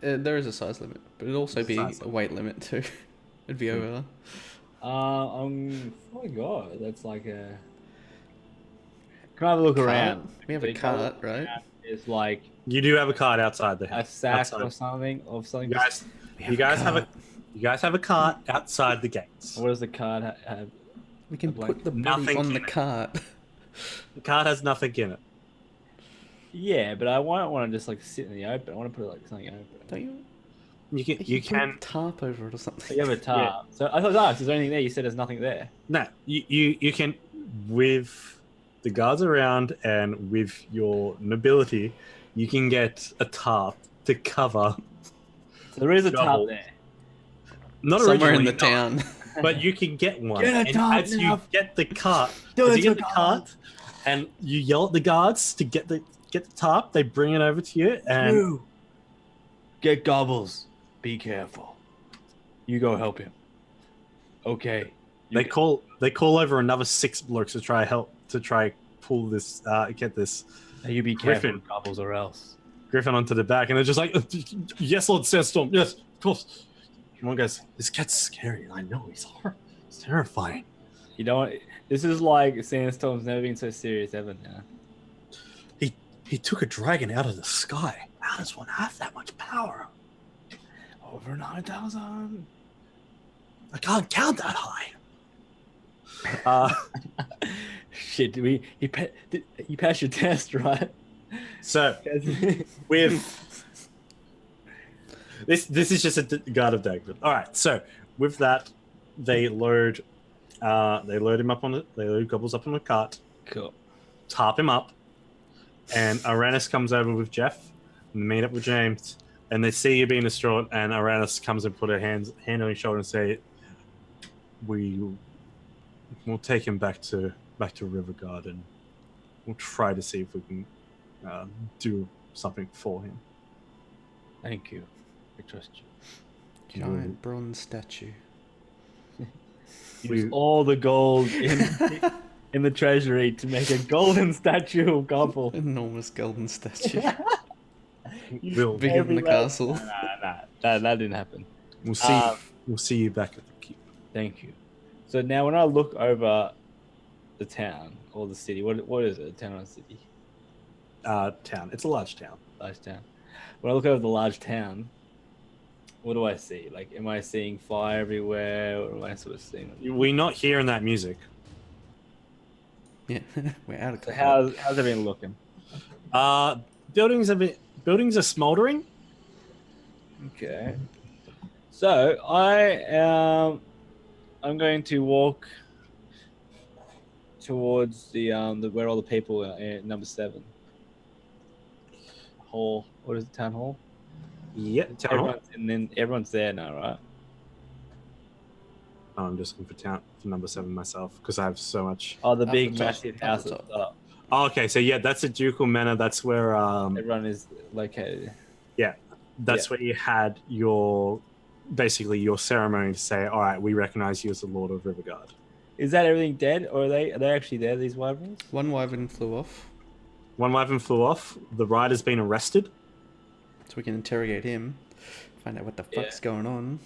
There is a size limit, but it'll also be Size a weight limit too. It'd be over. Oh my god, that's like a. Can I have a look Cart? around? We have a cart, right? It's like You do have a cart outside the a house. sack outside. or something of something. You guys have a cart outside the gates. What does the card have? We can Like, put the body nothing on the in it. cart. The cart has nothing in it. Yeah, but I won't want to just like sit in the open. I want to put like something open. Don't you? You put can a tarp over it or something. You have a tarp. So I thought, is there anything there? You said there's nothing there. no. You can, with the guards around and with your nobility, you can get a tarp to cover. So there is a tarp Double. there. Not Somewhere in originally, the town. but you can get one. Get a And tarp as now. you get the cart, Do as it you to get the cart, and you yell at the guards to get the tarp, they bring it over to you, and Brew. Get gobbles. Be careful. You go help him. Okay. they call over another 6 blokes to try pull this get this You be careful, Griffin. with gobbles, or else. Griffin onto the back, and they're just like, yes, Lord Sandstorm, yes, of course. And one goes, this cat's scary. I know he's terrifying. You know what? This is like Sandstorm's never been so serious ever now. He took a dragon out of the sky. How does one have that much power? Over 9,000. I can't count that high. Shit, you passed your test, right? So with this is just a guard of Dagford. All right. So with that, they load him up on it. They load Gobbles up on the cart, Cool. tarp him up, and Aranis comes over with Jeff and they meet up with James, and they see you being distraught, and Aranis comes and put her hand on your shoulder and say, we'll take him back to Riverguard, and we'll try to see if we can do something for him. Thank you. I trust you. Giant bronze statue. Use all the gold in the treasury to make a golden statue of Gobble. Enormous golden statue. We'll Bigger than the castle. That didn't happen. we'll see you back at the keep. Thank you. So now when I look over the town or the city, what is it? A town or a city? Town. It's a large town. Large town. When I look over the large town, what do I see? Like, am I seeing fire everywhere? Or am I sort of seeing? We're not hearing that music. Yeah, we're out of So control. how's everything looking? Buildings are smoldering. Okay. So I'm going to walk towards the where all the people are at number 7. Hall. What is the town hall? Yeah, town hall. Everyone's there now, right? Oh, I'm just looking for number 7 myself because I have so much. Oh, the Up big the top, massive up the house at top. the top. Oh, okay, so yeah, that's a ducal manor. That's where Everyone is located. that's where you had your basically your ceremony to say, all right, we recognize you as the Lord of Riverguard. Is that everything dead, or are they actually dead? These wyverns? One wyvern flew off, One wyvern flew off. The rider's been arrested. so we can interrogate him, find out what the fuck's going on.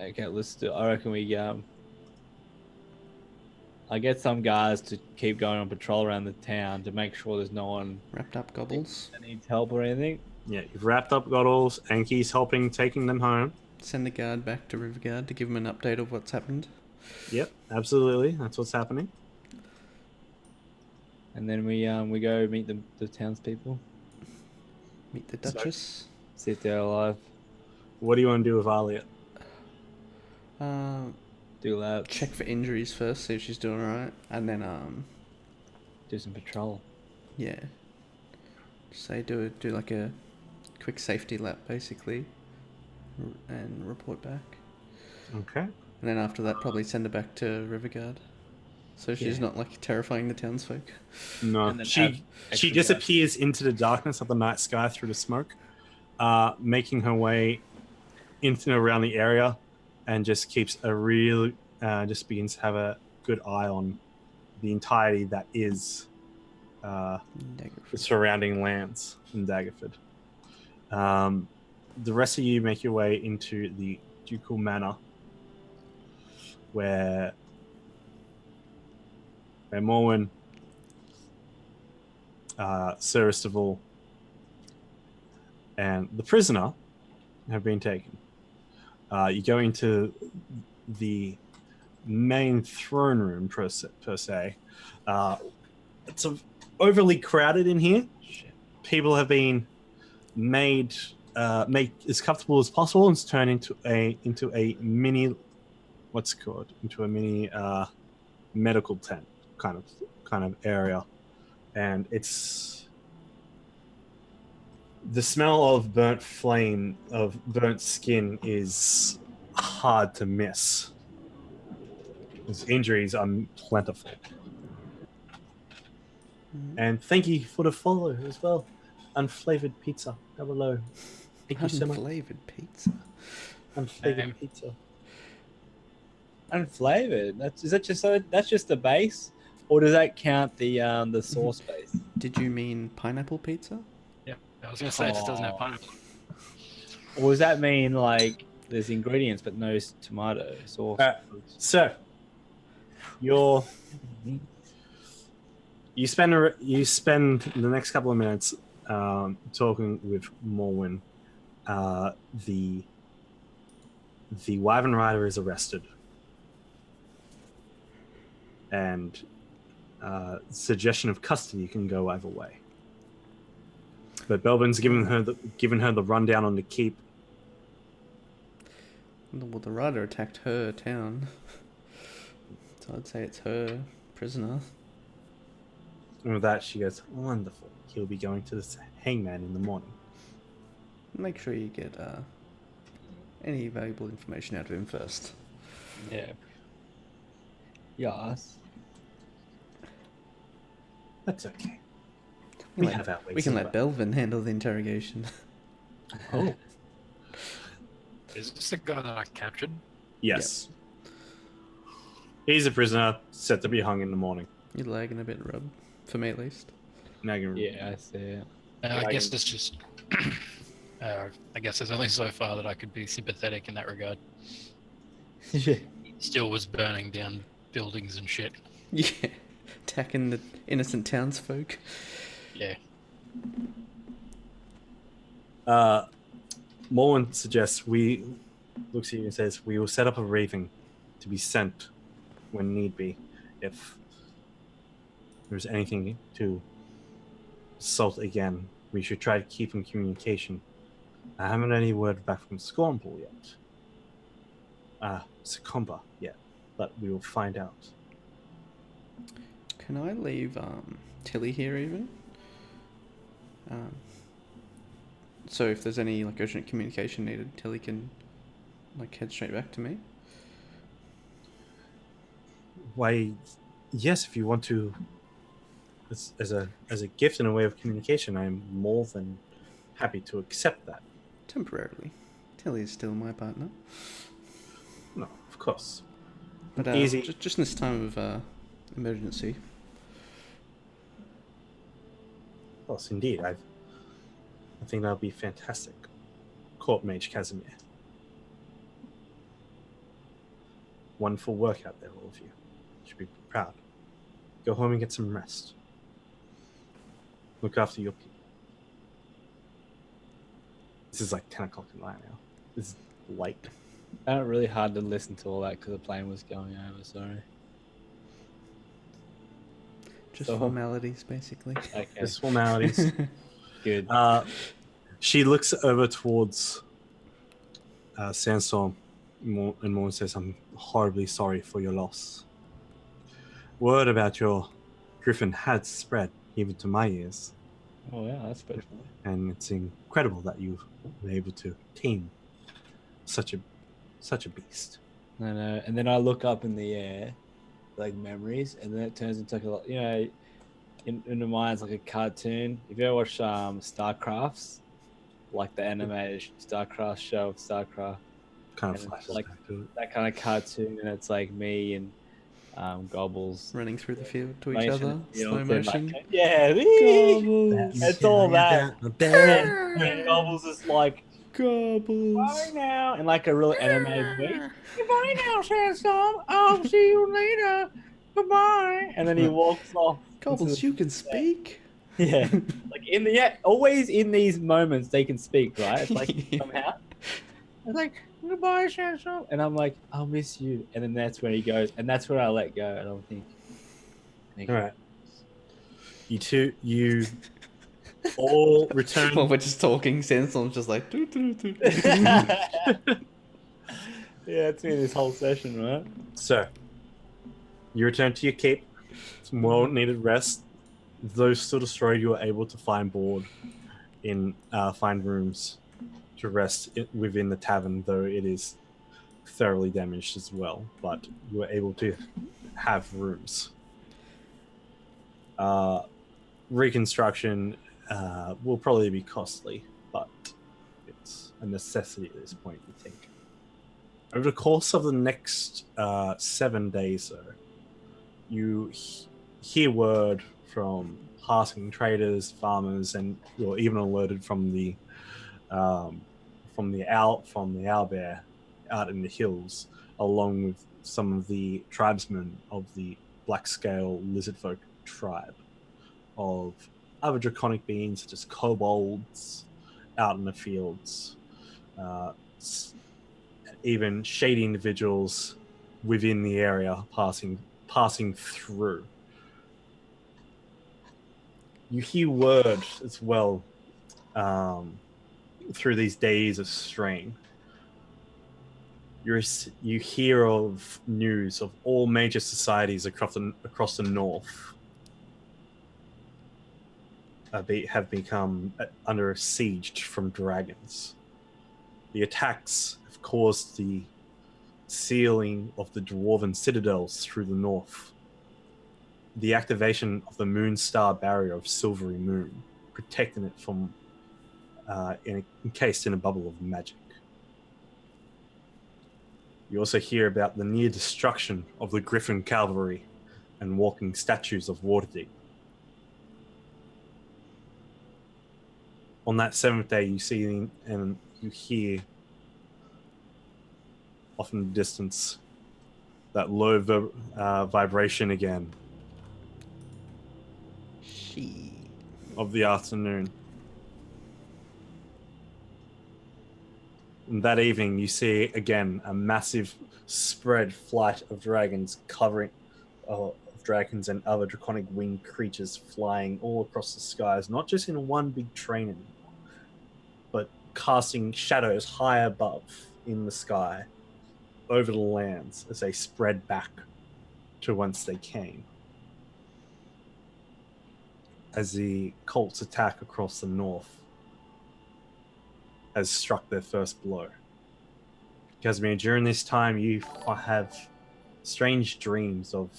Okay, let's do. I reckon we I get some guys to keep going on patrol around the town to make sure there's no one Wrapped up gobbles. that needs help or anything. Yeah, you've wrapped up Goddles. Anki's helping, taking them home. Send a guard back to Riverguard to give him an update of what's happened. Yep, absolutely. That's what's happening. And then we go meet the townspeople, Meet the Duchess. see if they're alive, What do you want to do with Alia? do laps, Check for injuries first, see if she's doing alright, and then do some patrol. yeah, say do like a quick safety lap basically, and report back. Okay. And then after that, probably send her back to Riverguard, so she's not like terrifying the townsfolk. No, And then she have extra disappears into the darkness of the night sky through the smoke, making her way into and around the area, and just keeps a real, just begins to have a good eye on the entirety that is the surrounding lands in Daggeford. The rest of you make your way into the ducal manor, where Morwen, Sir Estival, and the prisoner have been taken. You go into the main throne room per se. It's overly crowded in here. People have been made as comfortable as possible and turned into a mini, what's it called? Into a mini medical tent kind of area, and it's the smell of burnt skin is hard to miss. His injuries are plentiful. And thank you for the follow as well. Unflavored pizza. Hello. Thank you so much. Unflavored pizza. Unflavored pizza. Unflavored. That's just the base, or does that count the sauce base? Did you mean pineapple pizza? Yeah, I was gonna say it just doesn't have pineapple. Or does that mean like there's ingredients but no tomato sauce? So, you spend the next couple of minutes talking with Morwen. The Wyvern Rider is arrested, and suggestion of custody can go either way. But Belvin's given her the rundown on the keep. Well, the rider attacked her town, so I'd say it's her prisoner. And with that, she goes, "Wonderful. He'll be going to the hangman in the morning." Make sure you get any valuable information out of him first. Yeah. Yes. That's okay. We have our ways We can of let Belvin handle the interrogation. Oh, Is this the guy that I captured? yes. He's a prisoner, set to be hung in the morning. You're lagging a bit, Rob. For me, at least. Now you can- Yeah, I see it. I guess it's just. I guess there's only so far that I could be sympathetic in that regard. Still was burning down buildings and shit. Yeah. Attacking the innocent townsfolk. Yeah. Morwen suggests looks at you and says, "We will set up a raven to be sent when need be if there's anything to assault again. We should try to keep in communication. I haven't any word back from Scornpool yet. Succumba yet, but we will find out." Can I leave Tilly here even? So if there's any like urgent communication needed, Tilly can like head straight back to me. Why, yes, if you want to, as a gift and a way of communication, I am more than happy to accept that. Temporarily. Tilly is still my partner. No, of course. But Easy. Just in this time of emergency. Yes, indeed. I think that'll be fantastic. Court Mage Kazimir. Wonderful work out there, all of you. You should be proud. Go home and get some rest. Look after your people. This is like 10 o'clock at night now. This is late. I found it really hard to listen to all that because the plane was going over. Sorry. Just So- formalities, basically. Okay. Just formalities. Good. She looks over towards Sandstorm and Morn says, I'm horribly sorry for your loss. Word about your griffin had spread even to my ears, Oh yeah, that's special. and it's incredible that you were able to tame such a beast. I know. And then I look up in the air, like memories, and then it turns into like a lot. You know, in the mind's like a cartoon. If you ever watch StarCrafts, like the animated StarCraft show of StarCraft, Kind And of it's flashes like- back to it. that kind of cartoon, and it's like me and Gobbles. Running through the field to each motion, other, you know, slow saying, motion. like, yeah, Gobbles, it's all that. And Gobbles is like, gobbles. bye now, in like a real animated way. Goodbye now, Sandstorm. I'll see you later. Goodbye. And then he walks off. Gobbles, you can speak. Yeah, like always in these moments they can speak, right? It's like Yeah. somehow. It's like goodbye, Sandstorm, and I'm like, I'll miss you. And then that's where he goes, and that's where I let go. I don't think. All right. You all return. Well, we're just talking. Sandstorm's just like. Doo, doo, doo. Yeah, it's been this whole session, right? So, you return to your keep. Some well-needed rest. Those still destroyed, you are able to find find rooms to rest within the tavern, though it is thoroughly damaged as well. But you were able to have rooms. Reconstruction will probably be costly, but it's a necessity at this point, you think. Over the course of the next 7 days, though, you hear word from passing traders, farmers, and you're even alerted from the owlbear out in the hills, along with some of the tribesmen of the black scale lizardfolk tribe, of other draconic beings such as kobolds out in the fields, even shady individuals within the area passing through. You hear word as well through these days of strain. You hear of news of all major societies across the north have become under siege from dragons. The attacks have caused the sealing of the dwarven citadels through the north, the activation of the moon star barrier of Silvery Moon, protecting it from encased in a bubble of magic. You also hear about the near destruction of the Griffin cavalry and walking statues of Waterdeep. On that 7th day, you see and you hear off in the distance that low vibration again She. of the afternoon. And that evening, you see again a massive spread flight of dragons dragons and other draconic winged creatures flying all across the skies, not just in one big train anymore, but casting shadows high above in the sky over the lands as they spread back to whence they came. As the cult's attack across the north has struck their first blow. Kazimir, during this time, you have strange dreams of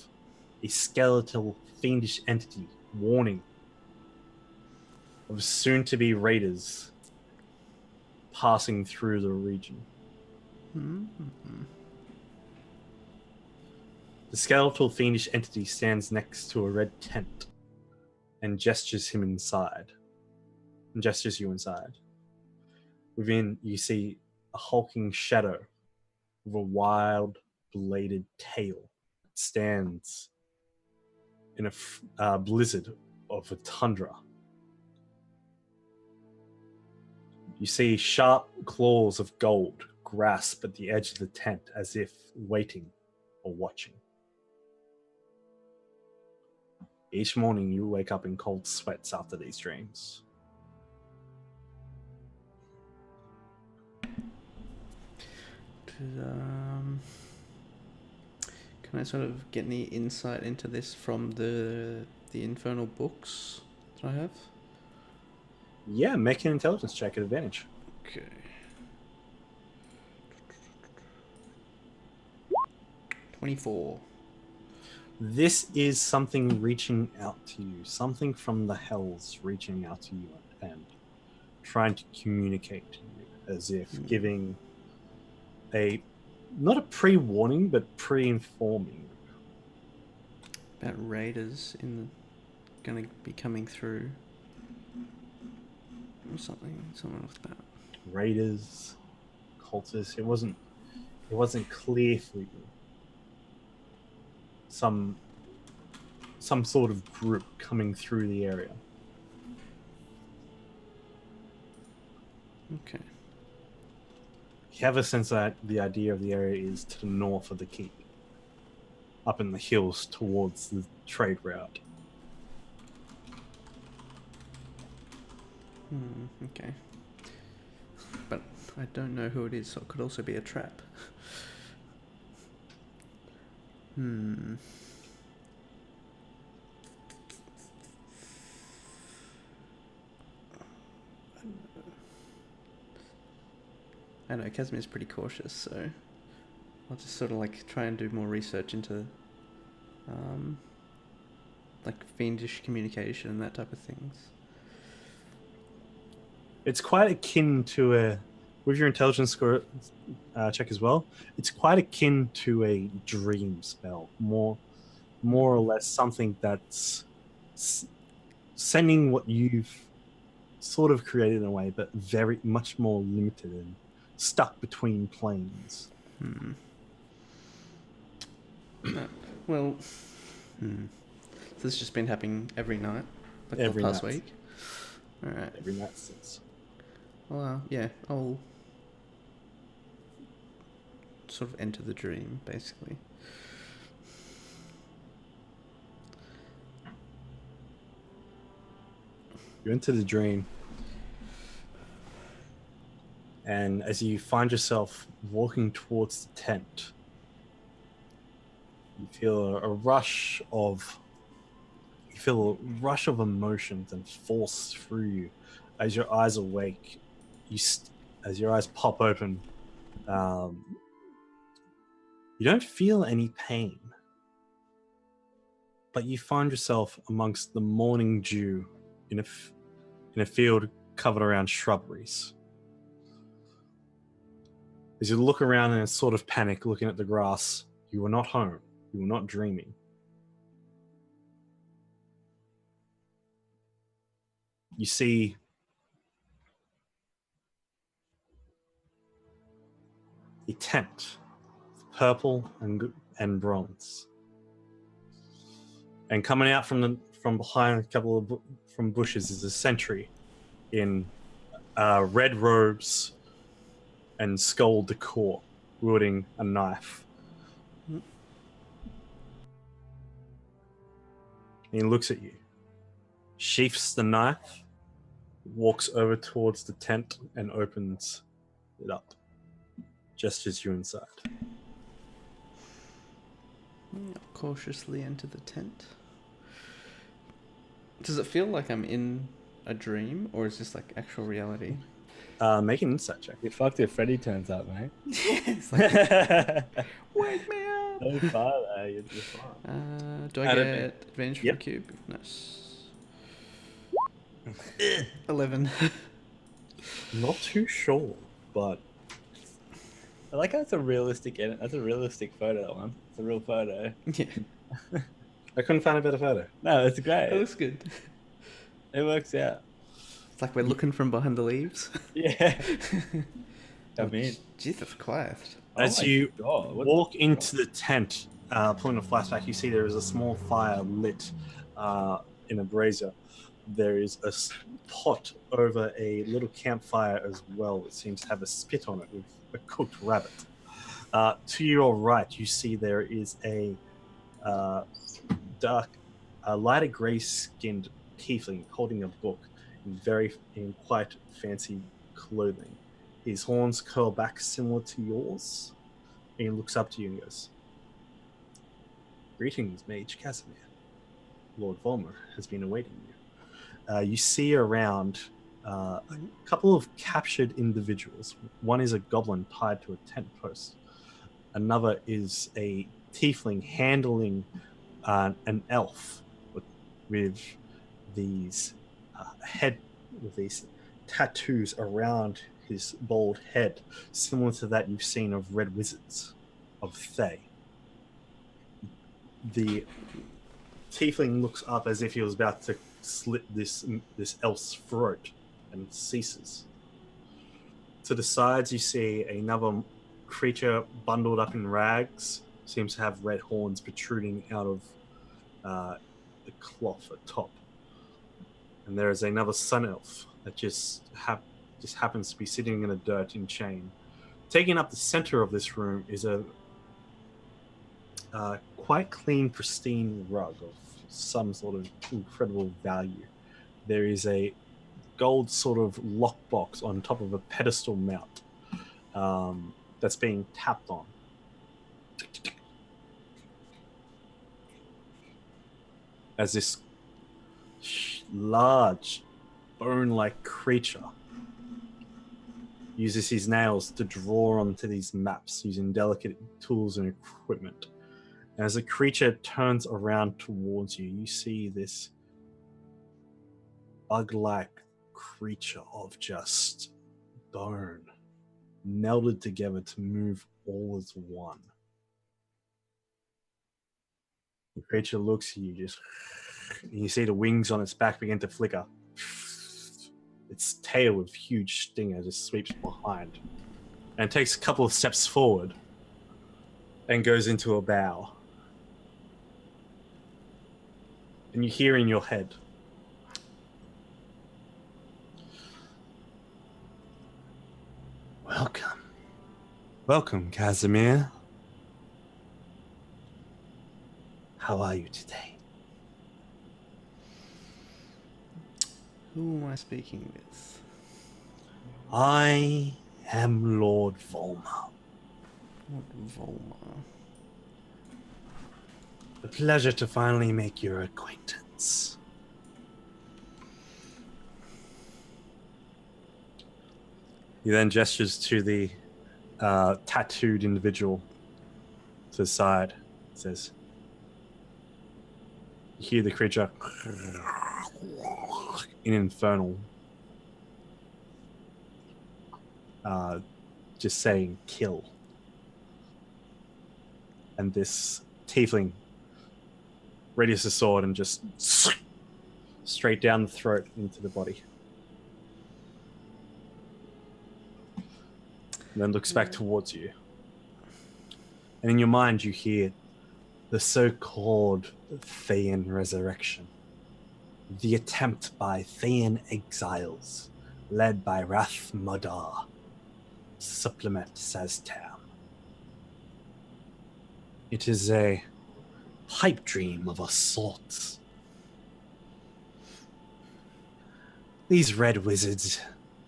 a skeletal, fiendish entity warning of soon-to-be raiders passing through the region. Mm-hmm. The skeletal fiendish entity stands next to a red tent and gestures you inside. Within, you see a hulking shadow with a wild bladed tail that stands in a blizzard of a tundra. You see sharp claws of gold grasp at the edge of the tent as if waiting or watching. Each morning you wake up in cold sweats after these dreams. Can I sort of get any insight into this from the infernal books that I have? Yeah, make an intelligence check at advantage. Okay. 24. This is something reaching out to you, something from the hells reaching out to you and trying to communicate to you, as if giving not a pre-warning, but pre-informing. About raiders gonna be coming through. Or something like that. Raiders, cultists. It wasn't clear for you. Some sort of group coming through the area. Okay. You have a sense that the idea of the area is to the north of the keep, up in the hills towards the trade route. Okay. But I don't know who it is, so it could also be a trap. I know Kazimir's pretty cautious, so I'll just sort of like try and do more research into like fiendish communication and that type of things. It's quite akin to with your intelligence score check as well. It's quite akin to a dream spell, more or less something that's sending what you've sort of created in a way, but very much more limited and stuck between planes. Well, so this has just been happening every night, like Every the past night. week. All right. Every night since. Well, yeah, I'll sort of enter the dream, basically. You enter the dream, and as you find yourself walking towards the tent, you feel a rush of emotions and force through you as your eyes awake. As your eyes pop open, you don't feel any pain, but you find yourself amongst the morning dew in a field covered around shrubberies. As you look around in a sort of panic, looking at the grass, you are not home. You are not dreaming. You see a tent, purple and bronze, and coming out from behind a couple of bushes is a sentry in red robes and skull decor, wielding a knife. He looks at you, sheaths the knife, walks over towards the tent and opens it up. Gestures you inside. I'll cautiously enter the tent. Does it feel like I'm in a dream, or is this like actual reality? Make an insight check. You're fucked if Freddy turns up, mate. It's like, wake me up! So far, though, you're fine. Do I get advantage for Yep. the cube? Nice. 11. Not too sure, but I like how it's a realistic. That's a realistic photo. That one. It's a real photo. Yeah, I couldn't find a better photo. No, it's it great. looks good. It works out. It's like we're looking from behind the leaves. Yeah. Oh, Come in. Jesus Christ. As Oh my you God, what walk into the tent, pulling a flashback, you see there is a small fire lit in a brazier. There is a pot over a little campfire as well. It seems to have a spit on it with a cooked rabbit. To your right, you see there is a lighter grey-skinned tiefling holding a book in quite fancy clothing. His horns curl back similar to yours. And he looks up to you and goes, "Greetings, Mage Kazimir. Lord Volmer has been awaiting you." You see around a couple of captured individuals. One is a goblin tied to a tent post. Another is a tiefling handling an elf with these tattoos around his bald head, similar to that you've seen of red wizards of Thay. The tiefling looks up as if he was about to slit this elf's throat and ceases. To the sides, you see another creature bundled up in rags, seems to have red horns protruding out of the cloth atop. And there is another sun elf that just happens to be sitting in the dirt in chain. Taking up the center of this room is a quite clean, pristine rug of some sort of incredible value. There is a gold sort of lockbox on top of a pedestal mount that's being tapped on. As this large, bone-like creature uses his nails to draw onto these maps using delicate tools and equipment. And as the creature turns around towards you, you see this bug-like creature of just bone melded together to move all as one. The creature looks at you, and you see the wings on its back begin to flicker. Its tail with huge stinger just sweeps behind and takes a couple of steps forward and goes into a bow. And you hear in your head, "Welcome. Welcome, Kazimir. How are you today?" Who am I speaking with? "I am Lord Volmer. Lord Volmer. A pleasure to finally make your acquaintance." He then gestures to the tattooed individual to the side. Says, you hear the creature in infernal, just saying "kill." And this tiefling radius a sword and just straight down the throat into the body. And then looks back towards you. And in your mind you hear the so-called Thayan resurrection. The attempt by Thayan exiles, led by Rath Modar, to supplement Saztam. It is a pipe dream of a sort. These red wizards,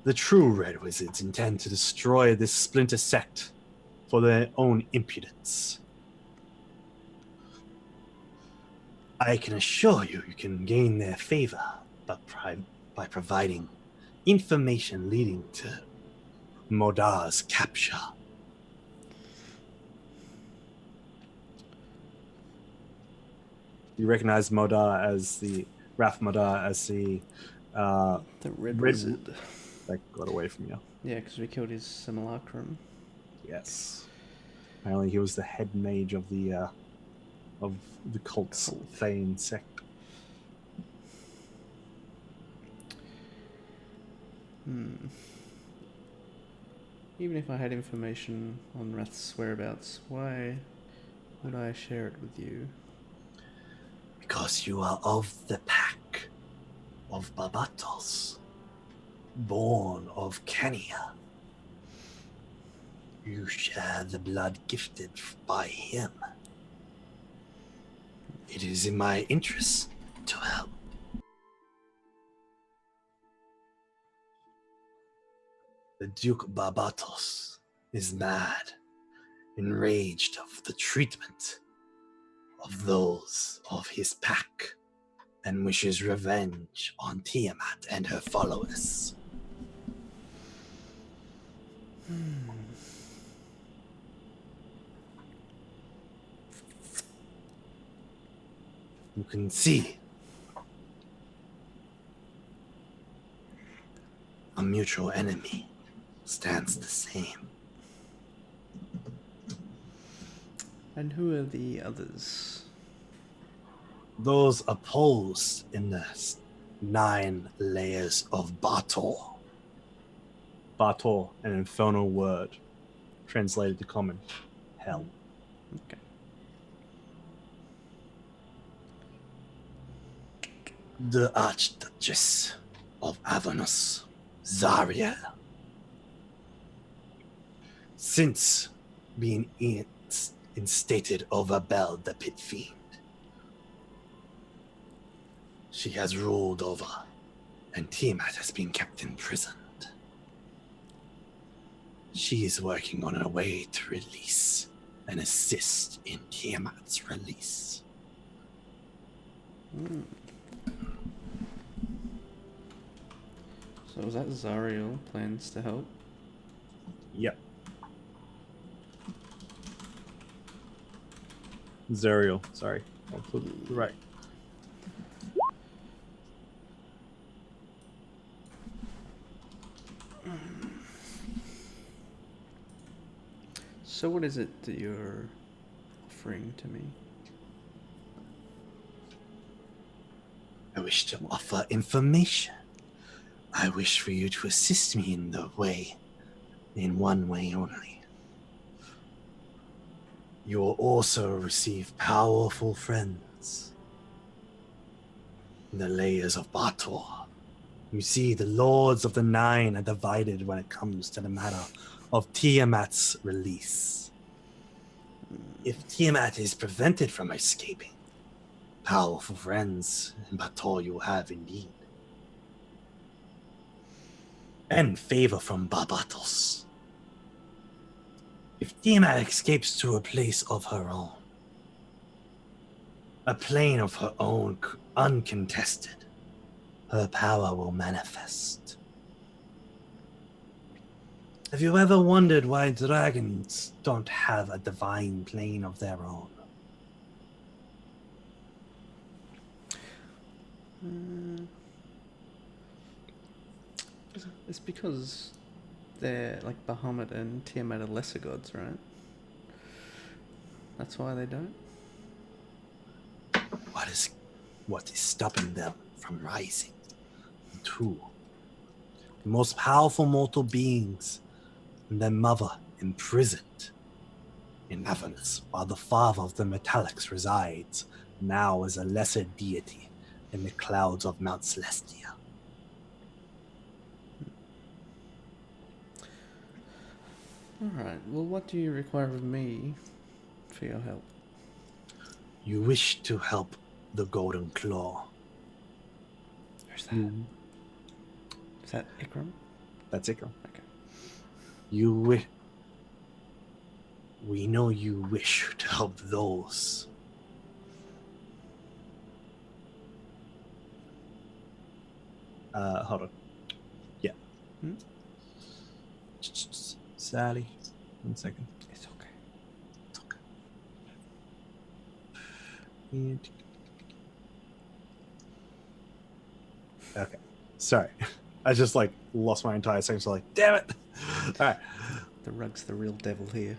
the true red wizards, intend to destroy this splinter sect for their own impudence. I can assure you, you can gain their favor by providing information leading to Modar's capture. You recognize Modar as the Rath Modar as the The Red Wizard. that got away from you. Yeah, because we killed his simulacrum. Yes. Apparently, he was the head mage of the cult's Thane sect. Even if I had information on Rath's whereabouts, why would I share it with you? Because you are of the pack of Barbatos, born of Kenya. You share the blood gifted by him. It is in my interest to help. The Duke Barbatos is mad, enraged of the treatment of those of his pack, and wishes revenge on Tiamat and her followers. You can see a mutual enemy stands the same. And who are the others? Those opposed in the 9 layers of Bator. Bator, an infernal word, translated to common, hell. Okay. The Archduchess of Avernus, Zariel. Since being instated over Bel the Pit Fiend, she has ruled over, and Tiamat has been kept imprisoned. She is working on her way to release and assist in Tiamat's release. So is that Zariel plans to help? Yep. Zariel, sorry. I'll put it right. So what is it that you're offering to me? I wish to offer information. I wish for you to assist me in one way only. You will also receive powerful friends. In the layers of Bator, you see the lords of the 9 are divided when it comes to the matter of Tiamat's release. If Tiamat is prevented from escaping, powerful friends in Bator you will have indeed. And favor from Barbatos. If Tiamat escapes to a place of her own, a plane of her own uncontested, her power will manifest. Have you ever wondered why dragons don't have a divine plane of their own? It's because they're like Bahamut and Tiamat are lesser gods, right? That's why they don't? What is stopping them from rising? The most powerful mortal beings, and their mother imprisoned in Avernus, while the father of the Metallics resides now as a lesser deity in the clouds of Mount Celestia. Alright, well what do you require of me for your help? You wish to help the Golden Claw. Where's that? Is that Ikram? That's Ikram. Okay. We know you wish to help those. Hold on. Yeah. Sally, 1 second. It's okay. Okay. Sorry. I just lost my entire sentence. Damn it. All right. The rug's the real devil here.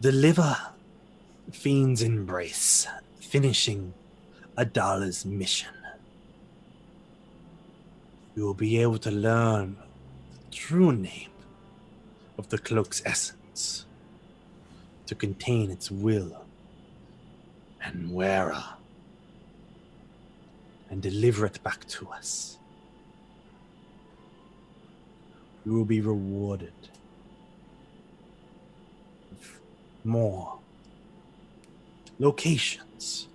Deliver Fiend's Embrace, finishing Adala's mission. You will be able to learn the true name of the cloak's essence, to contain its will and wearer, and deliver it back to us. You will be rewarded with more locations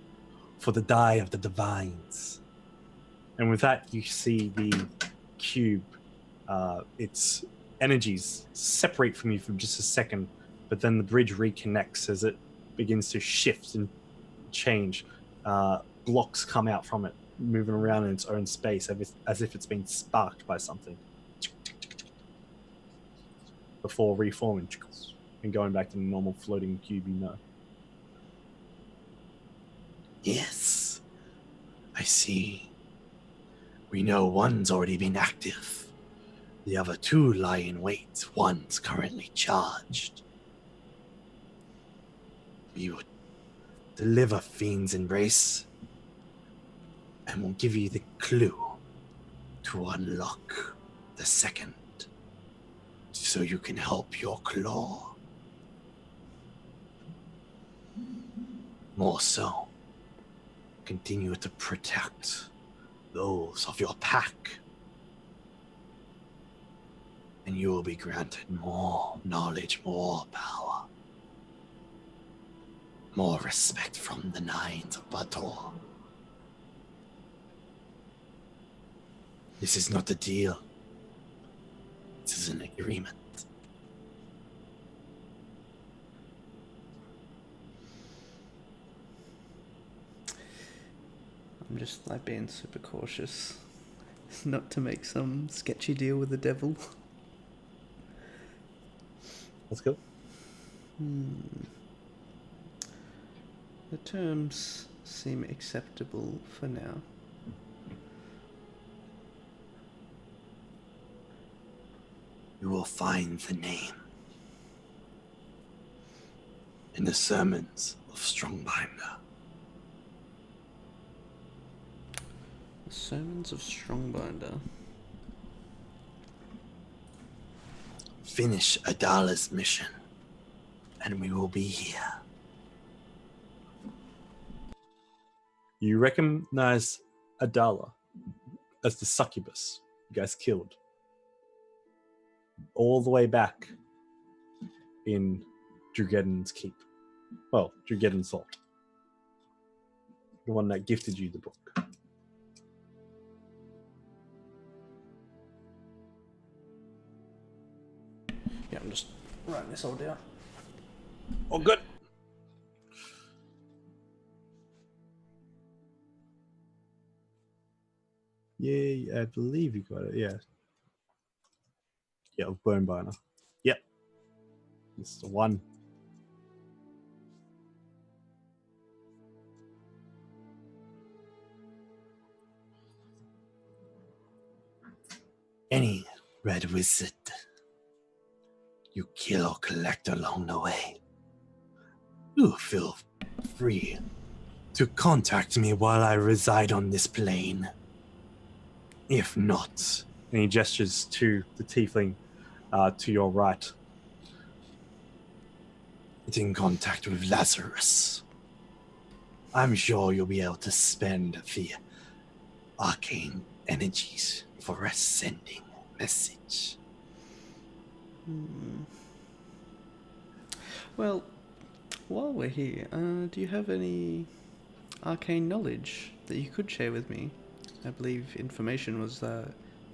for the Die of the Divines. And with that, you see the cube, its energies separate from you for just a second, but then the bridge reconnects as it begins to shift and change. Blocks come out from it, moving around in its own space as if it's been sparked by something. Before reforming and going back to the normal floating cube you know. Yes, I see. We know one's already been active. The other two lie in wait. One's currently charged. We would deliver Fiend's Embrace, and we'll give you the clue to unlock the second, so you can help your claw. More so, continue to protect those of your pack, and you will be granted more knowledge, more power, more respect from the Nines of Bator. This is not a deal. This is an agreement. I'm just like being super cautious not to make some sketchy deal with the devil. Let's go. The terms seem acceptable for now. You will find the name in the sermons of Strongbinder. The Sermons of Strongbinder. Finish Adala's mission, and we will be here. You recognize Adala as the succubus you guys killed all the way back in Drugeddon's Keep. Well, Drugeddon's Salt. The one that gifted you the book. Yeah, I'm just writing this all down. Oh, good. Yeah, I believe you got it. Yeah. Yeah, of Bonebiner. Yep. It's the one. Any red wizard you kill or collect along the way, you feel free to contact me while I reside on this plane. If not, and he gestures to the tiefling to your right. It's in contact with Lazarus. I'm sure you'll be able to spend the arcane energies for a sending message. Well, while we're here, do you have any arcane knowledge that you could share with me? I believe information was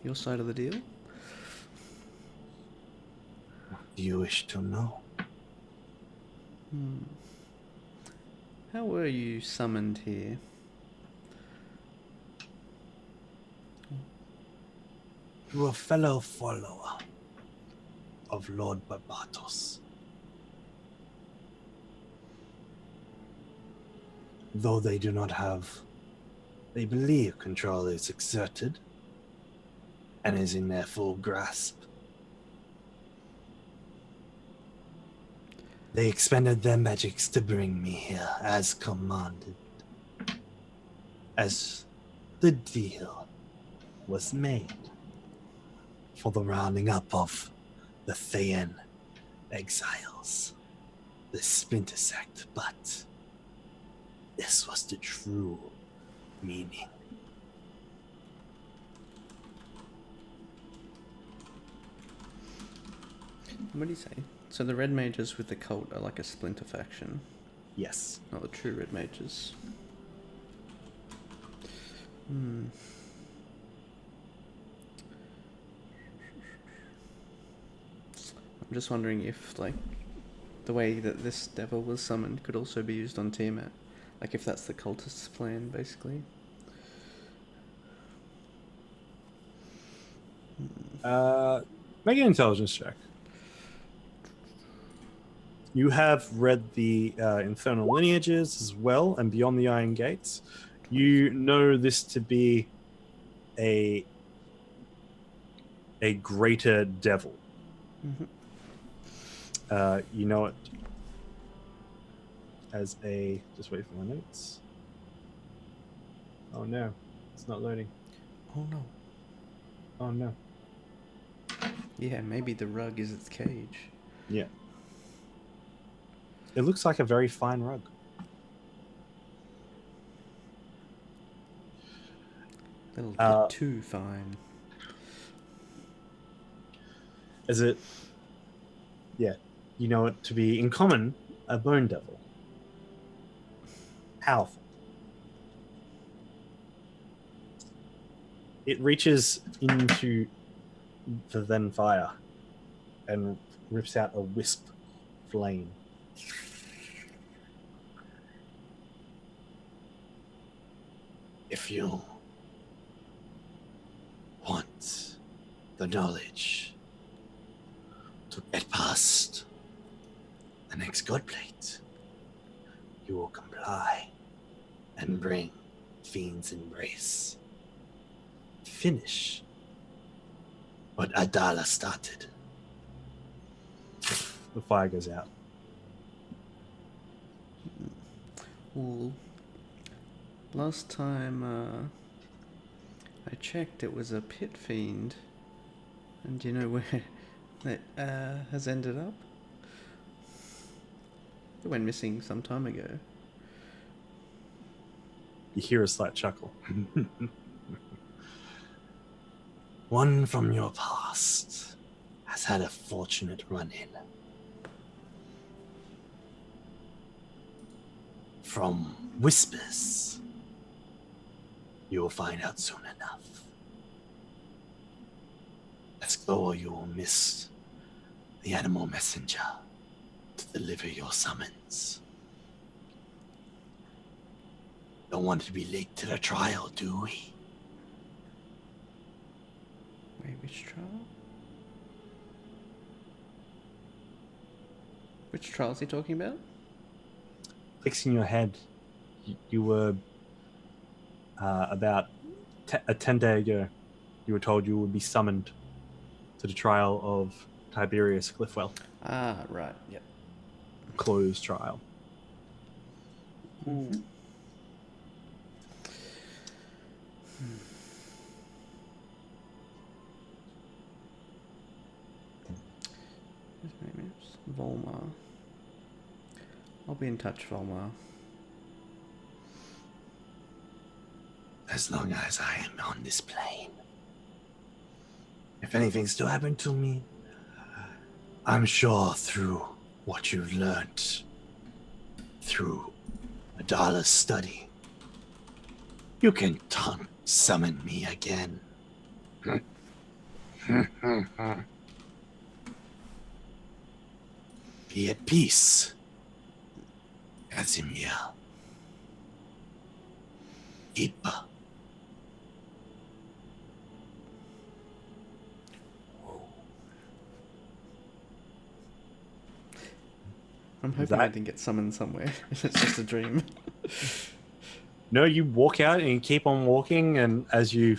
your side of the deal. Do you wish to know? How were you summoned here? To a fellow follower of Lord Barbatos. Though they do not have, they believe control is exerted, and is in their full grasp. They expended their magics to bring me here as commanded. As the deal was made for the rounding up of the Thayan exiles, the splinter sect, but this was the true meaning. What do you say? So the red mages with the cult are like a splinter faction, Yes. not the true red mages. I'm just wondering if, like, the way that this devil was summoned could also be used on Tiamat. Like, if that's the cultist's plan, basically. Make an intelligence check. You have read the infernal lineages as well, and beyond the Iron Gates. You know this to be a greater devil. You know it as a... Just wait for my notes. Oh no, it's not loading. Oh no. Oh no. Yeah, maybe the rug is its cage. Yeah. It looks like a very fine rug. A little bit too fine. Is it? Yeah. You know it to be, in common, a bone devil. Powerful. It reaches into the then fire and rips out a wisp flame. If you want the knowledge to get past the next godplate, you will comply and bring Fiend's Embrace. Finish what Adala started. The fire goes out. Well, last time I checked, it was a pit fiend. And do you know where that has ended up? It went missing some time ago. You hear a slight chuckle. One from your past has had a fortunate run-in. From whispers, you will find out soon enough. Let's go or you will miss the animal messenger to deliver your summons. Don't want to be late to the trial, do we? Wait, which trial? Which trial is he talking about? Clicks in your head. You were about a 10-day ago. You were told you would be summoned to the trial of Tiberius Cliffwell. Ah, right. Yep. Closed trial. Mm-hmm. His name is Volmar. I'll be in touch, Volmar. As long as I am on this plane. If anything's to happen to me, I'm sure through what you've learned, through Adala's study, you can summon me again. Be at peace, Kazimir. Keeper. I'm hoping I didn't get summoned somewhere. It's just a dream. No, you walk out and you keep on walking, and as you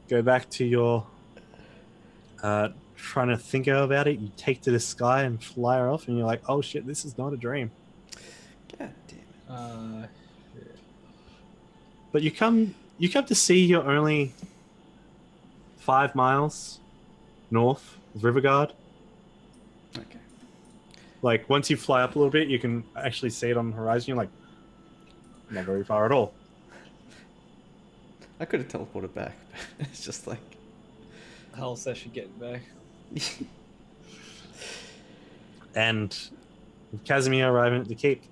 go back to your trying to think about it, you take to the sky and fly her off, and you're like, oh shit, this is not a dream. God damn it. But you come to see you're only 5 miles north of Riverguard. Okay. Like, once you fly up a little bit, you can actually see it on the horizon. You're like, not very far at all. I could have teleported back, but it's just like... Whole session getting back. And with Kazimir arriving at the keep,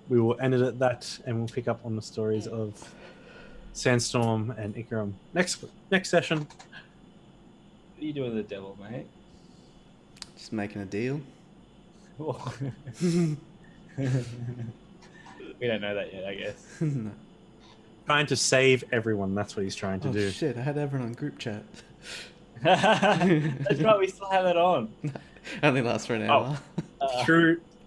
we will end it at that, and we'll pick up on the stories of Sandstorm and Ikaram next session. What are you doing with the devil, mate? Just making a deal. We don't know that yet, I guess. No. Trying to save everyone. That's what he's trying to Oh do. shit, I had everyone on group chat. That's right, we still have it on. Only lasts for an hour.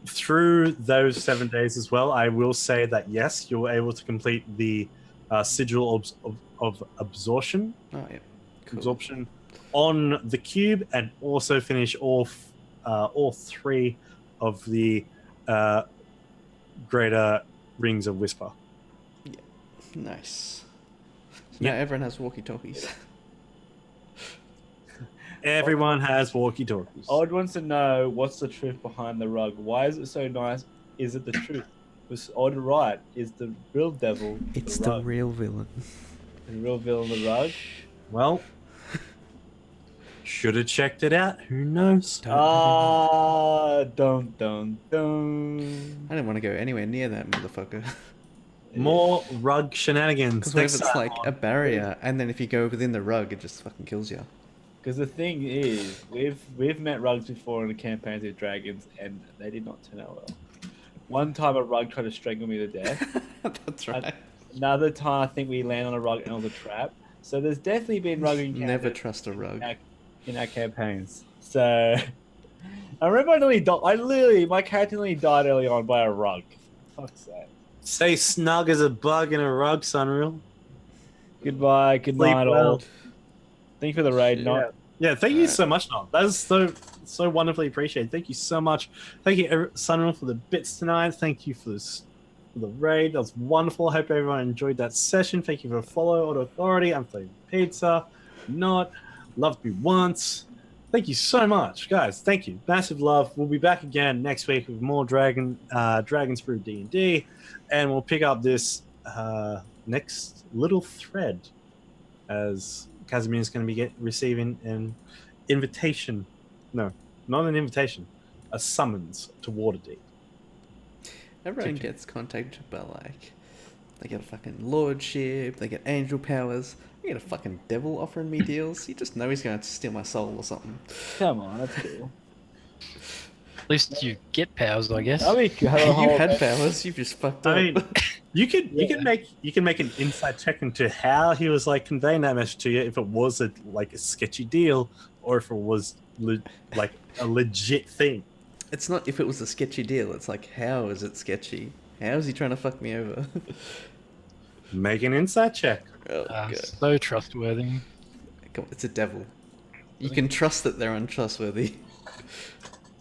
Through those 7 days as well, I will say that yes, you were able to complete the sigil of absorption. Oh yeah. Cool. Absorption on the cube, and also finish all 3 of the greater rings of whisper. Yeah. Nice. So Yep. now everyone has walkie-talkies. Everyone has walkie-talkies. Odd wants to know what's the truth behind the rug. Why is it so nice? Is it the truth? Was Odd right? Is the real devil It's the the rug? real villain. The real villain the rug? Well, should have checked it out. Who knows? Dun dun dun. I didn't want to go anywhere near that motherfucker. More rug shenanigans. Because what if Next it's time like on- a barrier, and then if you go within the rug, it just fucking kills you. Because the thing is, we've met rugs before in the campaigns with dragons, and they did not turn out well. One time a rug tried to strangle me to death. That's right. Another time I think we landed on a rug and it was a trap. So there's definitely been rug encounters Never trust a rug. in our campaigns. So I remember I nearly died. My character nearly died early on by a rug. Fuck's sake. Stay snug as a bug in a rug, Sunreal. Goodbye. Good Sleep night, well. all. Thank you for the raid, Not. Yeah, thank you so much, Nob. That is so wonderfully appreciated. Thank you so much. Thank you, Sunreal, for the bits tonight. Thank you for the raid. That was wonderful. I hope everyone enjoyed that session. Thank you for follow Auto Authority. I'm Flavor Pizza. Not Loved Me Once. Thank you so much, guys. Thank you. Massive love. We'll be back again next week with more Dragon's Brew D&D, and we'll pick up this next little thread as Kazimir is going to be receiving an invitation. No, not an invitation. A summons to Waterdeep. Everyone gets contacted by like, they get a fucking lordship, they get angel powers. I get a fucking devil offering me deals. You just know he's going to steal my soul or something. Come on, that's cool. At least you get powers, I guess. I mean, You had powers. You've just fucked up. I mean, you can make an insight check into how he was like conveying that message to you. If it was a sketchy deal, or if it was like a legit thing. It's not if it was a sketchy deal. It's like, how is it sketchy? How is he trying to fuck me over? Make an insight check. Oh, God. So trustworthy. Come on, it's a devil. You can trust that they're untrustworthy.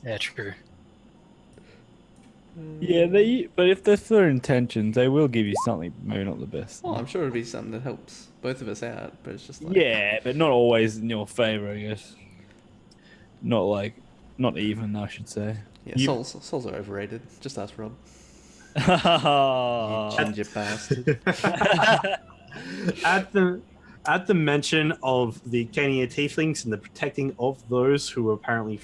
Yeah, true. Yeah, but if that's their intentions, they will give you something maybe not the best. Well, I'm sure it'll be something that helps both of us out, but it's just like... Yeah, but not always in your favor, I guess. Not even, I should say. Yeah, souls are overrated. Just ask Rob. You Oh, ginger bastard. At the mention of the Kenya tieflings and the protecting of those who were apparently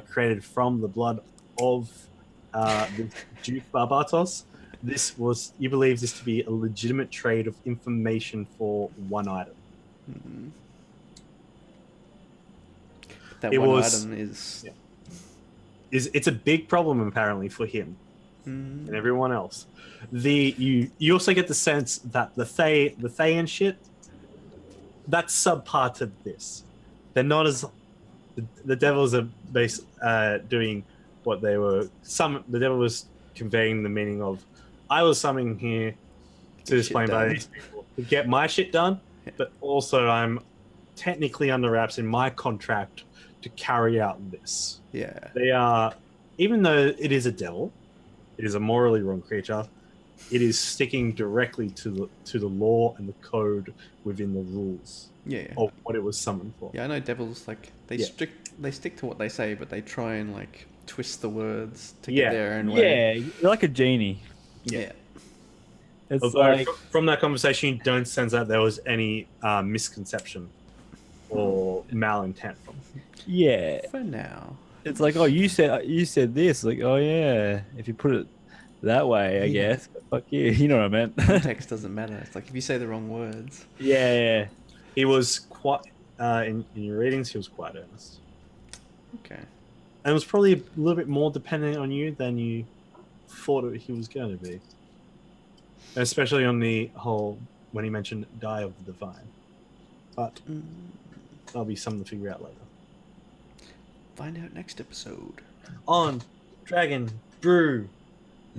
created from the blood of the Duke Barbatos, you believe this to be a legitimate trade of information for one item. Mm. That It one was- item is... yeah. It's a big problem apparently for him and everyone else. You also get the sense that the Fae and shit, that's subpart to this. They're not as the devils are doing what they were. The devil was conveying the meaning of, I was summoning here to Get explain shit by done. these people to get my shit done, Yeah. but also I'm technically under wraps in my contract to carry out this. Yeah. They are, even though it is a devil, it is a morally wrong creature. It is sticking directly to the law and the code within the rules Yeah. of what it was summoned for. Yeah, I know devils like they Yeah. stick to what they say, but they try and like twist the words to Yeah. get their own way. Yeah, you're like a genie. Yeah. It's Although like from that conversation, you don't sense that there was any misconception or malintent from it. yeah. For now. It's like, oh, you said this. Like, oh yeah, if you put it that way, I Yeah. guess. But fuck you. You know what I meant. Context doesn't matter. It's like if you say the wrong words. yeah. He was quite in your readings. He was quite earnest, Okay. and it was probably a little bit more dependent on you than you thought he was going to be. Especially on the whole when he mentioned "die of the divine," but that'll be something to figure out later. Find out next episode. On Dragon Brew.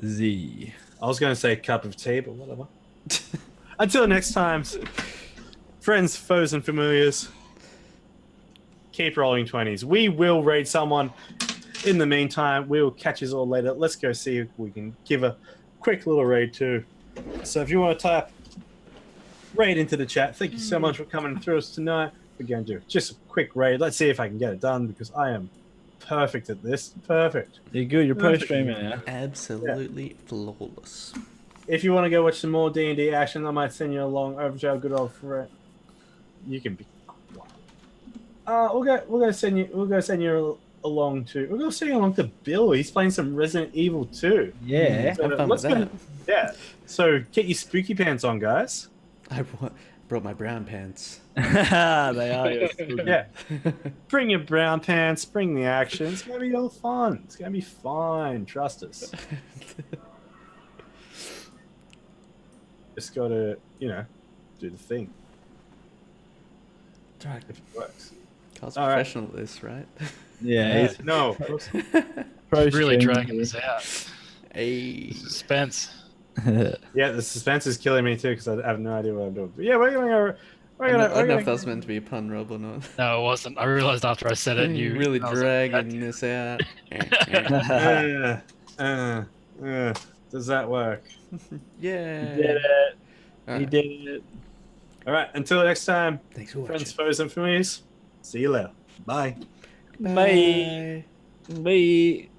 Z. I was going to say cup of tea, but whatever. Until next time, friends, foes, and familiars, keep rolling 20s. We will raid someone. In the meantime, we will catch you all later. Let's go see if we can give a quick little raid too. So if you want to type raid into the chat, thank you so much for coming through us tonight. We're going to do just a quick raid. Let's see if I can get it done because I am perfect at this. Perfect. You're good. You're pro Perfect. streaming now. Absolutely flawless. If you want to go watch some more D&D action, I might send you along over to our good old friend. You can be quiet. We'll go send you along to. We'll go send you along to Bill. He's playing some Resident Evil 2. Yeah. Have fun with that. Yeah. So get your spooky pants on, guys. I brought my brown pants. They are. Yeah. Bring your brown pants. Bring the action. It's gonna be all fun. It's gonna be fine. Trust us. Just gotta, do the thing. Right. If it works. Carl's All right. professional at this, right? Yeah. He's No. pro Really streaming. dragging this out. A Suspense. Yeah, the suspense is killing me too because I have no idea what I'm doing. But yeah, we're gonna. I don't know if that was meant to be a pun, Rob, or not. No, it wasn't. I realized after I said it, You're you really I was like, dragging this out. Does that work? Yeah. He did it. All He right. did it. All right. Until next time, Thanks for friends, watching. foes, and families. See you later. Bye. Bye. Bye.